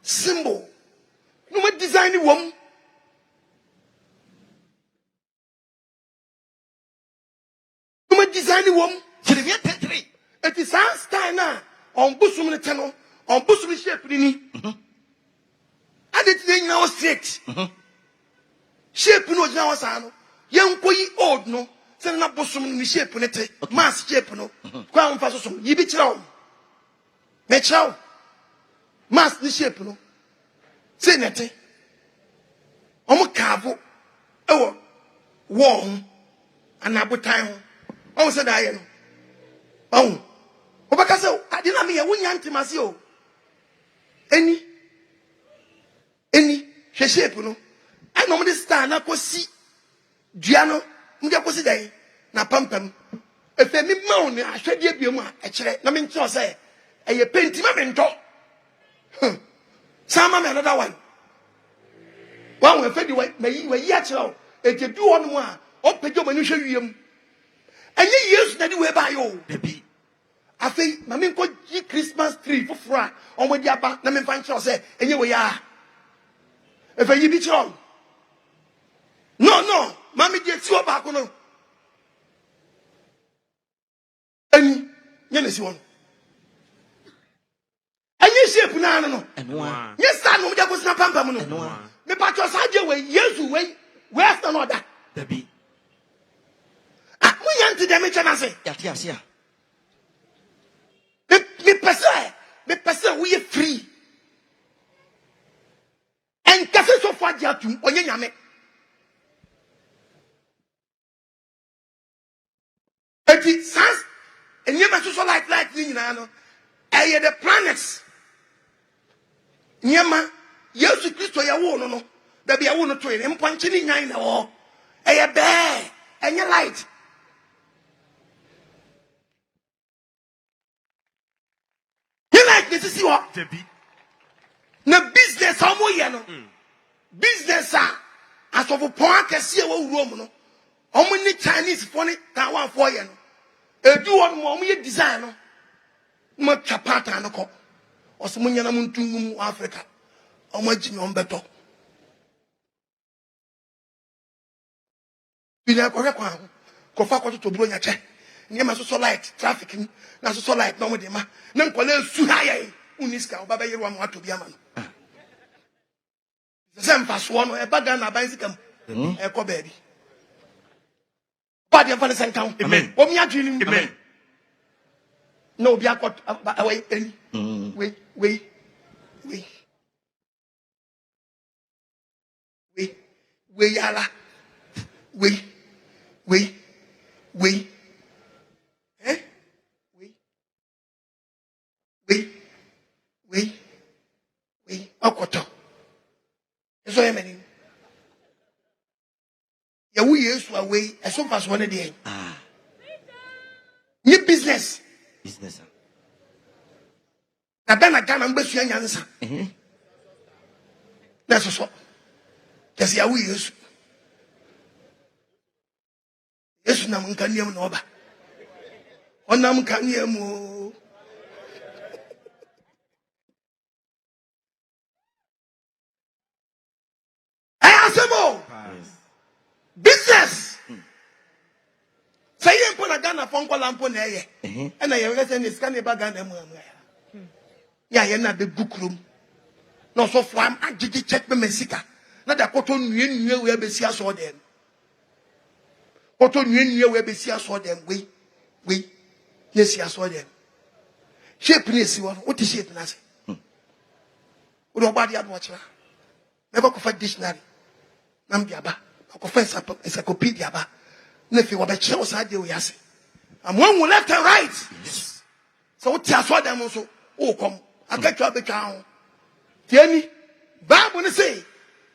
symbol. No way design woman. No way design woman. It is our style now on Busum Channel, on Busum shape. I didn't know straight. Shape no Jawasano. Young boy old no. Send up Busum shape on it. Mass shape no. Crown Faso. You be chow. Mechow. Mass the shape no. Say nete. Omo cavo. Oh, warm. And abu time. Oh, said I know. Oh, Obakaso, I didn't mean a winyan to Masio. Any shape, no. I normally stand up for see Giano, Mujacosi day, na pumpum. If a me moan, I should give you my namin to say, a paint him and Some another one. One will fed away, may you yet know, if you do on one, or pay your manusium. And you use that way by you. I think, Mammy, got ye Christmas tree for fra, on when you're back, Namin Fancho say, and you are. If I be wrong. No, Mammy gets you back on. And yes, one. And you shape no. And one. Yes, I know that was not Pampamano. And one. The patches had your way, years away, where's the order? The bee. We want to damage and I say, yes. Me person, we are free. And cafe so far, Jatu, or Yame. And it says, and you must also like Nino. I hear the planets. Yama, yes, Christo, ya won't know. There be a woman train, and punching in 9 or a bear, and your light. Like this is what na business amo ye no business as of point kese wo room no omo ni Chinese for ni Taiwan for ye no edu on mo ye design no mo chapata no ko osmo nyana mo ntungum Africa omo agimi on beto bi na ko rekwa ko fa ko to bro nya che nyama so light traffic na so light no mo de ma na nkwale su ha ye uniska obaba yeru am ato bia ma no se mfa so no e baga na ban sikam e ko baby body am fa senkan Amen. o mi adwini Amen. no bi akot away any we yala we way, as soon as one day. New business. Business. Na bena Ghana mbesu yansa. Na so. Kasi ya wi Yesu. Yesu na mkaniam na oba. Ona mkaniam o. Asemo. Business. Say you put a Ghana phone call lampo na ye. And I have said this can ba Ghana mu amu. Ya ye na be book room. No so for am agigi check me mesika. Na da koto nwie we be sia so dem. Koto nwie we be sia so dem we. Yes sia so dem. Shape ni si wo. What is shape na se? Wo do ba dia do chira. Me ko fa dictionary. Nam biaba. Ko fa encyclopedia ba. Na fi wo be chira wo sa de wo yase. Am one left and right. Yes. So what ya so dem so o kom. Akatwa betwa ho. Tieni Bible ne say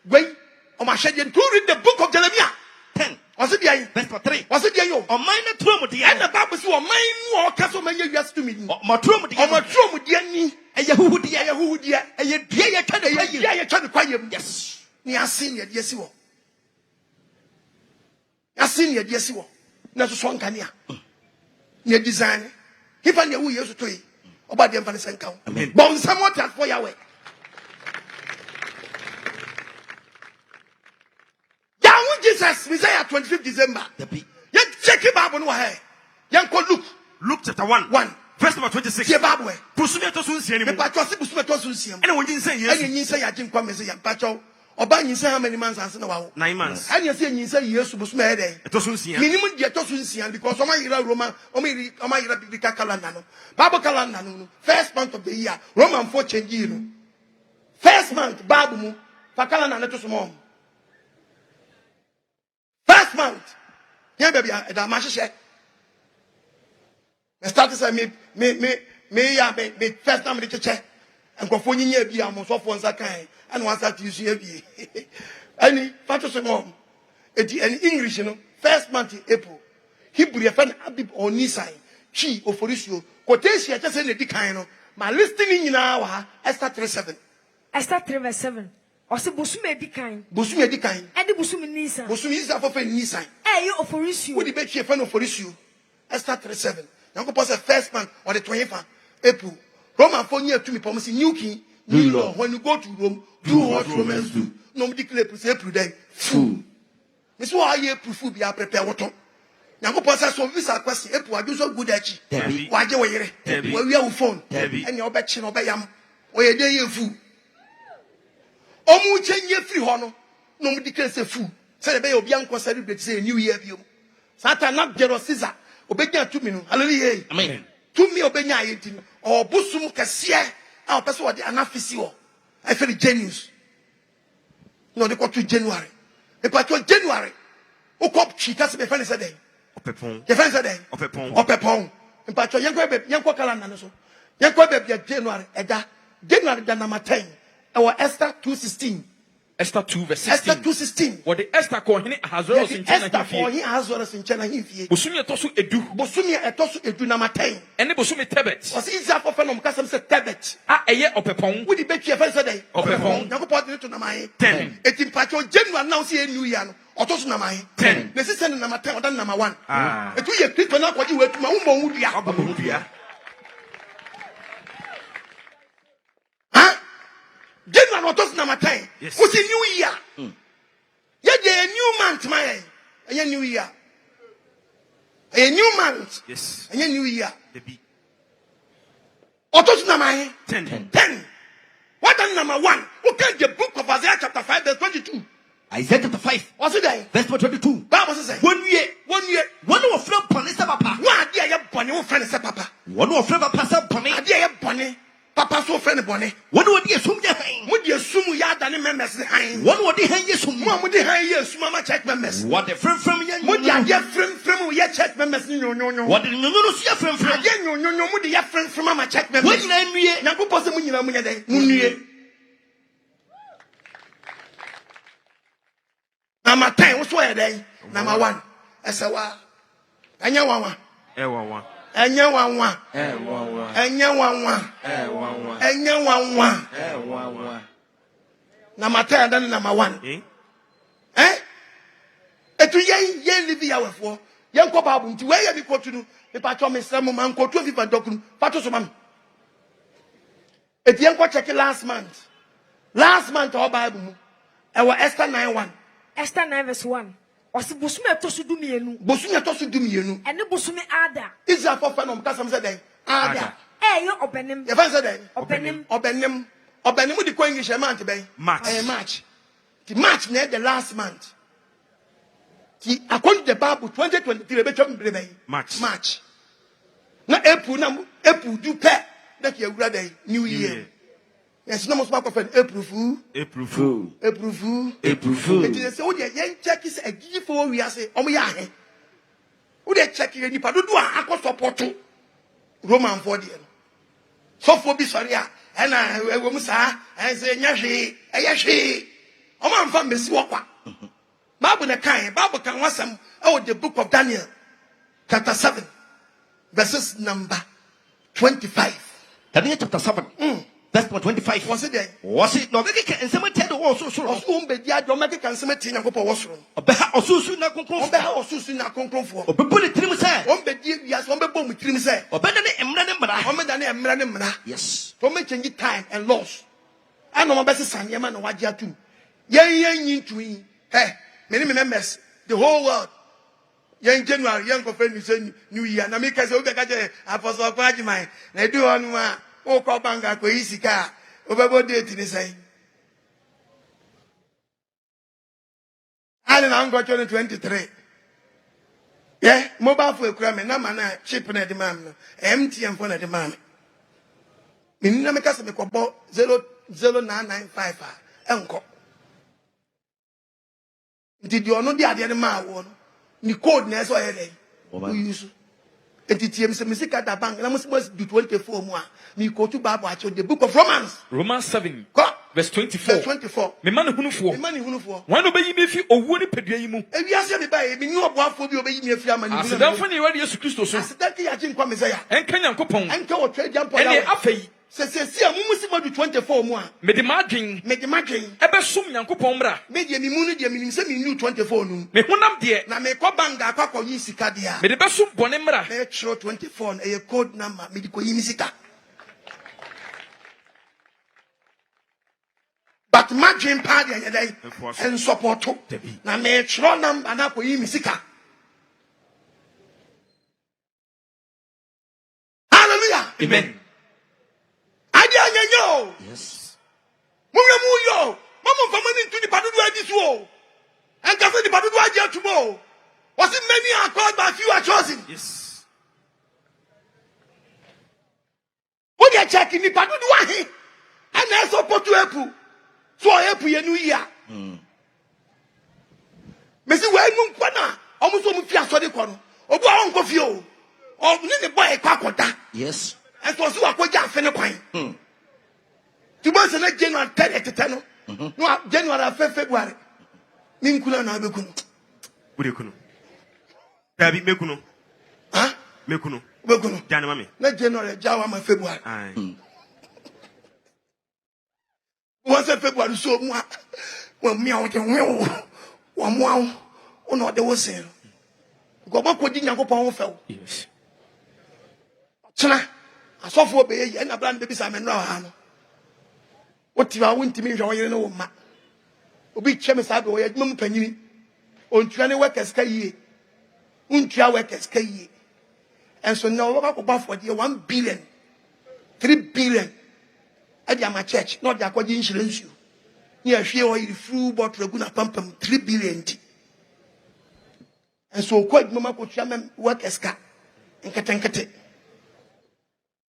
when o ma shede to read the book of Jeremiah 10 was it there verse 3 was it there yo O man na tro mu de and the Bible say o man nu o ka so man wiase to me ma tro mu de o ma tro mu de ni eye huhu de eye dua ye twa de ye ye twa de kwayem yes ni asin ye de si wo asin ye de si wo na so so nkania ni design hifa ne wu Yesu to yi oba de mfa ne senka amen bon samo tat for yawe Jesus, Isaiah 25th December. You check the Bible no here. You go Luke chapter 1 verse number 26. The Bible. Busumi to sunsia ni mu. Me patro se busumi to sunsia. Ene wonji say yes. Ene nyinsa ya jin kwame say ya patro. Oba nyinsa how many months ansa na wa ho? 9 months. Ene say nyinsa Yesu busumi e dey. To sunsia. Minimum de to sunsia because oma yira Roman, oma yira biblical calendar no. Bible calendar no. First month of the year, Roman 4 change you no. First month Bible mu fa calendar na to small. First month, yeah, baby, that match share. I started saying me first time in the church and go for you be a most of one's kind and once that you see any fantasy mom. In English, you know, first month in April, Hebrew, a fan Abib or Nisai, Chi or Forisio, quotation just in the kind my listening in our Esther 3:7. Esther 3:7. Ose bosume di kan. Bosume di kan. Ede bosume nisa. Bosume nisa for nisa. You oforisu. Who the bet you fan oforisu? Esther 3:7. Now go pass the first month or the 20th April. Roman 4 year to me promise new king, new law. When you go to Rome, do what Romans do. No declare April day. Fool. Miss why April fool be prepare what. Now go pass so visa question April I do so good at you. Why you where we are phone. And your bet chin obey yam. Or a day you fool. Omu chenye free hono no mu declare say fool say be obi anko celebrate say new year bio satan na jero Caesar obenya tumi no hallelujah amen tumi obenya ayenti no obusum kese a opese wo de anafisi wo I feel genius no de ko to January e pa to January o ko chika se be fa ne say den opepon ye fa say den opepon e pa to yenko calendar no so yenko be January eda January da number 10 our Esther 2:16. Esther 2 verse 16. Esther 2:16. What the Esther ko hene Ahasuerus in China Esther for him Ahasuerus in China himfie. Bosumi etosu edu. Bosumi etosu edu na 10. Ene bosumi tebet. Was easier for fenom kasem say tebet. Eye opepon. We the bet you first day. Opepon. Na ko put to na mai 10. Etim patcho January now see new year no. Otosu na mai 10. Na sise na 10 odan number 1. Etu ye Christ na kwaji we tuma wo mo wudua. abamudua January not just number 10. Yes. What's a new year? Yeah, a new month, man. A new year. A new month. yes A new year. baby Or just number 10 What is number 1? Who can the book of Isaiah chapter 5 verse 22? Isaiah chapter 5 What's it there? verse 22 Bible says 1 year one year. one of friend ponisa papa One day I bunny who friend say papa. one of friend papa sa pone A day I bunny. Papa so friend bunny. one of the sum je han Would you assume you are done members? one of the han yesum Mom would hire years, Mama church members. what the friend yan Would you get from your church members? No. what the no see friend Again, no, would you friend from Mama church members? when na nwie Na ko pose munyina munya den munue number 10 wo so ya den number 1 esewa anya wanwa Ewawa. anya wanwa Ewawa. anya wanwa Ewawa. anya wanwa Ewawa. na mata dan number 1 etu yen live ya wefo yen ko babu nti we ye bi kotu nu me pa cho me srem man kotu fi dokunu pato so mam eti yen ko check last month our bible mu e wa Esther 9:1 Esther 9:1. Osi bosume etosu dumienu. bosunya to so dumienu Ene bosume ada. Israel for fanom kasam say den ada Yo obenem. ye fan say den obenem di ko English month ben March the March na the last month ti according to the Bible 2023 be twem bre ben March na April do pe na ki awura den new year yes no must back of April fool it is say o dey yen check is a give for we say omo ya he o dey check ye nipa dodo a akọ support Roman for there so for bi sorry a na ewo mu sa en say nya hwe eye hwe omo amfa mesi wokwa Bible na kan Bible kan wasam the book of Daniel chapter 7 verses number 25 Daniel chapter 7 verse 25 was it there was it no make can some tell the so oso be dia do make kan sem tin yakopɔ wosoro obeha osusu na konkron obeha osusu na konkronfo obebu ne tirim say be dia wiase be bɔ mu tirim say obeda ne emra ne mra da ne emra ne mra yes to make change time and laws and no be sesane ma na waje atum yen nyintu many members the whole world yen January yen ko friend say new year na me kase obi ka je Apostle Okoh Agyemang na do onu a o ko banga ko isika obebo date ni say ali na ngo 2023 mobile phone kura me na mana chip na de mam no MTN phone na de mam me na me kase me ko bo 00995 enko did you know the idea ma wo no ni code na so here dey we use etitiem se misika da bank na must do 24 mu a me go to Bible acho the book of Romans 7 verse 24 me man hunufuo wan obeyi me fi owuo ni pedua yi mu ewiase me ba me ni oboafo bi obeyi me fi amani asedanfo ni wadi Yesu Kristo so asedanke ya jinkwa mesaya enka Nyankopon enka wo twa jampo ya ene afei se amumu si madu 24 mu a me de madwen ebe som Nyankopon mra me de mi mu no de minim se mi new 24 nu me honam de na me ko banga akọ yi sika de a me de be som bone mra me chro 24 na e code number me de ko yi sika but madwen pa de ya dai en support na me chro number na ko yi sika hallelujah amen yes. Muyo. Mama famani into the padudu ediso. And cafe the padudu aja tomorrow. Was it many are called but few are chosen? Yes. When you are checking the padudu ahi, and I support to April. So April ye new year. Messi we mu kwana. Almost so mu fi asode kono. Obu a won kofi o. O ni ne boy kwakoda. yes And so you are going to finish point. To months and January 10 at 10. No, January February. Minkuna na Bekunu. Udekuno. Dabi Mekuno. Huh? Mekuno. Bekunu. January. Not January, January, February. Aye. Once February, so moi. Well, me, I want to know. One more. Oh, no, there was saying. Go back with the young couple fell. Yes. China. I saw for baby and a brand baby Simon Rahano. What you are winning to me, you know, ma. Obi chemis ado ye mum panyin. Ontua ne workers ka yie. Untua workers ka yie. And so now we go back for the 1 billion, 3 billion. At my church, not the accord insurance you. Near share oil through bottle guna pampam 3 billion. And so quite mama ko chairman workers ka. Enketenkete.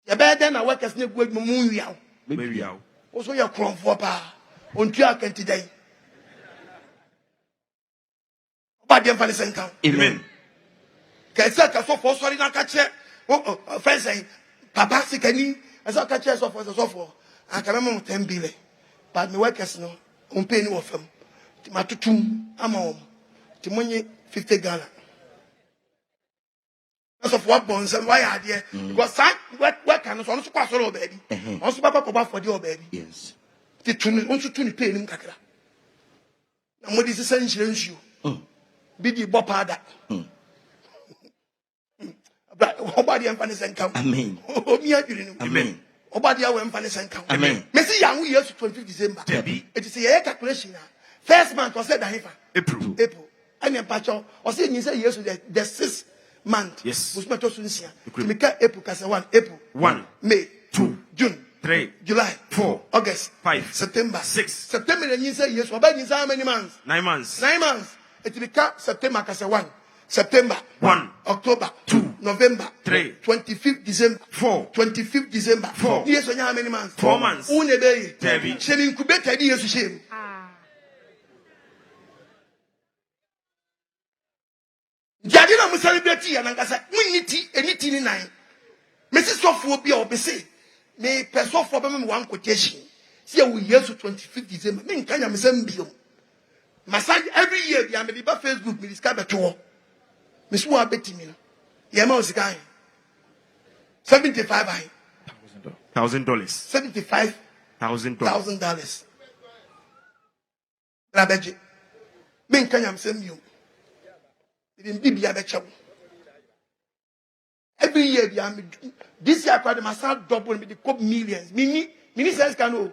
Ya beden na workers ne gwe mu wiaw. Maybe yaw. Also ya kron for pa. Ontua kenti dai. Ba dem fa ne senkan. Amen. Kaisa ka so for sorry na ka che. Friends say papa sikani asa ka che so for. Aka memo 10 billion. But me workers no on pay ni wo fam. Ti matutum ama wo. Ti monye 50 Ghana. That's of what bones and why are there? Because what can also pass all baby. Also, Papa for your baby. Yes. The tune also to pay him kakra. Now, what is essential you? Be the bopada. But Obadi and Panis and count. Amen. Oh, me, I didn't. Amen. Obadi and Panis and count. Amen. Messi, young years to 25th December. It is a calculation. First month was said April. And then Pacho, or saying you say yes to the 6th month. Yes. Was not also this year. April, April 1, May 2, June 3, July 4, August 5, September 6. September and you say yes. About how many months? 9 months. 9 months. It will become September 1. September 1, October 2, November 3, 25th December 4, 25th December 4. Yes, on how many months? 4 months. Unebe. Debbie. Shame incubator years to shame. Jadina mu celebrate ya nankasa muniti eniti ni nan. Mesi sofo bia obese. Me person for be me one quotation. See we year to 25th December. Me nkan ya me sem bio. Massage every year bia me ba Facebook me discover to. Me so abeti me no. Ye ma osika $75. $75,000. Rabeji. Me nkan ya me sem bio. Every year, this year, I must have double with the couple millions. Mini says, can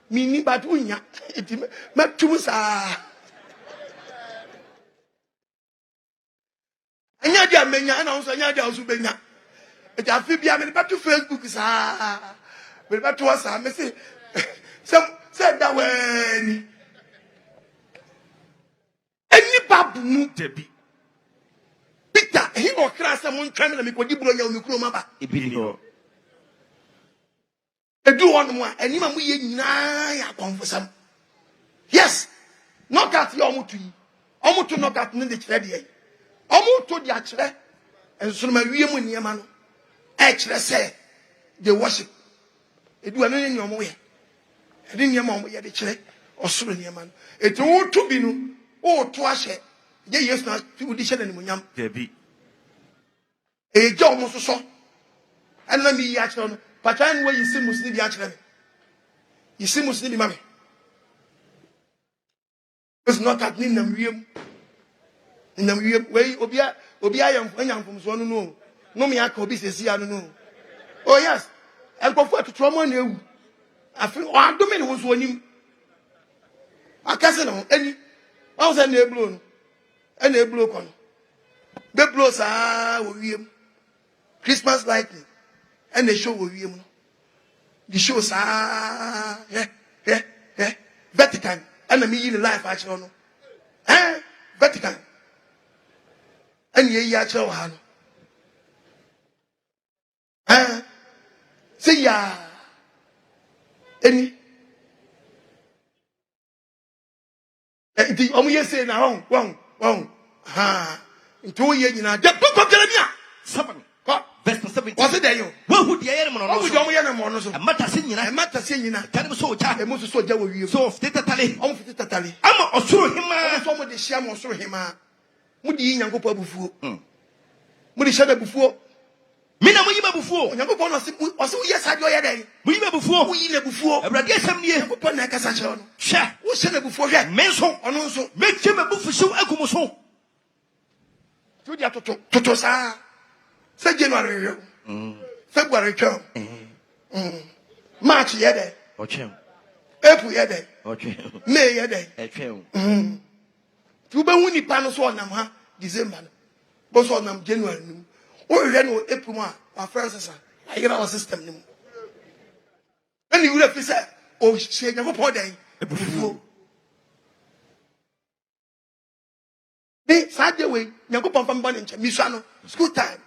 mini but unya. It met two sa. And Yadia Mena and also Yadia Subena. It has to be a minute to Facebook. But back to us, I may say, some said that way. Any babu Debbie. Peter, he was crass among Canada because you blow your micromaba. A do one more, and you may for some. Yes, knock at your mutu. Almost to knock at the trade. Almost to the actual, and so my women near man. Actually, say they worship. It do an in your way. And in your mom, the chile, or so near man. It's all to be no, or to wash it. Yes, not to the shed and Debbie. A job was so. And let me ask on, but I know you see Muslim actually. You see Muslim mammy. It's not at Ninam William. In the way, Obia and from Swan, no, me, I could be says, I don't know. Oh, yes, and prefer to trauma you. I feel one domain was one him. I can't know any. I was an blown. And they blow on. They blow with him. Christmas lightning. And they show with him. The shows Vatican. And me in life actually. Vatican. And ye actually han. See ya. Any. The only say now, wrong. In 2 years, you know, the book of Jeremiah. 7. Verse 17. Was it there? Well, who the animal? Oh, we don't hear them on us. A matter saying, I matter saying, you know, tell him so, I must so tell you. so tally. I'm for tally. I'm a through him. Some of the sham or through him. Moody young couple before. Moody shadow before. Mina Muima before. Young couple was yes, I do a day. Muima before. We eat before. A radius some year. Upon a cassation. Sha. Who said it before that? Menso. And also Make him a buff so Akumoso. to the Totosa. Say January. February come. March yede. Ochem. April yede. Ochem. May yede. Ochem. Tu be wuni pano so nam ha December. Bo so nam January nim. O hwe no April ma wa Francis a ayira wa system nim. Ani wura fi say o hye nyako po dan. Ebufuo. Be Saturday we nyako pon fam ba ne nche misua no school time.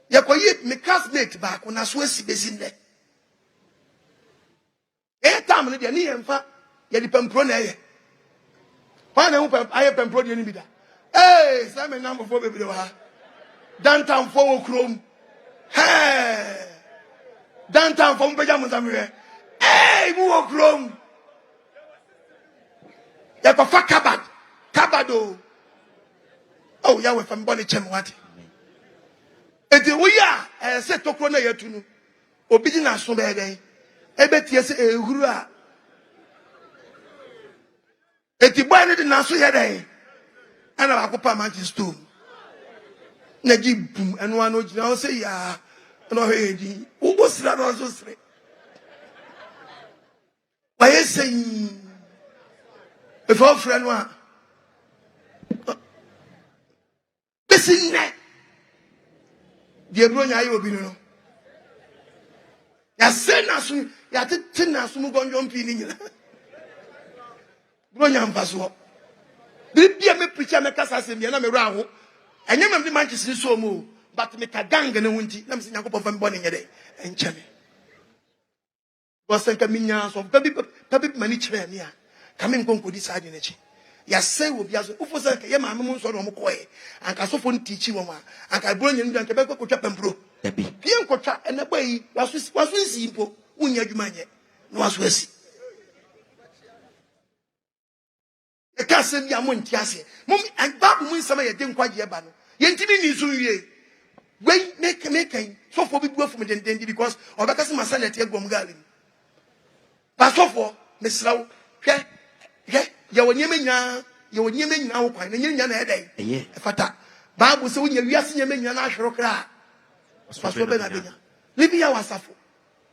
Yakoye me classmate back when I so si besin de. Time no de ni yemfa ye di pempro na ye. Why na hu aye pempro de ni bi da. Hey, say me number 4 baby de wa. Downtown for Chrome. Hey. Downtown for Mbeja Mozambique. Hey, mu Chrome. Ya ko fa kabad. Kabado. Oh, ya we from body chem what? Eti we ya se tokro na yatunu. Obi di na so be den. Ebetie se ehuru a. Eti boy ne di na so ye den. Ana ba kopa manchi stone. Na gi bum eno ano gina o se ya no he di. Wo sira no so sire. Wa ye say if our friend wa listen ne. Die bro nya ayo obi no. Ya say na so ya tete na so mu gonjo mpi ni nyina. Bro nya mpaso. Bibia me preacher me kasa asem na me ra ho. Enye me di Manchester so mu but me ka gang ne wunti na me se Yakobon fa me bone nyede enche me. Was senka minya so baby mani chire me a ka me nkonko di side na chi. Ya say obi aso ufo senka ye ma me mu nso no mo koe anka so fo ntichi wo ma anka bro nya ndu anka be ko twa pempro dabi pie nkotwa ene bayi waso nsi mpo unya adwuma nye no waso asi e ka se bia mo nti ase mom babu mu nsama ye de nkwaje ba no ye ntimi ni so wie we make so for bi from den because obeka se masanete egwom gali ba so for mesrawo hwe ya wonyeme nyina wo kwan na nyina na edai e fata babu se wonya wiase nyeme nyina na ahwero kra paso be na benya libia wasafo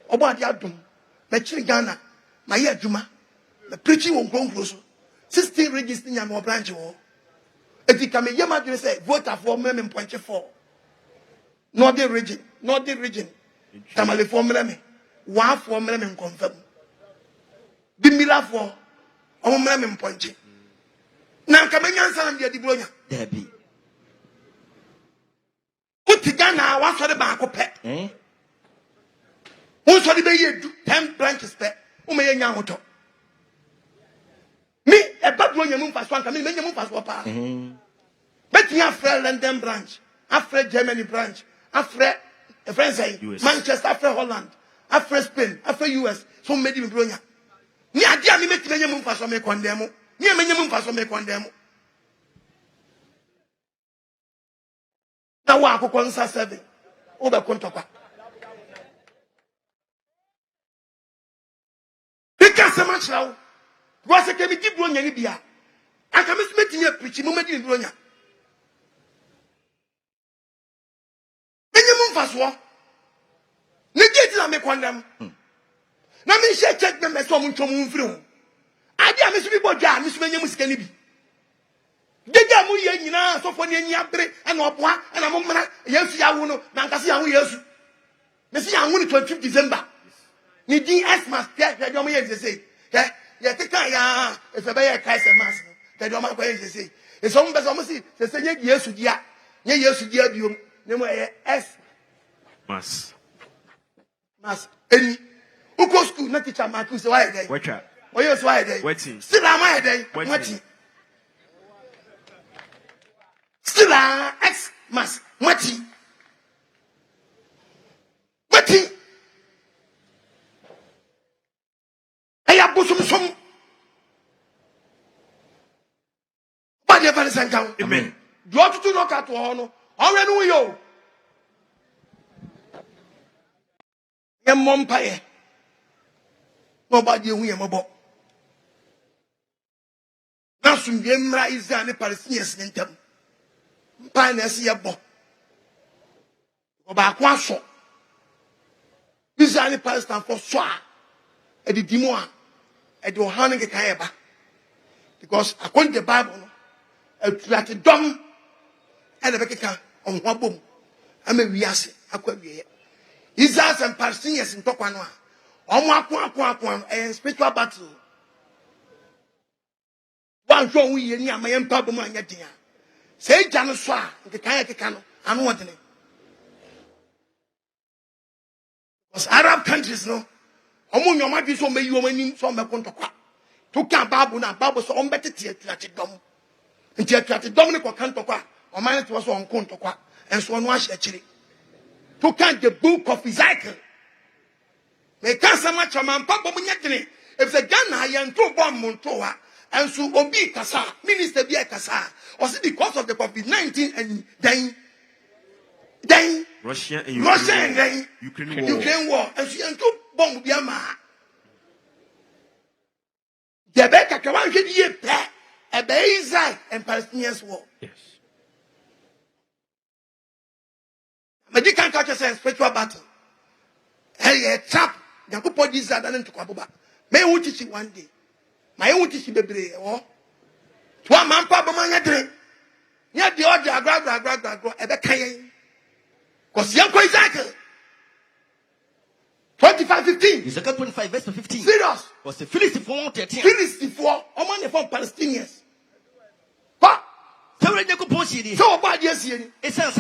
obo ade adom na chiri Ghana na ye adwuma na preaching won konkro so 16 register nya no branch wo eti ka me yema dwe say voter for me mponche for no the region tamale for me one for me confirm bi mila for o me mponche na ka me nyansa na de dibronya dabi uti Ghana wa so de ba ko pe won so de be ye 10 branches pe o me nya hoto me e ba do nya mu faso anka me nya mu faso pa bet me afre London branch afre Germany branch afre France Manchester afre Holland afre Spain afre US so me di me bronya ni ade a me meti nya mu faso me condemn ni me nya mu faso me condemn na wa akoko nsa 7 o be kontokwa bika se ma chirawo wa se ke mi di bronya ni bia aka me smeti nya preach mo ma di bronya enye mu faso ne geti na me condemn na me share check me so mo ntwom mfiri ho ade a me so bi bodwa me so nya mu sika ni bi deja mu ye nyina so fo ne nyi abre na oboa na mo mra yesu ya wo no na nkase ya wo yesu me si ya wo ni 25 December ni din Xmas ya do mo ye say ya tika ya e fe be ye Christmas ya do mo ko ye say e so mo be so mo si se nye yesu dia nye yesu dia biom ne mo ye mas eni uko school na teacher ma ku se wa ye dey Wecha. o yesu wa ye dey Wetin. still am wa ye dey wetin still Xmas mati aya bosum ba de van sankan Amen. do tutu no ka to no onwe no yo ye mompaye no ba de hu ye mobo na sumbe mra Israel ne Palestinians ne ntam mpa na ese ye bo oba kwa so Israel ne Palestine for so a edidimo a ede o hanin ke kan eba because according to the Bible no aturate dom e de bekeka on ho bom ama wiase akwa wiye Israel and Palestinians ntokwa no a omo akwa no spiritual battle wan so wi ye ni amaye mpa bom anya din a se gya no so a nke kan no anu wodene because Arab countries no omo nyoma bi so meyi o mani so me kontokwa to kan Bible na Bible so on betete aturate dom nti aturate dom ne ko kan tokwa o man to so on kontokwa enso no ahye akire to kan the book of Ezekiel me kan sama chama mpa bom nyetene if the Ghana yan to bom montoa enso obi kasa minister bi kasa or because of the COVID-19 and then Then Russia and Ukraine war. And she and two bomb Biama. The Becca Kawan should ye pay a Israel and Palestinians war. Yes. Medical culture says spiritual battle. Hey, a trap. You could put this and to Kabuba. May you teach it one day. My own teach baby. Oh, one man, Papa, man, drink. Yet the order, grab, a beck. Because young Isaac 25:15. Ezekiel 25 verse 15. Serious. Was the Philistine for 13. Philistine for money from Palestinians. What? So when you go post it. So about yes, it says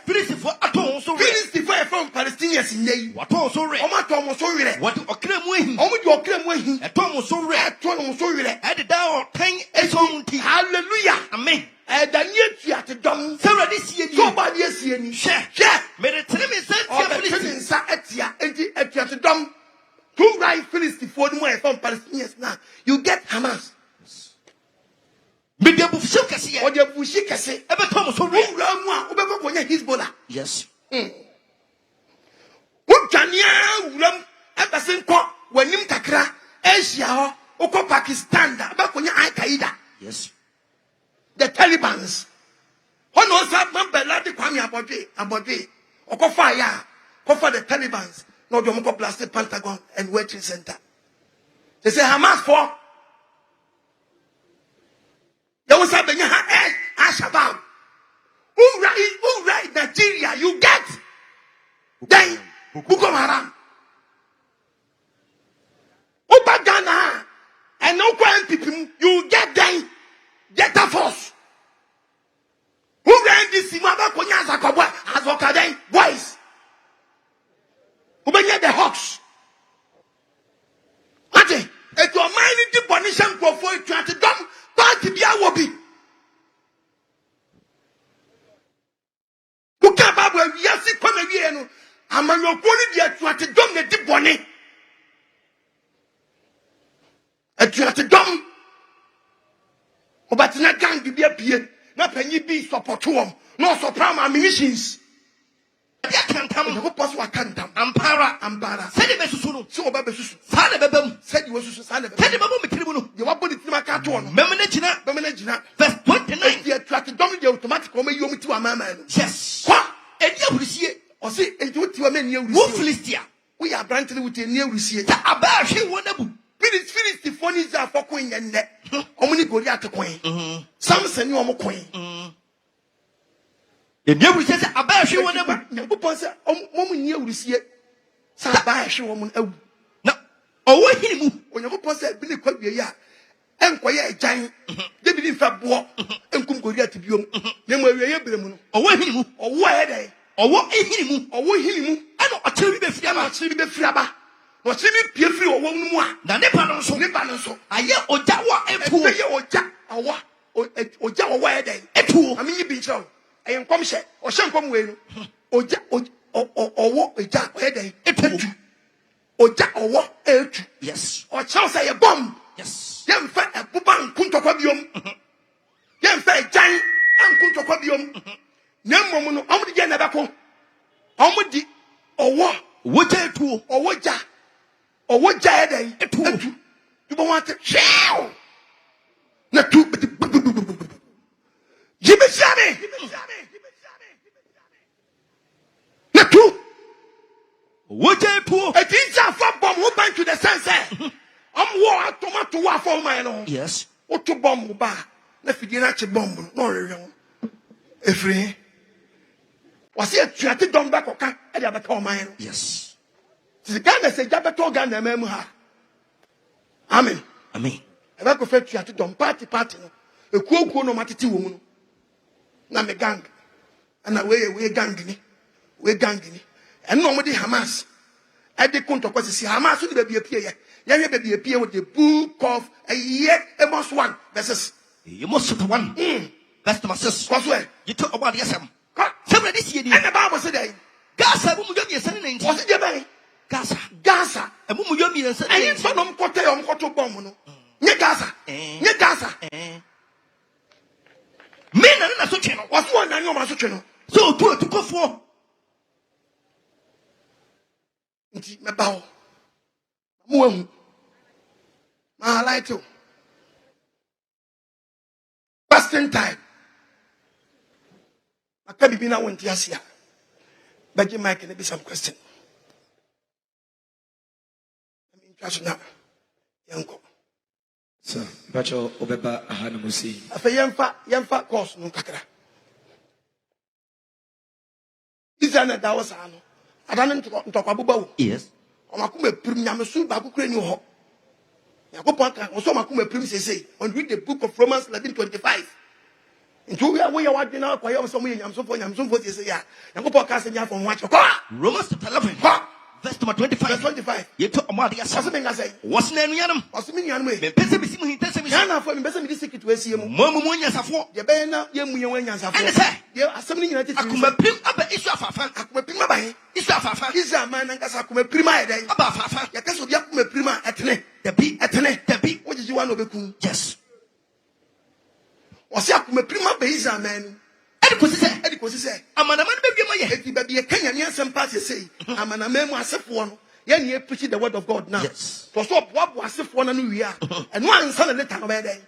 Philistine for aton so Philistine from Palestinians in the what so red. Omatom so red. What okrem Omo your claim when a tom so red. Atom so red. At down 10 esonti. Hallelujah. Amen. Daniel at the dumb. So this year So bad yes, share. Made it tell me At the dumb. Two right Philistine for the way from Palestinians now. You get Hamas. Media Bushika Or the Bushika say, ever Tom so red. Hezbollah. Yes. What can you run at the same court when you takra Asia or Pakistan back when you Al-Qaeda? Yes. The Talibans. One was that member like the Kwame Abode or Kofaya, Kofa the Talibans, no Domoko Plastic Pentagon and World Trade Center. They say Hamas for. There was something Al-Shabaab. Who right Nigeria? You get. Then Boko Haram. Uba Ghana and no crime people. You get them. Get a force. Who ran this Simaba Konyaza Kobwa as Okadei boys? Who been the Hawks? What it? It was mining the Bonisham for it to dumb party be a wobby. Who can't have a yassi come I'm a no quality to dumb the deep bonnet. A to dumb. But not gang be appeared. Not penny be support to them. No support ammunitions. I can't come. Who possible I can't come. Ampara. Said it was so about the said you was son of a Teddy. You were putting my cartoon. Memanagina. Verse 29. You attracted the automatic or you to a man. Yes. What? And you will see it. Or see, and do it to a man near Philistia. We are branching with a near receipt. About she wonderful. Finish the phone is for Queen and net. Only go to Queen. Some send you on Queen. The never says about you whenever. Woman, you will see it. Sabash woman. No. Oh, him. When you possess Billy Quabia and quiet giant, they believe fat walk and come go to you. Then we are able. Oh, him. Or where they? Or what him? Or what him? I don't tell you the Fiaba. Was he be free or one more? The Nepanso. I hear Ojawa and Oja or Jawa where they. I mean, you be so. I am come set or some come way. Oja or what a jack where they. Oja or what? Yes. Or shall say a bomb. Yes. Young fat a Buban Kuntokobium. Young fat giant and Kuntokobium. No moment, how many never come? How much or what? What two or what? Or what jade? You don't want to shout. Not two. Jimmy Sammy. Not two. What two? A teacher for bomb who bang to the sunset. I'm war tomato war for my own. Yes. What to bomb bar? Let me get a bomb. No, a free. Was he a treated dumb back or can't ever call mine? Yes. The Ghana say Jabato Ghana memoir. Amen. Amen. And I go fetch you at the party. A cool no matiti woman. Na me gang. And away gangini. We gangini. And nobody Hamas. I de count of see Hamas will be appear. Yan baby appear with the book of a year Amos 1 verses. You must have one. That's the masses. Crossway. You talk about yes. Somebody this year. And the Bible said, Gaza, who you sending? Was it your Gaza. And who you mean? And you saw them cut on Cotto Bomb. Nye Gaza. Nye Gaza. Men are not so channel. What's one I know my channel? So to go for. Nti me ba ho. Mo ahu. Ma light you. Fasting time. Aka bibi na wonti asia. Beji Mike na be some question. I mean just now. Yanko. Sir, Bacho Obeba Ahanamusi. Afa yemfa course no kakra. Izana da was ano. Adane ntokwa buba wo. Yes. Omakuma prim nyamesu ba kokra ni ho. Yakopon kan oso omakuma prim sesei. On read the book of Romans 11:25. Into we are what now kwa yom so mo nyamsofo sesei ya. Yakopon kan se nya for ho acho. Romans 11. Verse number 25. Verse 25. You took Amadi Asam. What's the name of What's the meaning? the Pessimism? Yana for me, best secret to see him. Momunya Safo. The Bena, Yamuyan Safo. And say, you are something United. Akuma Prim Abba Isafa. Akuma Prima. Isafa. Is a man and Casakuma Prima. Abba Fafa. Yakaso Yakuma Prima at the beat at the beat. What did you want to be? Yes. Was Yakuma Prima Beza man? Edicos say, I'm an baby, baby, a Kenyan some party say, I'm an amemo as if one. Yen ye preaching the word of God now. Yes. For so what was if one and we are. And one son of the time of a day.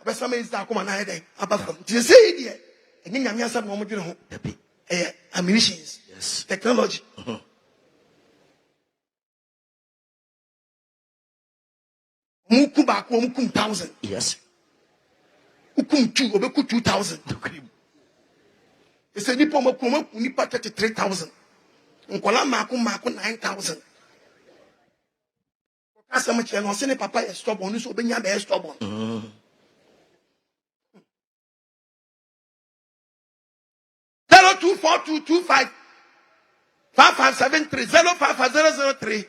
But some is that come on a day. Apart from you say, dear, and then I'm some moment, you know, ammunitions, yes, technology. Mukuba, Mukum 1,000. Yes. Ukum 2, Obeku 2,000. It's a Nippon Mokuma, Nipa 33,000. Nkola mako 9,000. Asa mo che no se ne papa is stubborn so obenya be stubborn. 024225 5573 05003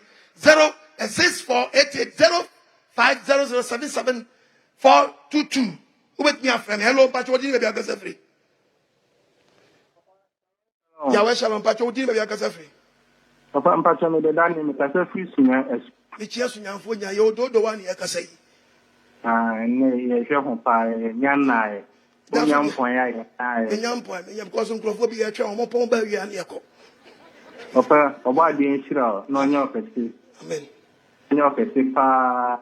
06488 050077 Ubet me friend. Hello, Pacho, what do you be a free? Yawe shalom, Pacho, what do you be a free? Papa Mpacho me deda ni mekase free sunya es. Michia sunya fonya yo do one yakase. Ne ye hwe ho pa nyanna e. Nyam pon ya ye. Nyam pon me because nkrofo bi ya twa omo pon ba wi an yeko. Papa obo adi nshira no nyo kase. Amen. Nyo kase pa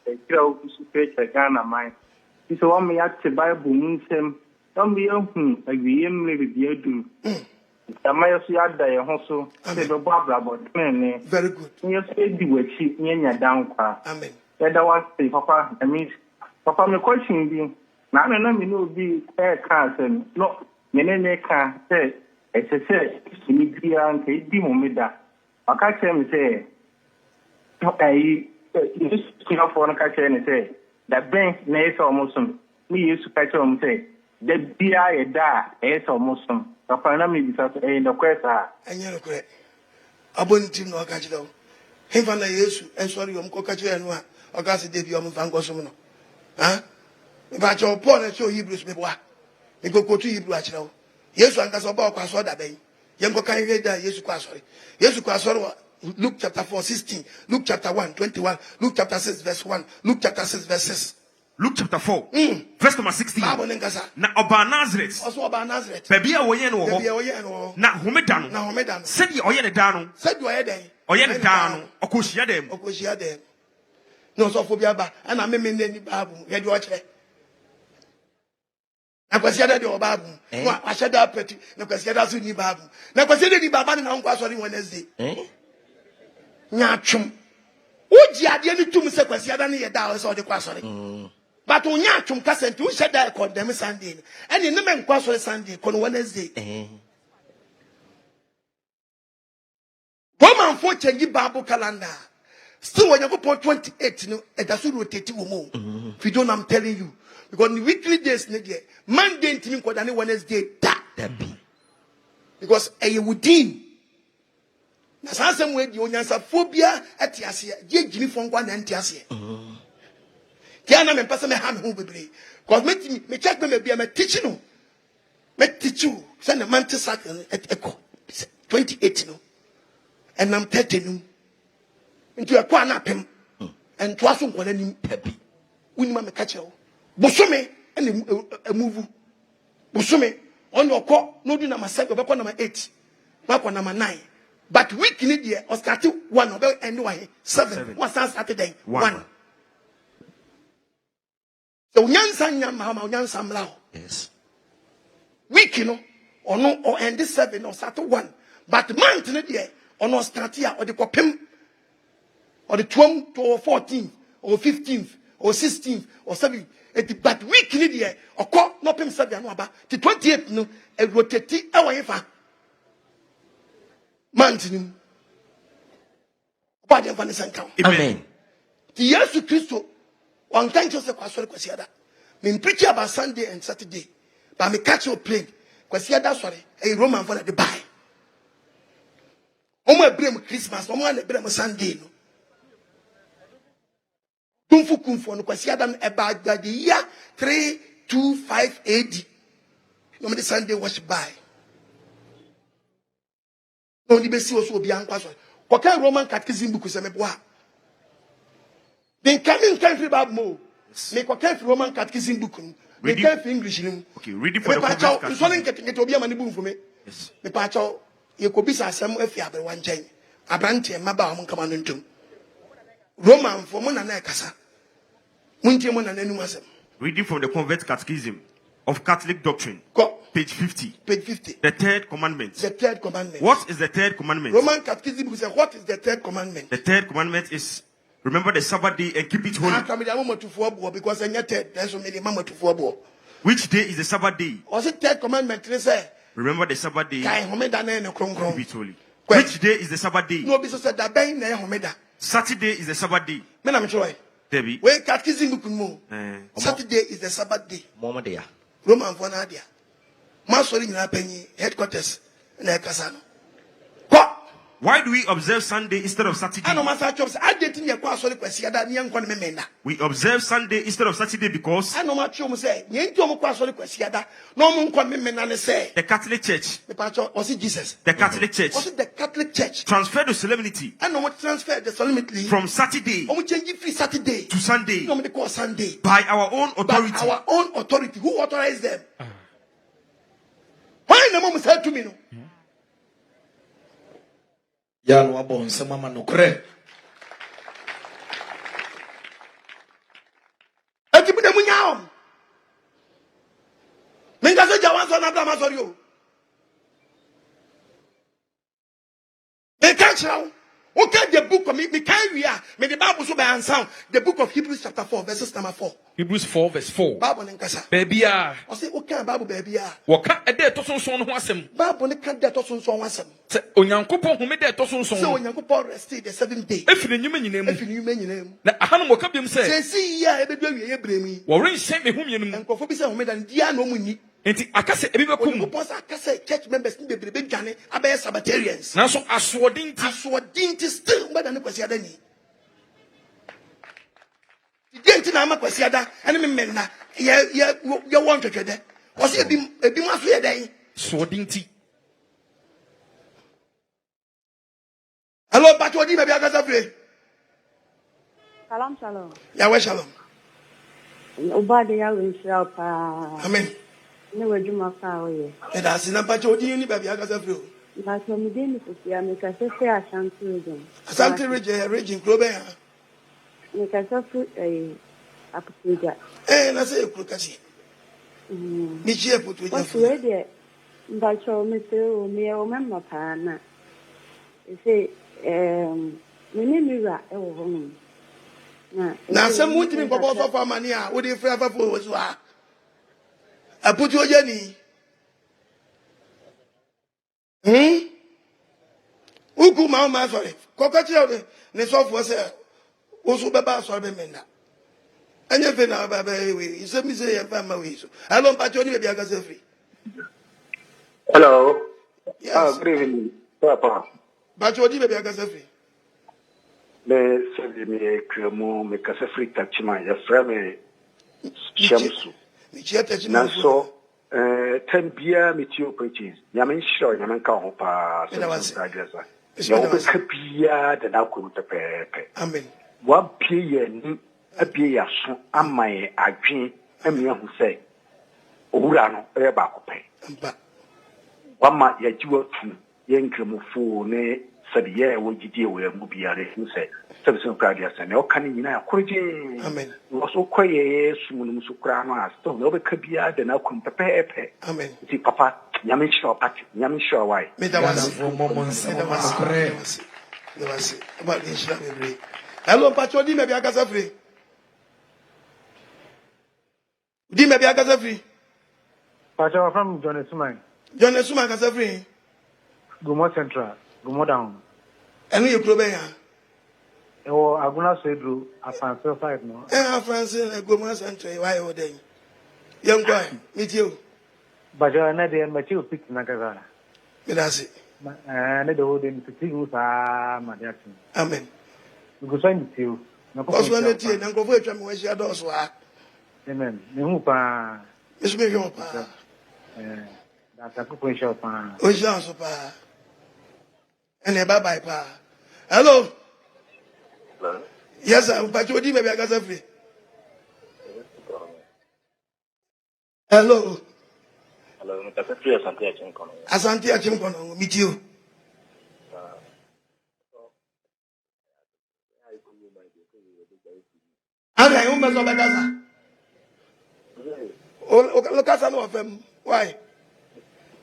e kira o su pe Ghana mai. Iso wa me ya te Bible mu nsem. Don bi ehun agiyem le bi adu. Very good. You say the way she down. Amen. That was the Papa. I mean, Papa, my question being now, I know be air cars and no, many car say, as I said, to me, and take the moment that I catch him say, I used to for a catcher and say, that bank nays almost me used to catch him say, the BI da is almost some. Papa, na me bisa the kwesa. Anya kwe. Abonti no akachira wo. Hefa na Yesu ensori yom ko kachira no a. Oga se debi yom fa ngosom no. Ha? Me ba cho Paul na cho Hebrews me boa. Me go to Hebrew achira wo. Yesu ankasa oba kwa so da ben. Yem ko kan we da Yesu kwa sorry. Yesu kwa sorry Luke chapter 4:16, Luke chapter 1:21, Luke chapter 6 verse 1, Luke chapter 6 verse 6. Luke chapter 4, verse number 16. Na oba Nazareth. Also oba Nazareth. Baby a woye no ho. Na homeda no. Na homeda no. Said ye oye ne da no. Said you oye den. Oye ne da no. Okohia dem. Okohia dem. No so phobia ba. Ana me ni Bible. Ye de o kire. Na kwasi da de o Bible. No ahye da peti. Na kwasi da so ni Bible. Na kwasi da ni baba na Nkwaseasem Wednesday. Nya twum. Oji ade ni tum se kwasi da ne ye da o so de Nkwaseasem. But when you come to who said that condemn Sunday, and in the men Nkwaseasem Sunday, on Wednesday. Woman for change Bible calendar. Still, when you go for 28, it doesn't rotate more. If you don't, I'm telling you. Because the weekly days, Monday, and Wednesday, that. Because a within. That's how some way you answer phobia at Yasia, Jimmy from one and Yasia. Kiana me pasa me ham hu bebre cause me check me be me teach no me teach you send a man to sack SethEkow 28 no and I'm 30 no into a kwa na pem and to aso nkwana nim tabi unima me catch you bosome and a move bosome on your call, no do number 7, back on number 8, back on number 9. But week in the or started 1 or anyway 7. What's that Saturday? 1. So Nyansan Lao. Yes. Week, or no, or end this 7 or start 1. But month in the year, or no start here, or the copim, or the 12th or 14th, or 15th, or 16th, or 17th. But week in the year, or call no pim 7 about the 28th, no, a rotate our ever. Mountain. Body of an account. Amen. The years to Christo, one time Joseph Kwasiada. Me preach about Sunday and Saturday, but me catch your plane. Kwasiada, sorry, a Roman for the buy. Omo ebrem Christmas, omo na ebrem Sunday no. Kumfu no Kwasiada about the year 325 AD. No me Sunday wash by. No, the best was be unclassed. What kind of Roman catechism book is a meboa? Then coming country bab mo. Make what kind of Roman catechism book. They can't English. Okay, read it for the Pacho. It's only getting to be a manibu for me. Yes. The Pacho, you could be some if you have one chain. A branch and Maba commandment to Roman for Mona Casa. Muntimon and Enumasem. Reading from the Convert Catechism of Catholic Doctrine. Go. Page 50. Page 50. The third commandment. The third commandment. What is the third commandment? Roman catechism says, what is the third commandment? The third commandment is remember the Sabbath day and keep it holy. Because I third, there's so many mama to four. Which day is the Sabbath day? Was it third commandment? Say, remember the Sabbath day. Keep it holy. Which day is the Sabbath day? No, because that bay ne homeda. Saturday is the Sabbath day. Men am joy. Debbie. When catechism book mo. Saturday is the Sabbath day. Mama there. Roman for Nadia. Masori in penny headquarters in a casano. Why do we observe Sunday instead of Saturday? I know my jobs. I didn't hear Kwasori Kwasiada Nyan Konmena. We observe Sunday instead of Saturday because I know my chum say, Yanko Kwasori Kwasiada, no one Konmena say. The Catholic Church. The Pacho was it Jesus? The Catholic Church. Was it the Catholic Church? Transfer the solemnity. I know what transfer the solemnity from Saturday free Saturday to Sunday. No, they call Sunday. By our own authority. By our own authority. Who authorized them? Why the mom said to me no? Ya no abon se mama no kre. Eti bi de munya o. Menga se jawan so na bla ma sori o. They can't show. Okay, the book of me can we are. May the Bible so by and sound. The book of Hebrews chapter 4, verses number 4. Hebrews 4 verse 4. Bible nkasa. Baby ah. I say okay Bible baby ah. Waka ede to sonson ho asem. Bible ne kan de to sonson ho asem. Se onyankopon home de to sonson. Se onyankopon rested the 7th day. Efiri nyuma nyinam. Efiri nyuma nyinam. Na ahanu moka biem se. Se si ya ebedu awie ebremi. Wo ren hye me humye num. Enkofo bi se home dan dia na omunni. Enti akase ebi bekum. Onyankopon akase church members ni bebrebe dwane abaye Sabbatarians. Na so aswodinti still better than Kwasiada ni. Didn't na ma Kwasiada ene me menna ye want to twede. O se ebi ma so ye dan. Swodinti. Hello, Pacho di baby agasa free. Salam shalom. Ya we shalom. Obade ya we pa. Amen. Ne wajuma fa oye. E da si na Pacho di ni baby agasa free. But me dey ni fosia me ka se Ashanti region. Ashanti region Globe ya. Me ka se Aputuja. Na se Ekukasi. Ni ji Aputuja. What we dey Mbacho me se o me o memma pa na. E se me ni mira e wo hono. Na se mu ntimi bobo so fa mani a wo dey free afa fo wo so a. Aputuja ni. Uku ma sorry. Kokachi o ne so fo se wo so beba so be menda. Anya fe na baba we. Ise mi se ye fa ma we so. Hello Pacho ni be agasa free. Hello. Yes. Good evening. Papa. Pacho di be agasa free. Me se mi kremu me kasa free tachima ya frame Shamsu. Ni chia tachima. Na so Tempia meteo preaching. Yamen show yamen ka ho pa so addressa. Ya o be kapia de na ko pepe. Amen. Wa pie ye ni apie ya so amaye adwen amia hu sei. Owura no e ba ko pe. Wama ya jiwa tu yenkremufo ne sabi ye wo gidi we mu biare hu se sabi so kradi asane o kan nyina ya korje amen wo so koye sumunum so kra no asto no be kabia de na kum pepepe amen ti papa nyame sho pat nyame sho wai me da was about the Islam every hello pacho di me bia kasa free di me bia kasa free pacho from John Esuma kasa free Gumo Central Gumo down enu ye kuro ben ya o aguna sedru afanse 5 no afanse Gumo Central why o den yen kwa meet you pacho na de ma chiu pick na kaza me da se ne de o de mi tigu sa ma de atin amen go so meet you na ko so na tie na nkofo etwa me wa sia do so a amen me hu pa me so me hwe pa da ta ko sho pa o sha so pa ene bye bye pa hello yes sir pacho di me bia kasa free hello Mr. Free Asante Achimkono meet you Ada you mess up Gaza look at no of them why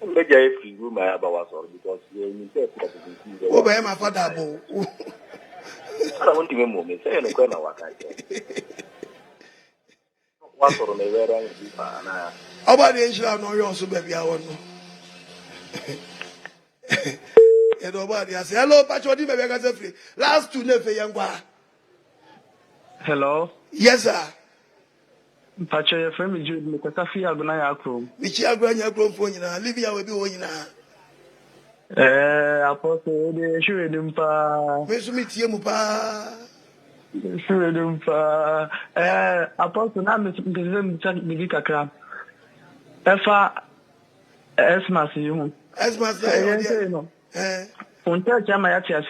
Media free room I about because you say oh by my father bo I want to moment say no kwa na waka what sort of never na about the Israel no you so baby I want no hello Pacho di me Gaza free last two nefe yangwa hello yes sir Pacho your friend me Jude me kwata fi aguna ya akrom mi chi aguna ya akrom fo nyina Libya we bi wo nyina apostle de shure dimpa me so mi tie mu pa shure dimpa apostle na me chat me kakra efa Xmas you Xmas no onta chama ya tia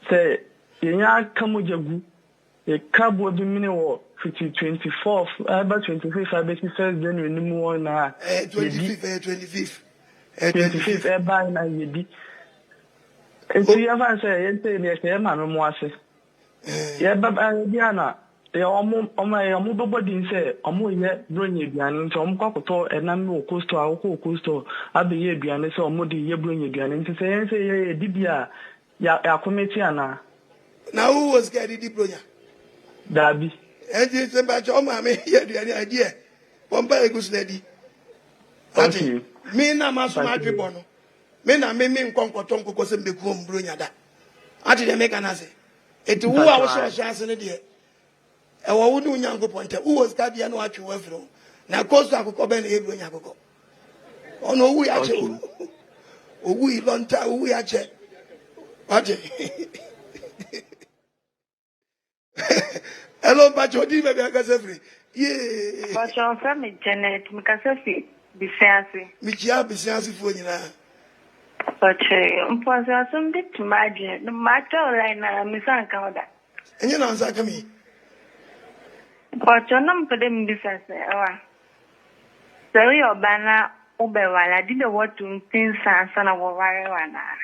se yenya kamujagu e kabo bi mini wo 24th about 25th about first January ni mu na 25th by na yedi enti ya fa say yente ni e ma no mu ase ya baba dia na ya omo bobo din say omo ye bronya aduane nti omo kwakoto enam no costo abe ye aduane say omo di ye bronya aduane nti say yense ye dibia ya committee ana now who was getting the bronya Dabi. And it's about your mammy here, the idea. One by a goose lady. Okay. Me na masu madri bono. Me na me nkonkotonko ko sembe ku mbronya da. Ati de make anase. Eti wo a wo so chance ne de. E wo wo ni unyankopon te. Wo was ka bia no atwe wafro. Na koso akoko be na ebronya akoko. Ono wu ya che. Owu ilonta owu ya che. Ati. Hello, Pacho, di me bia kasa free. Yeah. Pacho, from me Janet, me kasa free. Bisiasi. Mi chia bisiasi fo nyina. Pacho, Nkwaseasem bit imagine. No matter line na mi san ka oda. Enye na nsa ka mi. Pacho, nam pede mi bisiasi ewa. So yo bana ubewala di de watu mpinsa sana waware wana.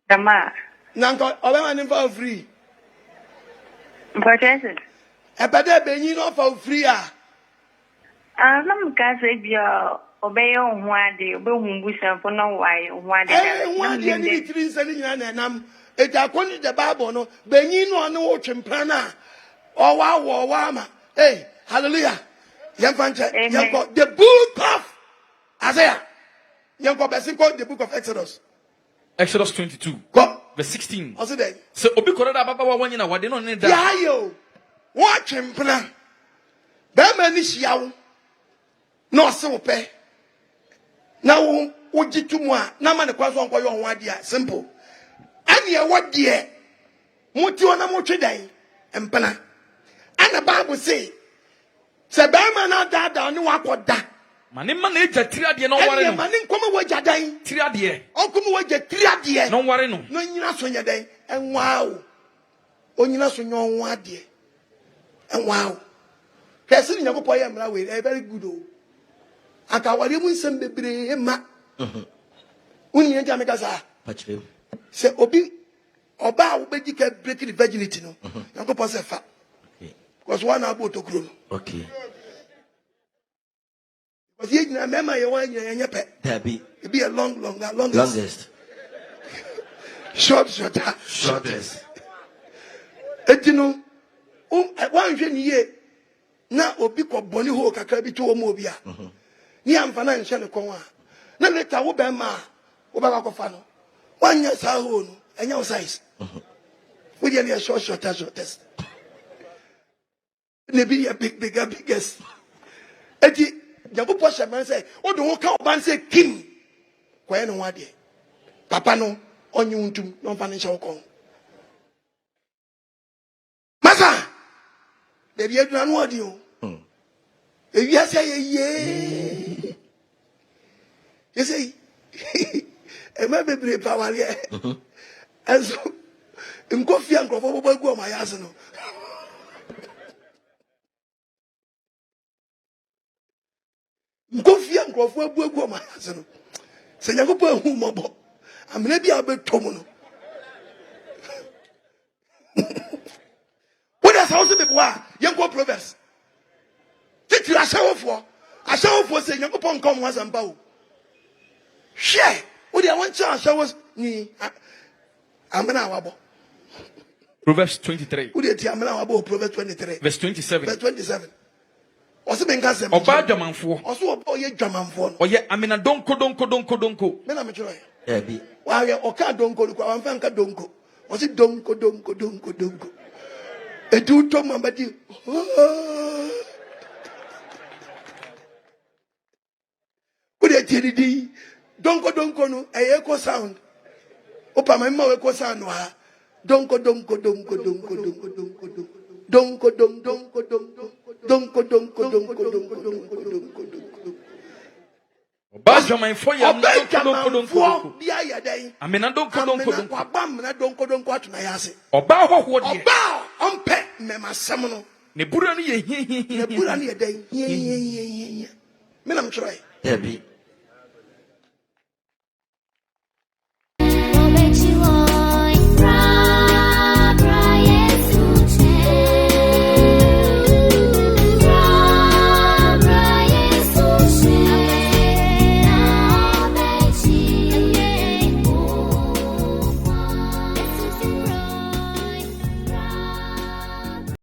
Dama. Nanko obema ni for free. Pacho. Ebede benyi no for free ah. Nam ka se bia obeye ohun ade obehu busanfo no waye ohun ade. Ohun ade ni tiri nse ni nyina na nam. It according to the Bible no benyi no no wo twempra na owa ama. Hey, hallelujah. Yemfanche yemko the book of Isaiah. Yemko besinko the book of Exodus. Exodus 22. Go. Verse 16. Also there. So obi korada baba wa wanyina wade no ne da. Yeah yo. What twempra. Be mani hia wo. No se wo pe. Na wo ogitu mu a na ma ne kwaso nkoyo ho ade a simple. Ani e wode muti ona mo twedan empana. And the Bible say se be ma na da ni wakoda. Mane ma na eja triade no ware no. Mane nkoma waja dan. Triade. Onkoma waja triade. No ware no. No nyina so nya dan. Enwa o. Onyina so nya onwa ade. Enwa o. Kesi ni Nyankopon ye mra we very good o. Aka wale mu nsem bebre ma. Uni enja me kasa. Pachire. Se obi oba wo beji ka break the virginity no. Yankopon se fa. Okay. Because one abo tokuro no. Okay. Because ye na mema ye wan ye pe. Dabi. It be a longest. Longest. Shortest. Etino wan hwe ni ye na obi ko boni ho kakra bi to mo obi a. Ni amfana nche ne kon a. Na later wo be ma wo ba ko fa no. Wan nya sa ho no, enya o size. We dey a shortest. Ne be a biggest. Eti Jabu Posha man say, "Oh, don't come and say king." Why no one Papa no on you to no financial con. Masa, baby, you don't know what you. If you say, yeah, you say, a maybe power, yeah. And so, in coffee and coffee, go my ass. Kofi and Crawford will go my husband. Say, you go home, Mobo. I'm maybe I'll be Tomono. What does house be? Young go Proverbs. Take you a shower for saying, you go come once and bow. Share. What do you want to showers? Me, I'm an hour. Proverbs 23. Who did you about Proverbs 23? Verse 27. Verse 27. Also, Benkasem. Oba Jamanfo. Also, Oye Jamanfo. Oye, Amina donko. Mena Metroy. Dabi. Why, Oka donko, I'm Fanka donko. Was it donko. A do Tom Mambati. Would you tell the donko no, a echo sound? Opa, my mother echo sound. Donko. Bajo my for ya donko. Amina donko. Wabam na donko atunayase. Oba ho de. Oba ompe memasem no. Ne bura ni ye Ne bura ni ye den. Me na mtry. Dabi.